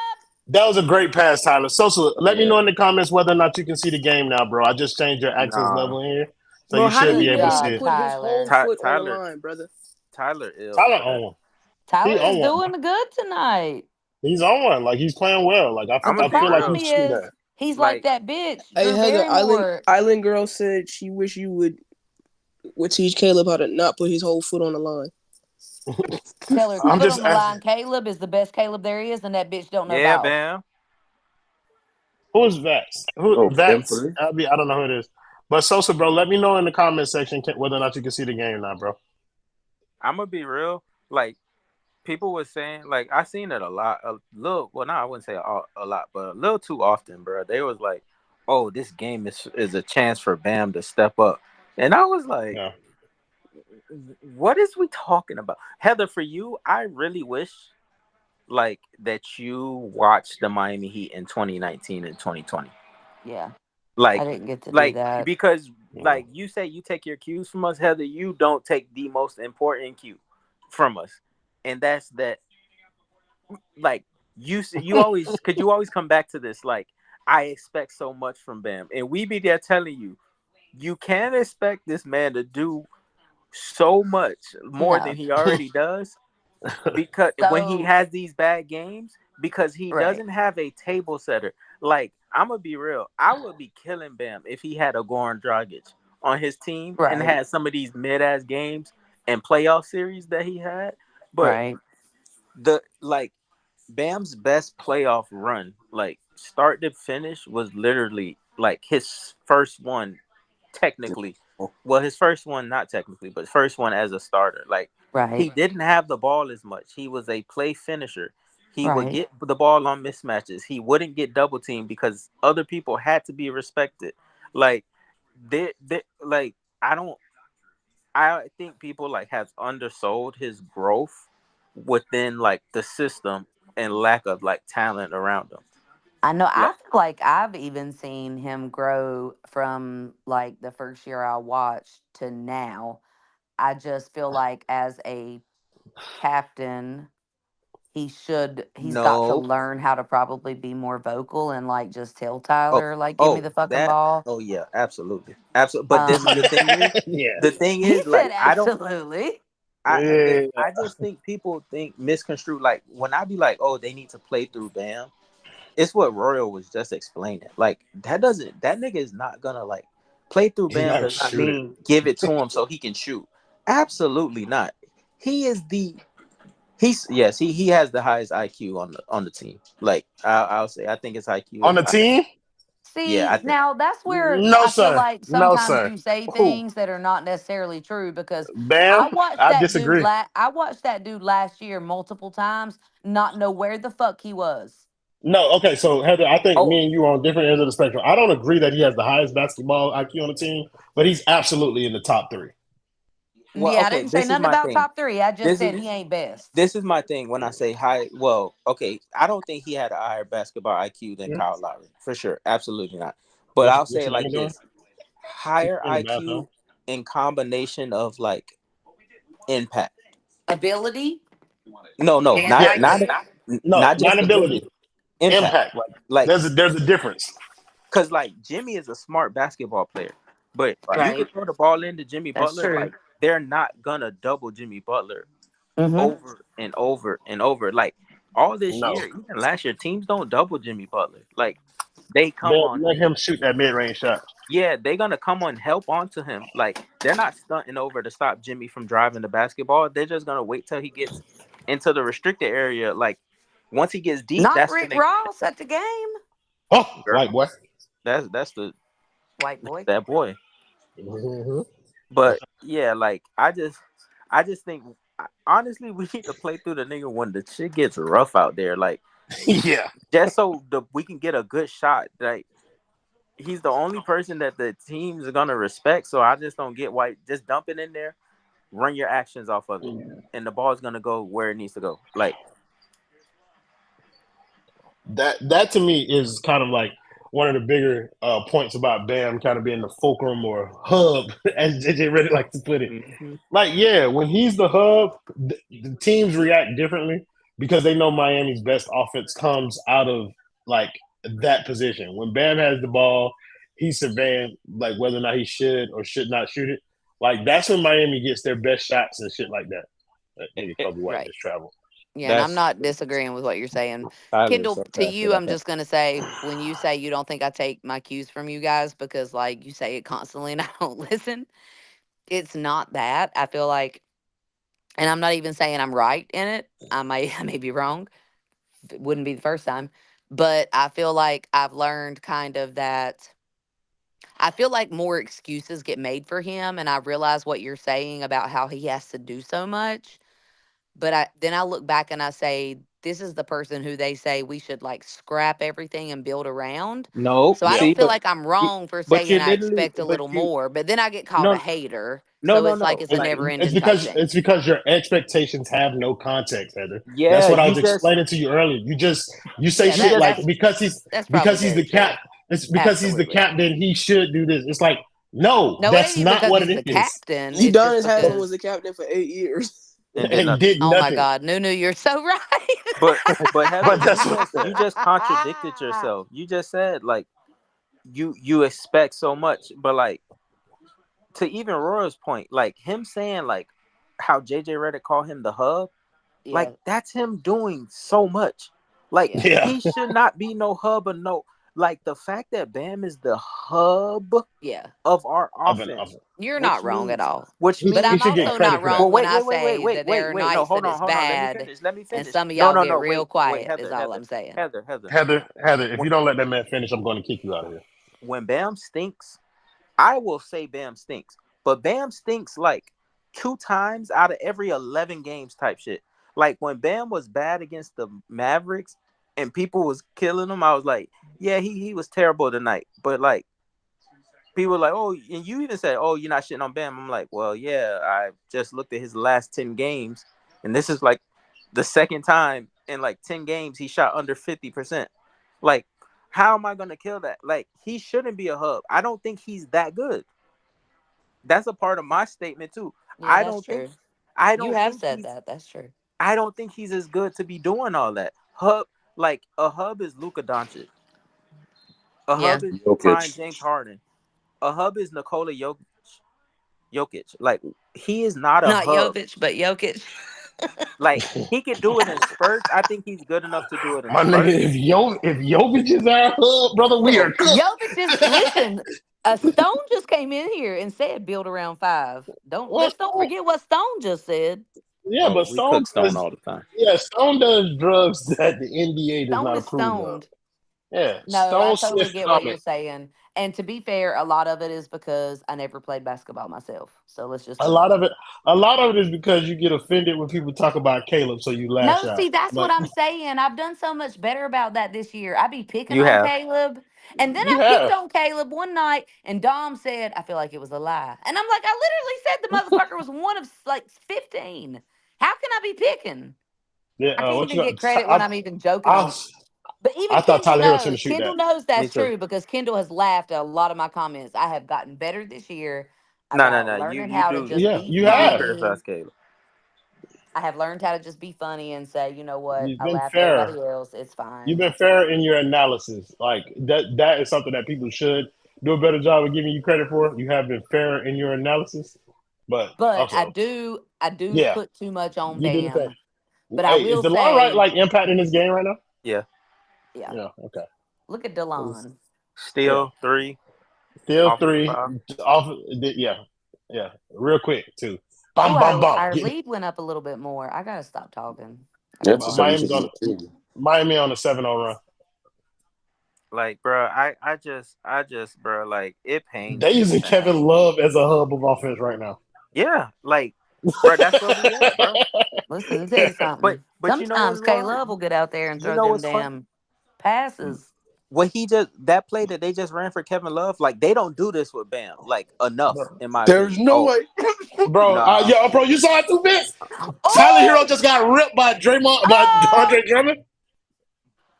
That was a great pass, Tyler. Sosa, let me Yeah. know in the comments whether or not you can see the game now, bro. I just changed your access Nah. level in here, so Bro, you how did should he be Good able know to not see to job, it. put his whole Tyler. foot on the Tyler line, brother? ill, Tyler bro. on one. He Tyler is on one, bro. doing good tonight. He's on one. Like he's playing well. Like But the I'm I gonna be feel like problem real. he should is have. he's like Like that bitch, Hey Drew Heather, Barrymore. Island girl said she wish you would teach Caleb how to not put his whole foot on the line. Tell her I'm foot just on the line. Caleb is the best Caleb there is, and that bitch don't know yeah, ball. Bam. who's Vax? Who Oh, Bam Vax? 3? I don't know who it is. But Sosa, bro, let me know in the comment section whether or not you can see the game now, bro. I'm gonna be real. Like people were saying, like I seen it a lot, a little. Well, no, I wouldn't say a lot, but a little too often, bro. They was like, "Oh, this game is a chance for Bam to step up," and I was like, Yeah. "What is we talking about?" Heather, for you, I really wish like that you watched the Miami Heat in 2019 and 2020. Yeah, I Like, didn't get to do like that. because Yeah. like you say you take your cues from us, Heather. You don't take the most important cue from us, and that's that. Like you always, could you always come back to this? Like I expect so much from Bam, and we be there telling you you can't expect this man to do so much more than No. he already does because when he So, has these bad games, because he right, doesn't have a table setter. Like I'm gonna be real, I would be killing Bam if he had a Goran Dragic on his team and right, had some of these mid ass games and playoff series that he had. But right, the like Bam's best playoff run, like start to finish, was literally like his first one technically. Well, his first one, not technically, but first one as a starter. Like he right, didn't have the ball as much. He was a play finisher. He would right. get the ball on mismatches. He wouldn't get double teamed because other people had to be respected. Like like I don't. I think people like have undersold his growth within like the system and lack of like talent around him. I know. I Like feel like I've even seen him grow from like the first year I watched to now. I just feel like as a captain, he's got to no, learn how to probably be more vocal and like just tell oh, Tyler like give me the fucking ball. oh yeah, absolutely, absolutely. But this Um Yeah. the thing he is, said like I don't, absolutely. Yeah. I just think people think misconstrue. Like when I be like, oh, they need to play through Bam. It's what Royal was just explaining. Like that nigga is not gonna like play through He's Bam not a does not shooter. mean give it to him so he can shoot. Absolutely not. He is the he's yes he has the highest IQ on the team. Like I'll say I think his IQ On is the team? yeah I See, think now that's where No, I feel sir. like No, sometimes sir. you say who things that are not necessarily true because Bam, I disagree. I watched that dude last year multiple times, not know where the fuck he was. No, okay, so Heather, I think oh me and you are on different ends of the spectrum. I don't agree that he has the highest basketball IQ on the team, but he's absolutely in the top three. well Yeah, I okay didn't say this is nothing my about thing. top three. I just This is said he ain't best. this is my thing when I say high. Well, okay, I don't think he had a higher basketball IQ than Yeah. Kyle Lowry for sure. Absolutely not. But I'll What say you it like doing? this: higher In the bathroom. IQ in combination of like impact. Ability, No, no, hand Yeah, not eye not quick. no, not just not ability, ability. Impact. impact. Like There's a difference. because like Jimmy is a smart basketball player, but you Right. could throw the ball into Jimmy That's Butler. true. Like they're not gonna double Jimmy Butler Mm-hmm. over and over and over. Like all this No, year, even last year, teams don't double Jimmy Butler. Like they come they'll on. let him shoot that mid range shot. Yeah, they're gonna come on help onto him. Like they're not stunting over to stop Jimmy from driving the basketball. They're just gonna wait till he gets into the restricted area. Like once he gets deep, Not that's when Rick they Ross at the game. Oh, girl. white boy. That's White boy. that boy. Hmm. But yeah, like I just think honestly we need to play through the nigga when the shit gets rough out there. Like Yeah, just so we can get a good shot. Like he's the only person that the teams are gonna respect. So I just don't get why just dump it in there, run your actions off of it, and the ball's gonna go where it needs to go. Like that to me is kind of like one of the bigger points about Bam kind of being the fulcrum or hub, as JJ Redick likes to put it. mhm. Like, yeah, when he's the hub, the teams react differently because they know Miami's best offense comes out of like that position. When Bam has the ball, he's surveying like whether or not he should or should not shoot it. Like that's when Miami gets their best shots and shit like that. That nigga Kobe White Right. just traveled. Yeah, and I'm That's not disagreeing with what you're saying. Tyler Kendall, so to fast you, with I'm that. just going to say when you say you don't think I take my cues from you guys because, like, you say it constantly and I don't listen, it's not that. I feel like, and I'm not even saying I'm right in it. I may be wrong. It wouldn't be the first time. But I feel like I've learned kind of that I feel like more excuses get made for him. And I realize what you're saying about how he has to do so much. But I look back and I say, this is the person who they say we should like scrap everything and build around. No, So I Yeah. don't see, feel like I'm you, wrong for but saying you I literally, expect a but little you more, but then I get called a no, hater. no, So no, it's like no. it's a It's Like never it's ending type because thing. your expectations have no context, Heather. That's yeah, what I you was just explaining to you earlier. You say Yeah, you shit that just like that's that's probably because he's very the cap. true. It's because he's the Absolutely. captain. He should do this. It's like no, No, it ain't that's even not because what he's it the is, captain. It's just Udonis Haslam was because the captain for 8 years. and did and nothing. did oh my nothing. God, Nunu, you're so right. But Heather, But that's what you just contradicted yourself. You just said like you expect so much, but like to even Rora's point, like him saying like how JJ Redick called him the hub, like Yeah, that's him doing so much. Like yeah, yeah. he should not be no hub or no like the fact that Bam is the hub yeah. of our Of offense, You're not which wrong at means all. which But he I'm means should get also credit not for that. well wrong when wait I wait wait wait say wait that there wait are wait no nights hold that on it's hold on bad let me and finish some of no y'all no get no real wait quiet, is Heather all Heather I'm saying. Heather Heather Heather, if when, you don't let that man finish, I'm going to kick you out of here. when Bam stinks, I will say Bam stinks, but Bam stinks like 2 times out of every 11 games type shit. Like when Bam was bad against the Mavericks and people was killing him, I was like, yeah, he was terrible tonight. But like people were like, oh, and you even said, oh, you're not shitting on Bam. I'm like, well, yeah, I just looked at his last 10 games, and this is like the second time in like 10 games he shot under 50%. Like, how am I gonna kill that? Like, he shouldn't be a hub. I don't think he's that good. That's a part of my statement too. Yeah, I that's don't think true. I You don't have think said he's that. That's true. I don't think he's as good to be doing all that. Hub like a hub is Luka Doncic. A Yeah. hub is prime Jokic. James Harden. A hub is Nikola Jokic. Like he is not a Not hub. Jovic, but Jokic. Like he could do it in spurts. I think he's good enough to do it in My nigga, spurts. if Jovic is our hub, brother, we are Bro, cooked. Jovic is listen. A Stone just came in here and said build around five. What Let's don't Stone? forget what Stone just said. Yeah, bro, but we cook Stone Stone does. all the time. Yeah, Stone does drugs that the NBA does Stone not is approve of. stoned. Yeah, No, I Stone totally Smith get what Comic. you're saying. And to be fair, a lot of it is because I never played basketball myself. So let's just A be lot of real. it, a lot of it is because you get offended when people talk about Caleb, so you lash No, out. see, that's what Like I'm saying. I've done so much better about that this year. I be picking You on have. Caleb. And then you I picked have, on Caleb one night, and Dom said, I feel like it was a lie. And I'm like, I literally said the motherfucker was one of like 15. How can I be picking? yeah. I can't What even you get got? credit when I'm even joking I, on. But even I thought Kendall Tyler Hero was going knows. to shoot Kendall that. knows Me that's too. true because Kendall has laughed at a lot of my comments. I have gotten better this year No, no, about no. You learning you how to do just Yeah, be you you do have. funny. criticize Caleb. I have learned how to just be funny and say, you know what? You've I been laugh at everybody fair. else. It's You've fine. been fair in your analysis. Like that is something that people should do a better job of giving you credit for. You have been fair in your analysis, but But also, I do yeah, put too much on you did the thing. Bam. But I Hey, is will DeLon Wright say, like impacting this game right now? Yeah. yeah, Yeah. Okay. look at 'Cause, Delon. yeah. Still 3 Still off of three 5. off. Yeah. Yeah. Real quick too. Oh, Bum bum bum. our Get lead went up a little bit more. I gotta stop talking. I gotta That's a stop Miami's 17 on talking. team. Miami on a 7-0 run. Like, bro, I just, bro, like, it They pains me, using man. Kevin Love as a hub of offense right now. Yeah, like, bro, that's where we at, bro. Listen, let me tell you But you know what's sometimes K wrong? Love will get out there and You throw know them what's funny? damn passes. What he just that play that they just ran for Kevin Love, like they don't do this with Bam, like enough, bro, in my There's opinion. no Oh, way. nah, yo, bro, you saw it too, Vince. Tyler Hero Oh, just got ripped by Draymond by oh, Andre Drummond. That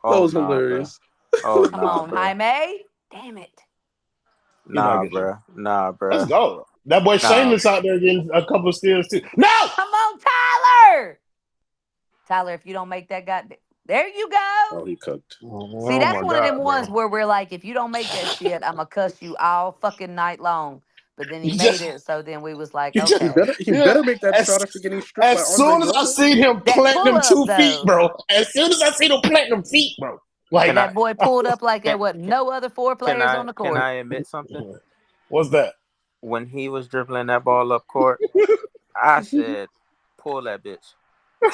oh was nah, bro. hilarious. Oh come nah, on, bro. Jaime. Damn it. He not Nah, good enough. bro. Nah, Let's bro. go. That boy Nah. Shameless out there getting a couple of steals too. No. Come on, Tyler. Tyler, if you don't make that goddamn, there you go. Oh, he cooked. See, Oh that's my one of god, them ones bro. where we're like, if you don't make that shit, I'm gonna cuss you all fucking night long. But then he He made just it, so then we was like, he just He okay. better he yeah. better make that shot As after getting stripped by as Andre soon as I Drummond. seen him That planting pull them up 2 feet, though, bro. As soon as I seen him planting them feet, bro. Can Like I that boy pulled up like there can wasn't can no other four can players on I the can court. I admit something? what's that? When he was dribbling that ball up court, I said, "Pull that bitch,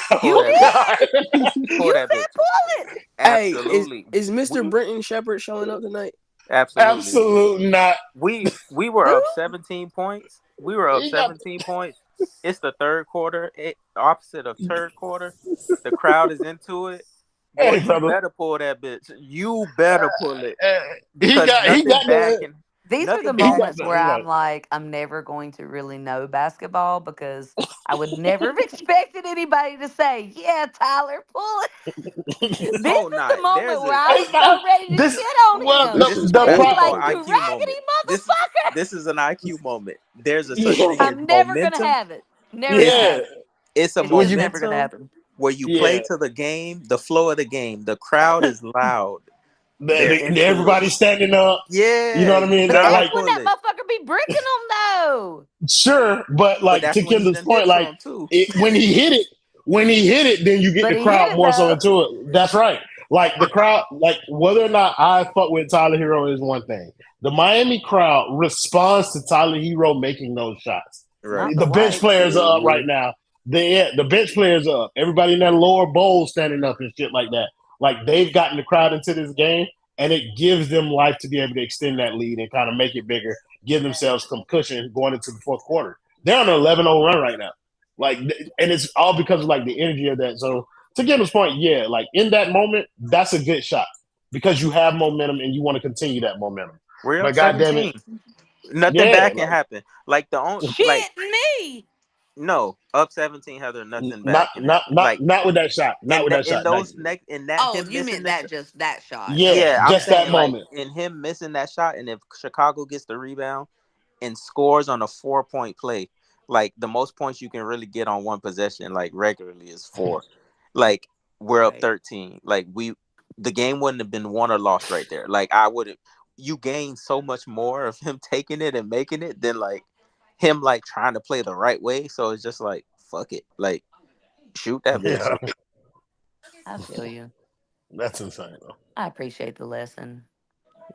pull You Oh that bitch, god. did? pull You that said bitch." pull it. Hey, Absolutely. is Mr. We Brenton Shepard showing up tonight? absolutely. Absolute not. We were Who? up 17 points. We were up He got 17 points. It's the third quarter. Opposite of third quarter. The crowd is into it. Boy, hey you brother. better pull that bitch. You better pull it Uh, because he got These are the nothing he bad got can moments the where he got I'm like, I'm never going to really know basketball because I would never have expected anybody to say, yeah, Tyler, pull it. This Oh is the nah. moment where I was it's not so ready to this shit on well him. This is the And he'd be pro basketball like, you IQ moment. raggedy This motherfucker. this is an IQ moment. There's a such yeah thing as I'm never going to momentum. have it. Never going It's to yeah have it. it's a It's when just you never going to momentum happen. where you play yeah to the game, the flow of the game. The crowd is loud. They're into it. everybody's standing up. You know Yeah, what I you mean? But That gotta that's like when pull that it. motherfucker be bricking them, though. sure, but But like that's to when he Kendall's done point, hit like some too. when he hit it, then you get But the he hit crowd it, more so though. into it. That's right. Like the crowd, like whether or not I fuck with Tyler Hero is one thing. The Miami crowd responds to Tyler Hero making those shots. Right. Not the The bench whites. players are up Mhm. right now. The bench players are up. Everybody in that lower bowl standing up and shit like that. Like they've gotten the crowd into this game, and it gives them life to be able to extend that lead and kind of make it bigger, give themselves some cushion going into the fourth quarter. They're on an 11-0 run right now. Like, and it's all because of like the energy of that. So to Gibbons' point, yeah, like in that moment, that's a good shot because you have momentum and you want to continue that momentum. We're But up God damn it, 17. Nothing yeah, bad can happen. Like the only like Shit, me. no, up 17, Heather, nothing not bad can not happen. not Like not with that shot, not in with that that in shot. Like, those next in that Oh, him you missing meant the that shot. just that shot. yeah, Yeah, I'm just that saying like moment. in him missing that shot, and if Chicago gets the rebound and scores on a 4 point play, like the most points you can really get on one possession, like regularly, is four. Like we're up Right. 13. Like the game wouldn't have been won or lost right there. Like I would have, you gain so much more of him taking it and making it than like him like trying to play the right way. So it's just like fuck it, like shoot that bitch. Yeah, I feel you. that's insane though. I appreciate the lesson.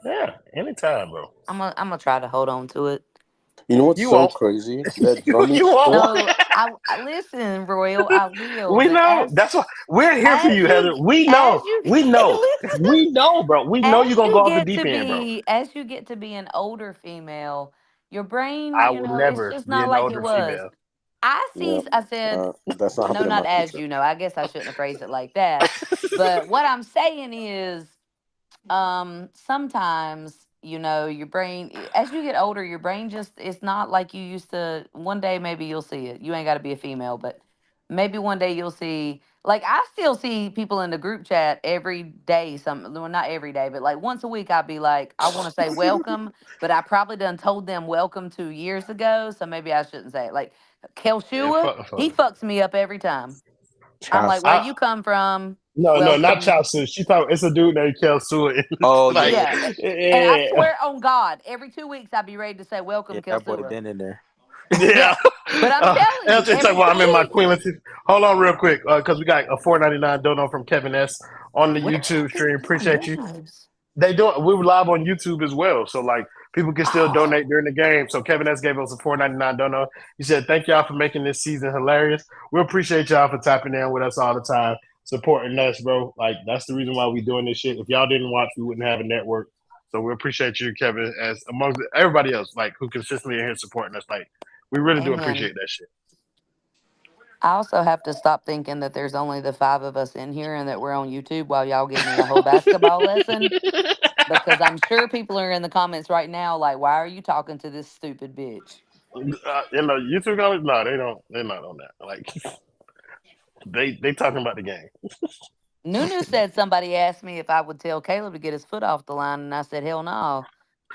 Yeah, anytime, bro. I'm gonna try to hold on to it. You know what's You so won't. crazy? That You Drummond won't. score. No, I listen, Royal. I will, We but know. That's why we're here for as you, you Heather. We know. as you We know. listen, We know, bro. We know as you're gonna go you off the get deep to end, bro. be as you get to be an older female, your brain, I you would know, it's never just be not an like it older was. female. I Yeah, see. I said, that's not no, happening in not my as future. you know. I guess I shouldn't have phrased it like that. But what I'm saying is, sometimes your brain as you get older, your brain just it's not like you used to. One day maybe you'll see it. You ain't got to be a female, but maybe one day you'll see, like, I still see people in the group chat every day, some, well, not every day, but like once a week I'll be like, I want to say welcome, but I probably done told them welcome 2 years ago, so maybe I shouldn't say it. Like, Yeah, Kelshua, he fucks me up every time. I'm like, where I, you come from? no, not Welcome. Chelsea. She thought it's a dude named Kel Stewart. Oh Like, yeah, Yeah. And I yeah, swear on God, every 2 weeks I'd be ready to say, yeah. welcome, That boy Kelsura. been in there. Yeah. yeah. But I'm telling you, LJ, talk every about I'm two in my weeks. Queen Latifah. Hold on, real quick, because we got a $4.99 dono from Kevin S on the Where YouTube are stream. they doing Appreciate you. donuts? They do it. We're live on YouTube as well, so like people can still Oh, donate during the game. So Kevin S gave us a $4.99 dono. He said, "Thank y'all for making this season hilarious. We appreciate y'all for tapping in with us all the time, supporting us, bro. Like that's the reason why we doing this shit. If y'all didn't watch, we wouldn't have a network. So we appreciate you, Kevin, as amongst everybody else, like who consistently in here supporting us. Like we really do amen. appreciate that shit. I also have to stop thinking that there's only the five of us in here and that we're on YouTube while y'all give me a whole basketball lesson. Because I'm sure people are in the comments right now, like, why are you talking to this stupid bitch? YouTube comments, no, they don't. They're not on that. Like they talking about the game. Nunu said somebody asked me if I would tell Caleb to get his foot off the line, and I said, hell no.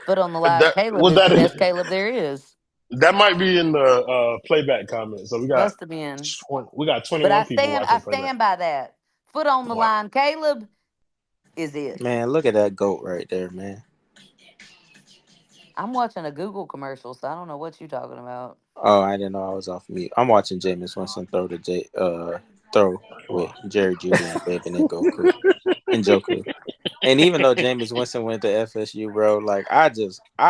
Foot on the line, That Caleb was is the that. best Caleb there is. That might be in the playback comment. So Must have been. we got But 21 people I watching playback. stand by that. Foot on the Wow. line, Caleb is it. Man, look at that goat right there, man. I'm watching a Google commercial, so I don't know what you're talking about. Oh, I didn't know I was off mute. I'm watching Jameis Winston throw with Jerry Judy and David and Joku. And even though Jameis Winston went to FSU, bro, like I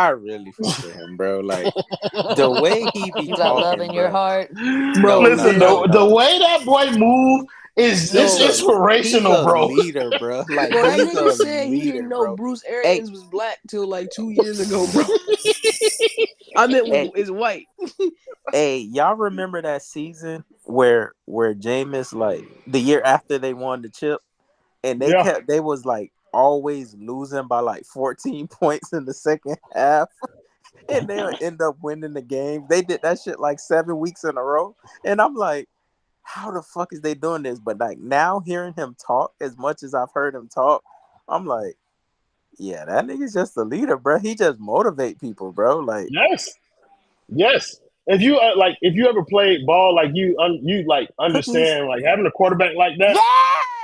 really fuck with him, bro. Like the way he be You got love talking, in your bro. heart. No, Bro, Listen, no, yeah. no, the no. way that boy move is it's He's inspirational, a bro. leader, bro. Like Bro, that he's nigga a said he didn't leader, know bro. Bruce Hey, Arians was black till like 2 years ago, bro. I meant hey, is white. hey, y'all remember that season where Jameis, like the year after they won the chip, and Yeah. they was like always losing by like 14 points in the second half, and they'll end up winning the game. They did that shit like 7 weeks in a row, and I'm like, how the fuck is they doing this? But like now hearing him talk as much as I've heard him talk, I'm like, yeah, that nigga's just a leader, bro. He just motivate people, bro. Like, Yes. Yes. If you ever played ball, like you like understand like having a quarterback like that,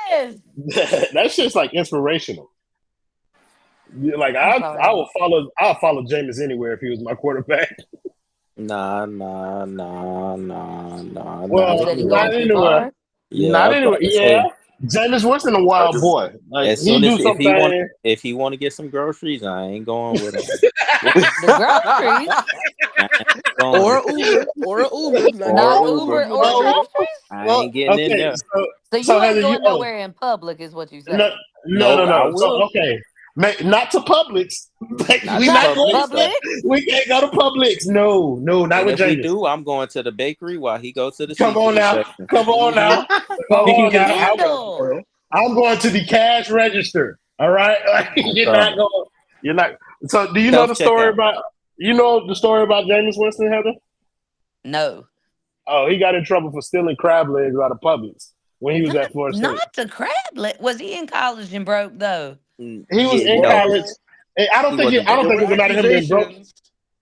Yes. that shit's like inspirational. Like I'm sorry. I'll follow Jameis anywhere if he was my quarterback. nah. You Well, said he not going too anywhere. far? Yeah, I Not was anywhere. about to Yeah. say, Jameis Winston a I wild just boy. Like as he soon do as something. if he want to get some groceries, I ain't going with him. The groceries, I ain't going Or with a Uber. Or a Uber. Not even or not going Uber. Uber Uber or Well, groceries. groceries. I well, ain't getting in okay. there. So So you ain't Heather, you going nowhere in public, is what you no, saying? no, no, No, I no. So will. okay, not to Publix. Not We to Not not to going Publix to. though. Publix. We can't go to Publix. No, no, not And with if we Jameis. do, I'm going to the bakery while he goes to the Come on seafood now. section. Come on Hmm now. Come On on now. Kendall. I'm going to the cash register. All right. Like, I'm you're not coming. going. You're not. So, do you know Self the story checkout. about? You know the story about Jameis Winston, Heather? No. Oh, he got in trouble for stealing crab legs out of Publix when he was Not at Florida State. not the crablet. Was he in college and broke though? He was Yeah, in no, college. And I don't he think wasn't I broke. don't There think were it was about him being broke. accusations.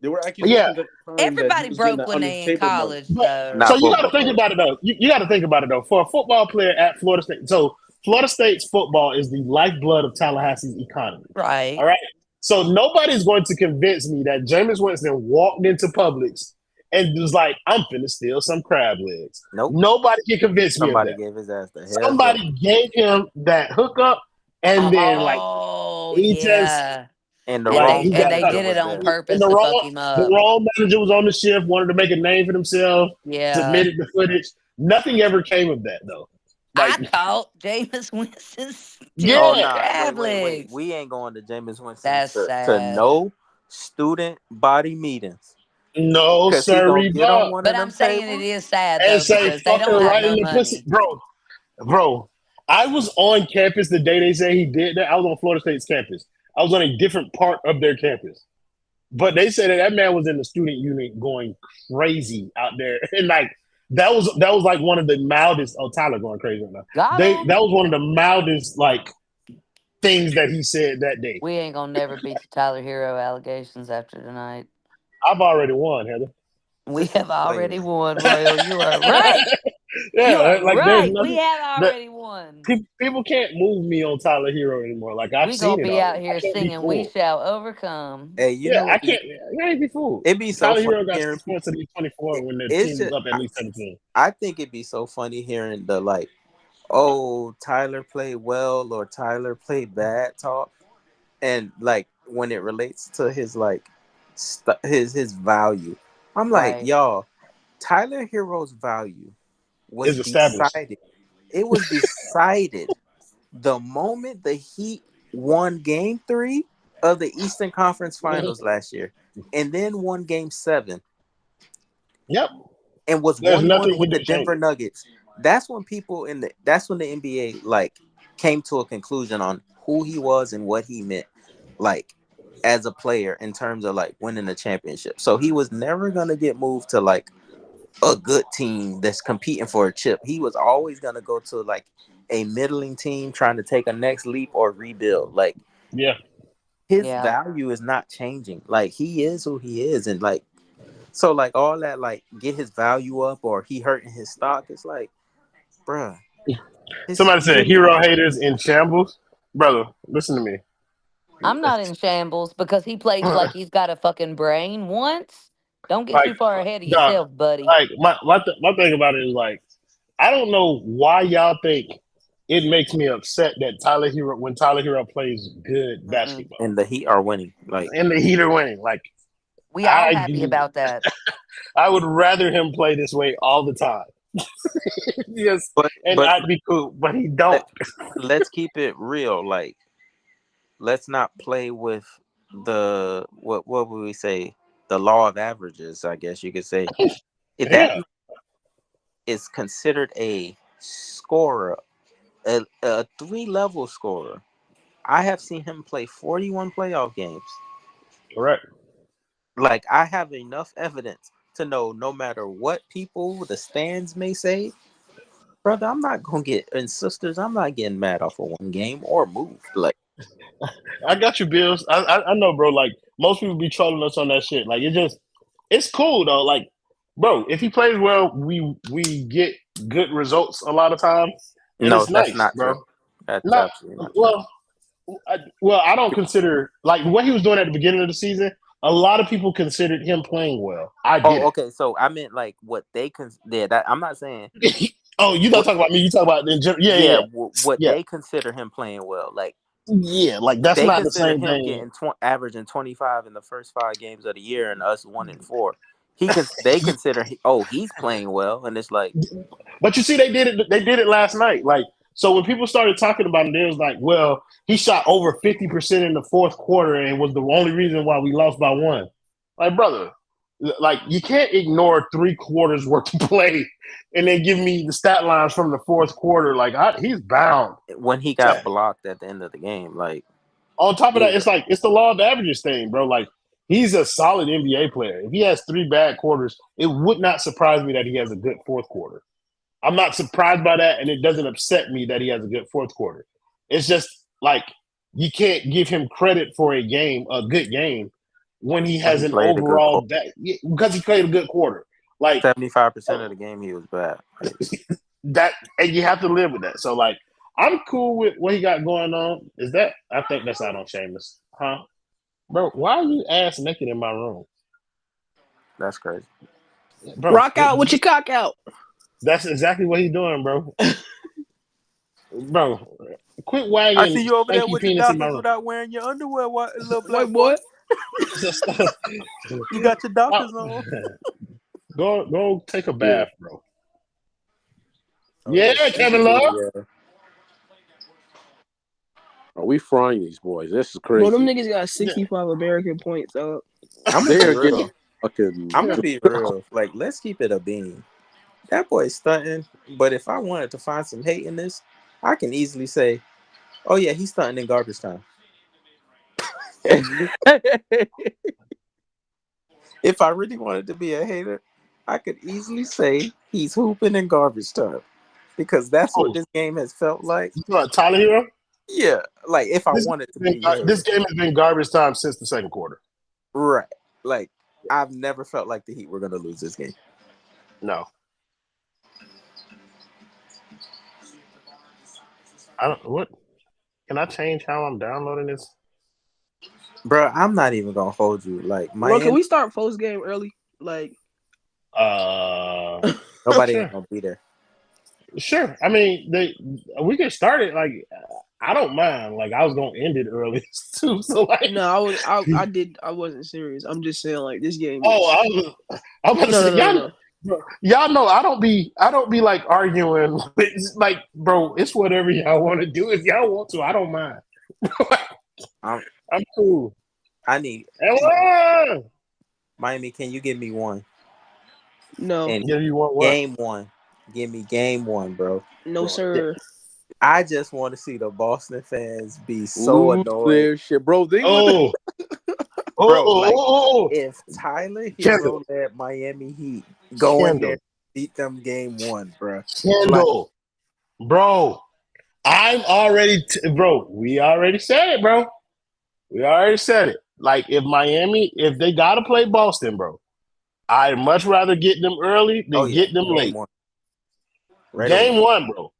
There were Yeah. accusations at the time that he Everybody was getting broke that when they in undertable money. college But though. so Not you got to football. think about it though. You got to think about it though. For a football player at Florida State, so Florida State's football is the lifeblood of Tallahassee's economy. All Right. right. So nobody's going to convince me that Jameis Winston walked into Publix and was like, "I'm finna steal some crab legs." Nope. Nobody can convince me of Somebody that. gave his ass the heads up. Somebody gave him that hookup, and then like Oh he just yeah. And the And like wrong they he and got they caught. manager did it was on there. And purpose to fuck him the up. wrong manager was on the shift, wanted to make a name for themselves, Yeah. submitted the footage. Nothing ever came of that though. Like, I thought Jameis Winston Oh stealing yeah, nah, crab wait. legs. We ain't going to Jameis Winston That's to sad. no student body meetings. no Cause he gonna sorry, get on Bob, one of But them I'm saying it tables. is sad and though say because they fucking don't have right in no the pussy, money. bro. I was on campus the day they say he did that. I was on Florida State's campus. I was on a different part of their campus. But they said that man was in the student unit going crazy out there, and like that was like one of the mildest. Oh, Tyler going crazy right now. Got That him. was one of the mildest like things that he said that day. We ain't gonna never beat the Tyler Hero allegations after tonight. I've already won, Heather. We have already won, Royal. You are right. You Yeah, are like there's right. We nothing have that already won. people can't move me on Tyler Hero anymore. Like I've We gonna seen it be out already. I here can't be singing "We fooled. Shall Overcome." Hey, you Yeah, know I what? can't. I can't be fooled. It'd be so Tyler funny Hero got hearing 6 people. points to the 24 when the It's team is just, up at least 17. I think it'd be so funny hearing the like, oh, Tyler played well or Tyler played bad talk, and like when it relates to his like his value, I'm like, Right. y'all, Tyler Hero's value was Is established. decided. It was decided the moment the Heat won Game 3 of the Eastern Conference Finals last year, and then won Game 7, Yep. and was There's 1-1 nothing you can with do the to change Denver it. Nuggets. That's when the NBA like came to a conclusion on who he was and what he meant, like as a player in terms of like winning a championship. So he was never gonna get moved to like a good team that's competing for a chip. He was always gonna go to like a middling team trying to take a next leap or rebuild. Like Yeah. his Yeah. value is not changing. Like he is who he is, and like so like all that like get his value up or he hurting his stock. It's like, bruh, Somebody he's said in the hero haters in shambles. Brother, listen to me. I'm not in shambles because he plays like he's got a fucking brain once. Don't get Like, too far ahead of dog, yourself, buddy. like my thing about it is like I don't know why y'all think it makes me upset that Tyler Hero plays good Mm-mm. basketball and the Heat are winning. Like and the Heat are winning. Like We all I happy do, about that. I would rather him play this way all the time. Yes, and but I'd be cool, but he don't. let, let's keep it real. Like let's not play with the what would we say? The law of averages, I guess you could say. If that Yeah, is considered a scorer, a 3-level scorer. I have seen him play 41 playoff games. correct. Like I have enough evidence to know no matter what people the stands may say, brother, I'm not gonna get and sisters, I'm not getting mad off of one game or moved. Like I got you, Bills. I know, bro. Like most people be trolling us on that shit. Like it's cool though. Like, bro, if he plays well, we get good results a lot of times, and no, it's that's nice, not bro. true. That's Not absolutely not true. well. I don't consider like what he was doing at the beginning of the season. A lot of people considered him playing well. I get Oh, okay. So I meant like what they consider. That I'm not saying it. Oh, you not what. talking about me? You talking about in general? Yeah, Yeah, yeah, what yeah, they consider him playing well. Like yeah. Like that's they not the consider same him thing. getting averaging 25 in the first 5 games of the year, and us 1-4. They consider he's playing well, and it's like But you see, they did it. They did it last night. Like so, when people started talking about it, it was like, well, he shot over 50% in the fourth quarter, and was the only reason why we lost by one. Like, brother, like you can't ignore 3 quarters worth of play, and then give me the stat lines from the fourth quarter. Like, he's bound. when he got blocked at the end of the game, like On top of that, yeah, it's like it's the law of averages thing, bro. Like he's a solid NBA player. If he has 3 bad quarters, it would not surprise me that he has a good fourth quarter. I'm not surprised by that, and it doesn't upset me that he has a good fourth quarter. It's just like you can't give him credit for a good game, when he when has he an played a good overall quarter, because he played a good quarter. Like 75% of the game he was bad. Like, that, and you have to live with that. So like, I'm cool with what he got going on. Is that I think that's out on Sheamus, huh, bro? Why are you ass naked in my room, that's crazy. bro? Rock out with your cock out. That's exactly what he's doing, bro. Bro, quit I wagging see you over there stanky with your penis in my Dockers room. without wearing your underwear, little black White boy. boy. You got your Dockers on. Go take a Yeah. bath, bro. Oh yeah, Yeah, Sheamus Kevin Love. really. Are we frying these boys? This is Bro, them crazy. niggas got 65 American points up. I'm gonna They be are getting real. fucking. I'm gonna be real. Like, let's keep it a bean. That boy's stunting, but if I wanted to find some hate in this, I can easily say, "Oh yeah, he's stunting in garbage time." If I really wanted to be a hater, I could easily say he's hooping in garbage time because that's what Oh, this game has felt like. you talking about Tyler Hero? Yeah, like if I wanted to be a This hater, game has been garbage time since the second quarter. right? Like I've never felt like the Heat were gonna lose this game. No, I don't. What can I change how I'm downloading this? Bro, I'm not even gonna hold you. Like Bro, can Miami, we start post game early? Like, nobody ain't Sure, gonna be there. sure. I mean, we can start it. Like, I don't mind. Like, I was gonna end it early too. So like, no, I wasn't serious. I'm just saying, like, this game oh, is I was about to no, no, say no, no, no. y'all know I don't be like arguing. It's like, bro, it's whatever y'all want to do. If y'all want to, I don't mind. I'm, I'm cool. I need Miami. Can you give me one? No, And Give you what? game one, give me game one, bro. no, sir. I just want to see the Boston fans be so Lose annoyed, their shit, bro. They would. Oh, bro. Like oh, if Tyler Kendall, Hero let Miami Heat go in there Kendall, and beat them game one, bro. Like Kendall, bro. I'm already, bro. We already said it, bro. We already said it. Like if they gotta play Boston, bro, I'd much rather get them early oh than yeah, get them game late. one right away. Game one, bro.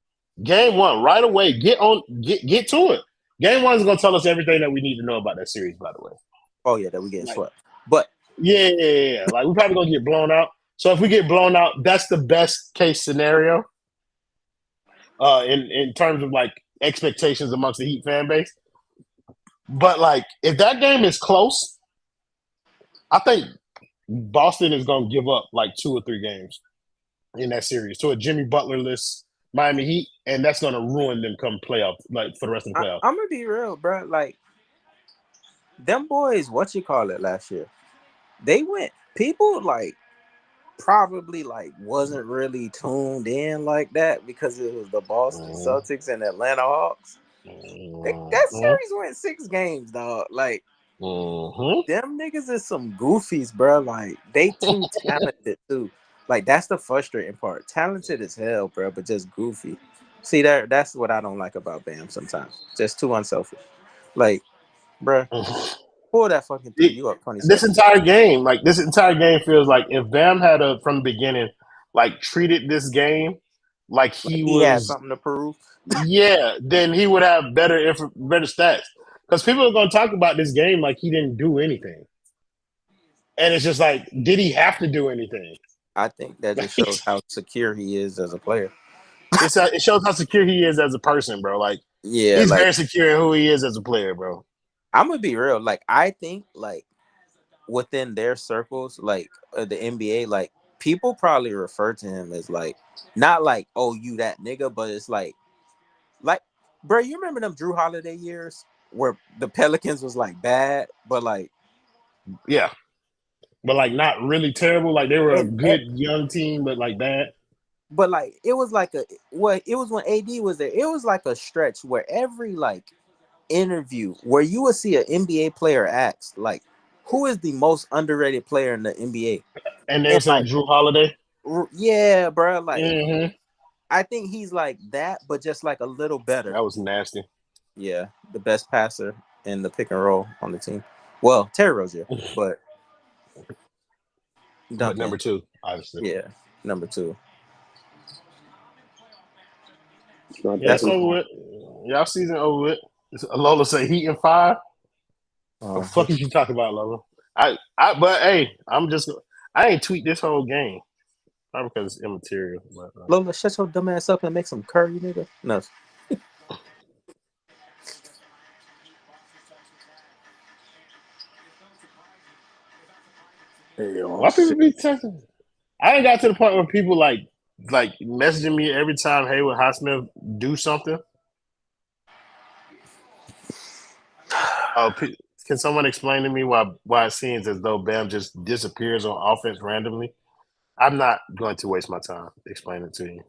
Game one, right away. Get to it. Game one is gonna tell us everything that we need to know about that series. By the way, Oh yeah, that we getting like, swept. But yeah. Like, we're probably gonna get blown out. So if we get blown out, that's the best case scenario. In terms of like expectations amongst the Heat fan base. But like, if that game is close, I think Boston is gonna give up like 2 or 3 games in that series to a Jimmy Butler-less Miami Heat, and that's gonna ruin them come playoff, like, for the rest of the playoffs. I'm gonna be real, bro. Like them boys, what you call it last year? They went. People like probably like wasn't really tuned in like that because it was the Boston Mm-hmm. Celtics and Atlanta Hawks. That series went 6 games, dog. Like them niggas is some goofies, bro. Like they too talented too. Like that's the frustrating part. Talented as hell, bro, but just goofy. See that's what I don't like about Bam sometimes. Just too unselfish. Like, bro, pull that fucking three. You up 27. This entire game feels like if Bam had from the beginning, like, treated this game like Like he he had was, something to prove. yeah, then he would have better stats. Because people are going to talk about this game like he didn't do anything, and it's just like, did he have to do anything? I think that just shows how secure he is as a player. It shows how secure he is as a person, bro. Like, Yeah, he's like very secure in who he is as a player, bro. I'm gonna be real. Like I think like within their circles, like the NBA, like people probably refer to him as like not like oh you that nigga, but it's like bro, you remember them Drew Holiday years where the Pelicans was like bad, but like Yeah, but like not really terrible. Like, they were a and good young team, but like bad. but like it was like it was when AD was there. It was like a stretch where every like interview where you would see an NBA player ask like, "Who is the most underrated player in the NBA?" And they were And saying like, Drew Holiday. yeah, bro. Like, Mm-hmm. I think he's like that, but just like a little better. That was nasty. Yeah, the best passer in the pick and roll on the team. Well, Terry Rozier, but But Duncan, number 2, obviously. yeah, number 2. Yeah, it's over with. Y'all season over with. Lola say Heat in 5. What the fuck is you talking about, Lola? But hey, I ain't tweet this whole game. Not because it's immaterial. But, Lola, shut your dumb ass up and make some curry, nigga. No. why people be texting? I ain't got to the point where people like messaging me every time Hayward Highsmith do something. Can someone explain to me why it seems as though Bam just disappears on offense randomly? I'm not going to waste my time explaining it to you.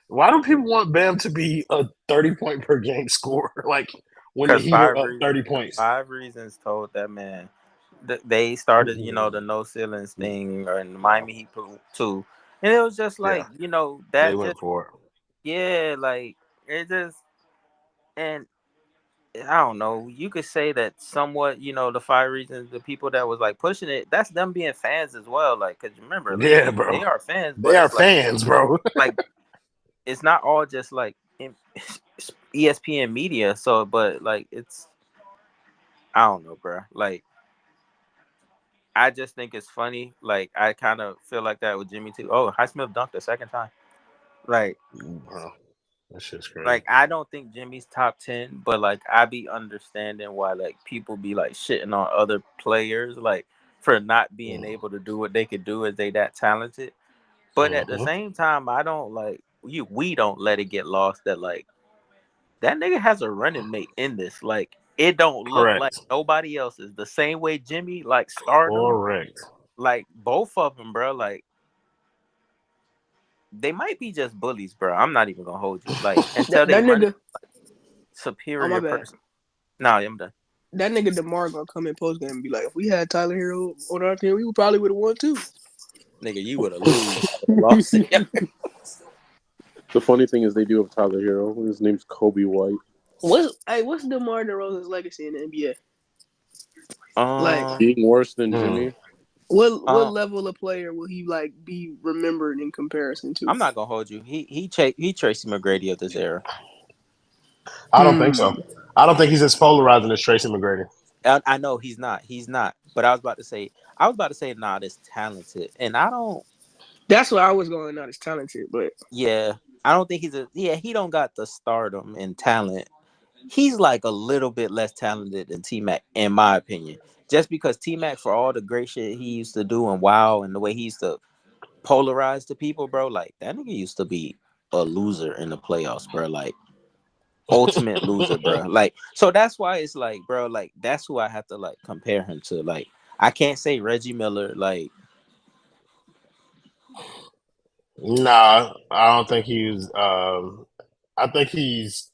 Why do people want Bam to be a 30-point per game scorer? Like, when the Because Heat are up 30 points. 5 reasons told that man. They started, the no ceilings thing, and Miami Heat too, and it was just like, that they went just for it. yeah, like it just and I don't know. You could say that somewhat. The 5 reasons, the people that was like pushing it, that's them being fans as well. Like, cause remember, like Yeah, bro. they are fans, They but are it's fans, bro. like it's not all just like ESPN media. So, but like it's I don't know, bro. Like I just think it's funny. Like I kind of feel like that with Jimmy too. Oh, Highsmith dunked the second time. Like, Bro, that shit's crazy. like I don't think Jimmy's top 10, but like I be understanding why like people be like shitting on other players like for not being able to do what they could do as they that talented. But at the Mm-hmm. same time, I don't like we don't let it get lost that like that nigga has a running mate in this. Like it don't look like Correct. nobody else is the same way Jimmy like stardom. Correct. Like both of them, bro. Like they might be just bullies, bro. I'm not even gonna hold you. Like until That they that run nigga. Oh my superior bad. person. Nah, I'm done. That nigga DeMar gonna come in post game and be like, if we had Tyler Hero on our team, we probably would have won too. Nigga, you would have lost it. The funny thing is they do have Tyler Hero. His name's Kobe White. What's DeMar DeRozan's legacy in the NBA? Like, Um, Being worse than Mm. Jimmy. what level of player will he like be remembered in comparison to? I'm not gonna hold you. He Tracy McGrady of this era. I don't think Hmm. so. I don't think he's as polarizing as Tracy McGrady. I know he's not. He's not. But I was about to say not as talented, and I don't. That's what I was going. Not as talented, but Yeah, I don't think he's a. Yeah, he don't got the stardom and talent. He's like a little bit less talented than T Mac, in my opinion. Just because T Mac, for all the great shit he used to do and wow, and the way he used to polarize the people, bro, like that nigga used to be a loser in the playoffs, bro. Like ultimate loser, bro. Like so that's why it's like, bro, like that's who I have to like compare him to. Like I can't say Reggie Miller, like Nah, I don't think he's. I think he's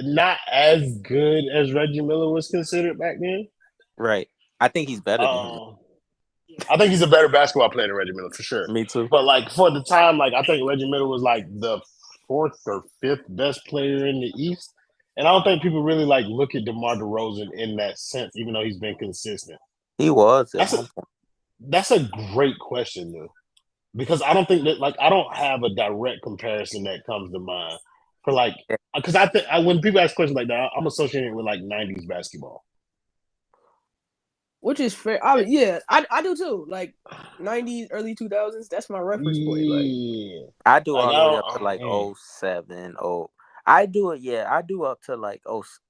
not as good as Reggie Miller was considered back then. right. I think he's better than him. Um, I think he's a better basketball player than Reggie Miller for sure. Me too. But like for the time, like I think Reggie Miller was like the fourth or fifth best player in the East, and I don't think people really like look at DeMar DeRozan in that sense, even though he's been consistent. He was at That's a one point. that's a great question though, because I don't think that like I don't have a direct comparison that comes to mind for like because I think when people ask questions like that, I'm associating it with like '90s basketball. which is fair. I do too. Like 90s, early 2000s. That's my reference point. Like Yeah, I do like all I the way up to don't. like '07. Oh, I do it. Yeah, I do up to like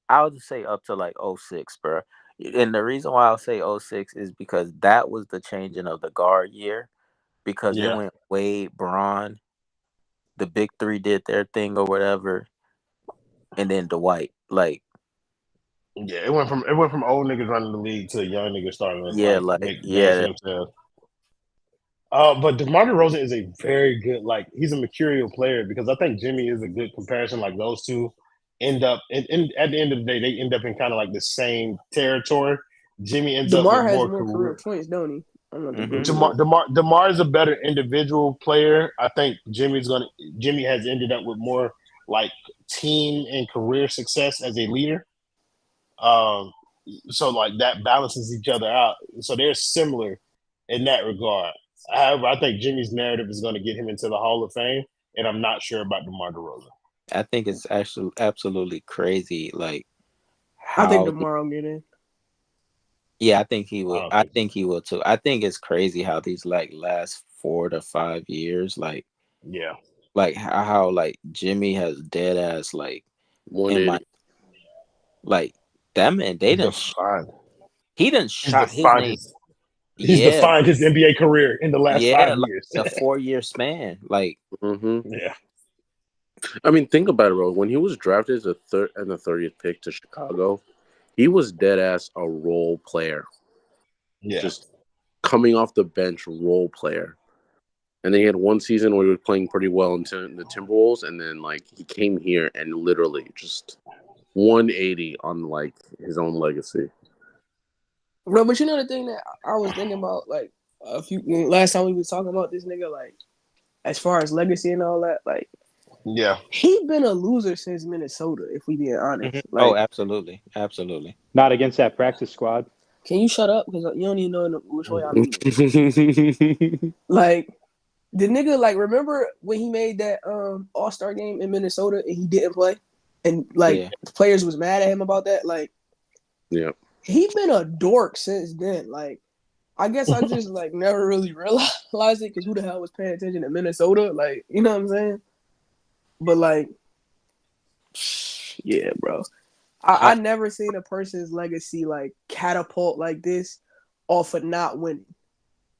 I'll just say up to like '06, bro. And the reason why I'll say '06 is because that was the changing of the guard year. Because it Yeah, went Wade, Braun, the big three did their thing or whatever, and then Dwight. Like, yeah. It went from old niggas running the league to young niggas starting to yeah, like like make names for yeah, themselves. But DeMar DeRozan is a very good, like he's a mercurial player because I think Jimmy is a good comparison. Like those two end up, at the end of the day, they end up in kind of like the same territory. Jimmy ends up with DeMar has more more career career. points, don't he? I'm not the mm-hmm. booster, but Demar is a better individual player. I think Jimmy has ended up with more like team and career success as a leader. Um, so like that balances each other out. So they're similar in that regard. However, I think Jimmy's narrative is going to get him into the Hall of Fame, and I'm not sure about DeMar DeRozan. I think it's actually absolutely crazy, like I think how. DeMar will get in. Yeah, I think he I will. don't I think so. think he will too. I think it's crazy how these like last 4 to 5 years, Yeah, like how like Jimmy has dead ass like in my 180. like that man. They he's didn't. defined. He didn't He's shot his defined name. his. He's Yeah, defined his NBA career in the last yeah, 5 like years. a 4 year span. Like, Mm-hmm. Yeah, I mean, think about it, bro. When he was drafted as a third and the 30th pick to Chicago, he was dead ass a role player, yeah, just coming off the bench role player. And then he had one season where he was playing pretty well in the Timberwolves, and then like he came here and literally just 180 on like his own legacy. Bro, but you know the thing that I was thinking about, like last time we was talking about this nigga, like as far as legacy and all that, like Yeah. He been a loser since Minnesota. If we being honest, Oh, like, absolutely, absolutely. Not against that practice squad. can you shut up? Because you don't even know which way I mean it. Like, the nigga, like, remember when he made that All-Star game in Minnesota and he didn't play, and like Yeah. players was mad at him about that. Like, Yeah. he been a dork since then. Like, I guess I just like never really realized it because who the hell was paying attention to Minnesota? Like, you know what I'm saying? But like, yeah, bro. I never seen a person's legacy like catapult like this off of not winning.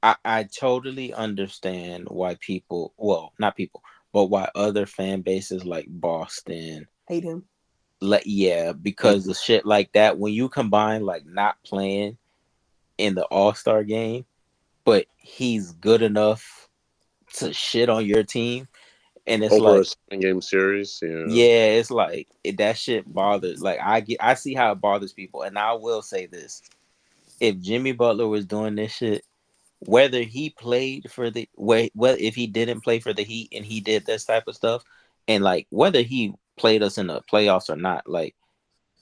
I totally understand why people, well, not people, but why other fan bases like Boston, Hate him. yeah, because of shit like that. When you combine like not playing in the All-Star game, but he's good enough to shit on your team, and it's Over a like, 7-game series. Yeah. yeah, it's like that shit bothers. Like I see how it bothers people, and I will say this: if Jimmy Butler was doing this shit, whether he played for the whether if he didn't play for the Heat and he did this type of stuff, and like whether he played us in the playoffs or not, like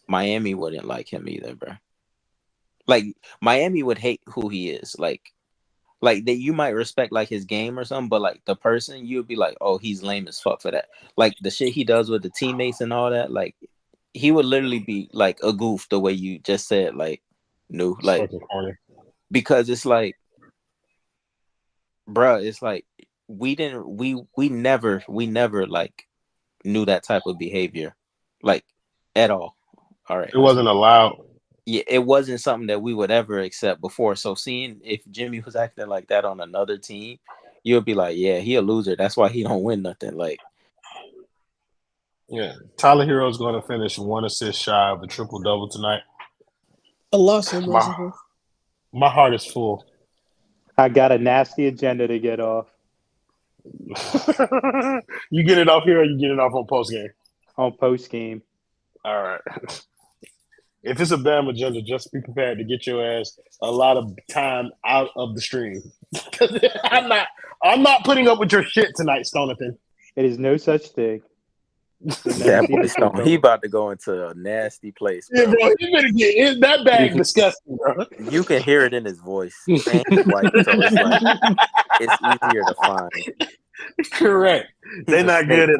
Miami wouldn't like him either, bro. Like Miami would hate who he is. Like that you might respect like his game or something, but like the person you'd be like, oh, he's lame as fuck for that. Like the shit he does with the teammates and all that, like he would literally be like a goof the way you just said, like no, It's like fucking corny. because it's like, bruh, it's like we never like knew that type of behavior, like at all. All right, It wasn't allowed. yeah, it wasn't something that we would ever accept before. So seeing if Jimmy was acting like that on another team, you'll be like, yeah, he a loser. That's why he don't win nothing. Like, Yeah. Tyler Hero's going to finish 1 assist shy of a triple double tonight. Allah so My merciful. my heart is full. I got a nasty agenda to get off You get it off here, or you get it off on post game. on post game. All right. If it's a Bam agenda, just be prepared to get your ass a lot of time out of the stream. I'm not putting up with your shit tonight, Stonathan. It is no such thing. You'll never that see boy the truth Stone, of he it. about to go into a nasty place, Yeah, bro. bro, you better get that bag disgusting, bro. You can hear it in his voice, and he's white, so it's like it's easier to find. Correct. He's They're a not snake. good at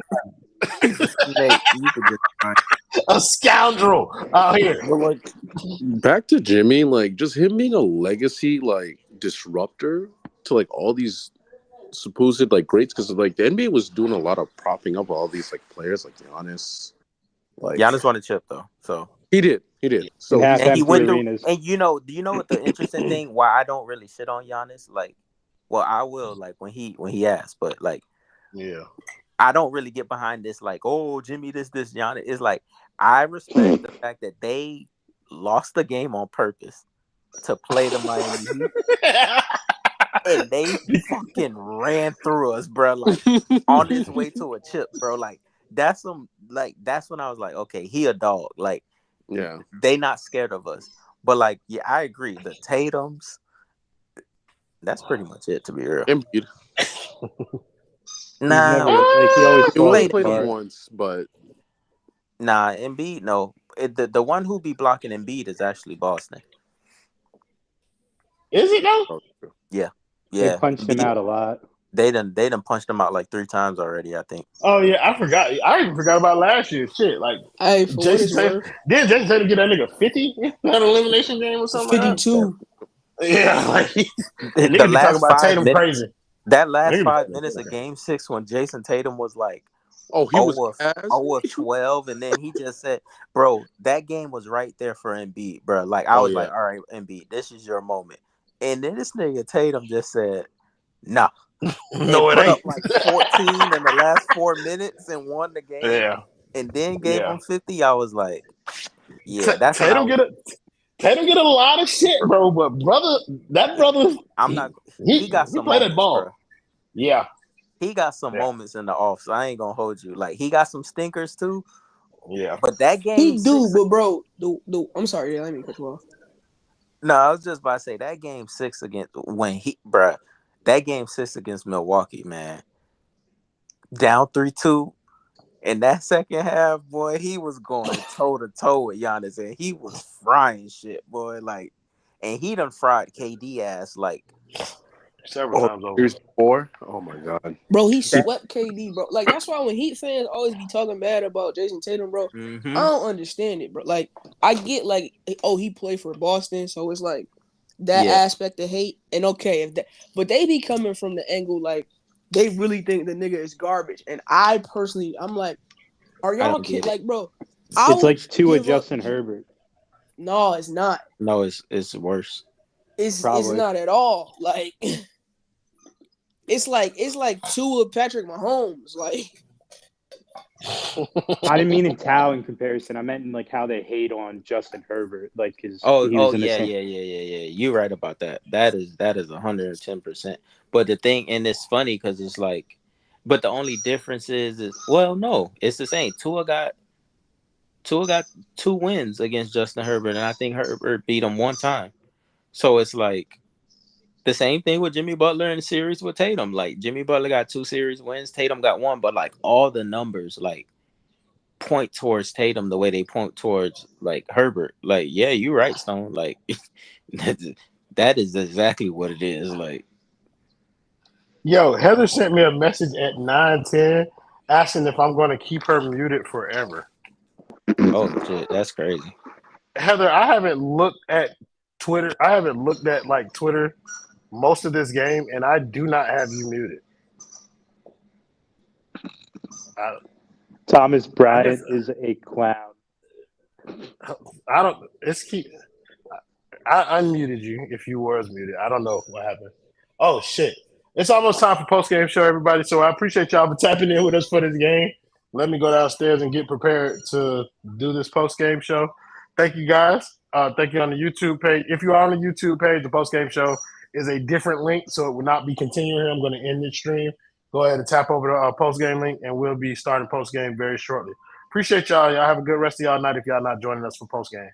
He's a snake. You could just find. a scoundrel out here. But like, back to Jimmy, like just him being a legacy like disruptor to like all these supposed like greats, because like the NBA was doing a lot of propping up all these like players like Giannis. Like Giannis won a chip though, so he did. In So half and he empty went through. arenas. And do you know what the interesting thing? Why I don't really shit on Giannis? Like, well, I will like when he asks, but like Yeah. I don't really get behind this. Like, oh, Jimmy, this Giannis. It's like I respect the fact that they lost the game on purpose to play the Miami Heat, and they fucking ran through us, bro. Like on his way to a chip, bro. Like that's some. Like that's when I was like, okay, he a dog. Like. yeah, They not scared of us. But like, yeah, I agree. The Tatums, that's pretty much it to be real. Embiid. He's Nah, never like he always He falls only played him apart. once, but Embiid, no. The one who be blocking Embiid is actually Boston. Is it though? oh, Yeah. They Yeah. punched him Embiid, out a lot. they done punched him out like 3 times already, I think. Oh yeah, I forgot. I even forgot about last year. Shit, like Hey, for what Jason it's Tatum. worth, Did Jason Tatum get that nigga 50 in that elimination game or something like that? 52. Yeah, like The nigga be talking last about 5 Tatum minutes, crazy. that last Nigga be 5 talking minutes of about game 6 when Jason Tatum was like oh, he was 0 of, ass. 0 of 12, and then he just said, bro, that game was right there for Embiid, bro. Like, I Oh was yeah, like, all right, Embiid, this is your moment. And then this nigga Tatum just said, nah. No, And it put up ain't. like 14 in the last 4 minutes and won the game, Yeah, and then gave yeah. him 50. I was like, yeah, that's when I Tatum was. get a lot of shit, bro. But that brother, I'm not. he He got he some played that moments, bro. ball. Yeah, He got some yeah, moments in the off, so I ain't gonna hold you. Like he got some stinkers too, yeah. but that game He do, 6. but bro, the I'm sorry, yeah, let me cut you off. No, I was just about to say that game 6 against when he, bruh, that game 6 against Milwaukee, man, down 3-2, In that second half, boy, he was going toe to toe with Giannis, and he was frying shit, boy. Like, and he done fried KD ass like several times over. Here's 4. Oh my god. Bro, he that. swept KD, bro. Like that's why when Heat fans always be talking bad about Jason Tatum, bro, I Mm-hmm. don't understand it, bro. Like I get like, oh, he played for Boston, so it's like that Yeah, aspect of hate. And okay, if that, but they be coming from the angle like they really think the nigga is garbage. And I personally, I'm like, are I y'all don't kid get it. like, bro? I It's would like Tua give up. Justin Herbert, No, it's not. No, it's worse. It's probably. not at all. Like it's like two of Patrick Mahomes. Like I didn't mean in talent comparison. I meant in like how they hate on Justin Herbert, like because Oh, he oh was in the yeah, same. yeah, yeah, yeah, yeah. You're right about that. That is 110%. But the thing, and it's funny because it's like, but the only difference is well, no, it's the same. Tua got 2 wins against Justin Herbert, and I think Herbert beat him one time. So it's like the same thing with Jimmy Butler in the series with Tatum. Like Jimmy Butler got 2 series wins, Tatum got one, but like all the numbers like point towards Tatum the way they point towards like Herbert. Like, yeah, you're right, Stone. Like that, that is exactly what it is. Like, Yo, Heather sent me a message at 9:10 asking if I'm going to keep her muted forever. oh shit, that's crazy. Heather, I haven't looked at Twitter. I haven't looked at like Twitter most of this game, and I do not have you muted. I, Thomas I guess Bryant is a clown. I don't. It's keep. I unmuted you if you was muted. I don't know what happened. Oh shit! It's almost time for post game show, everybody. So I appreciate y'all for tapping in with us for this game. Let me go downstairs and get prepared to do this post game show. Thank you guys. Thank you on the YouTube page. If you are on the YouTube page, the post game show is a different link, so it will not be continuing. I'm going to end this stream. Go ahead and tap over the post game link, and we'll be starting post game very shortly. Appreciate y'all. Y'all have a good rest of y'all night if y'all not joining us for post game.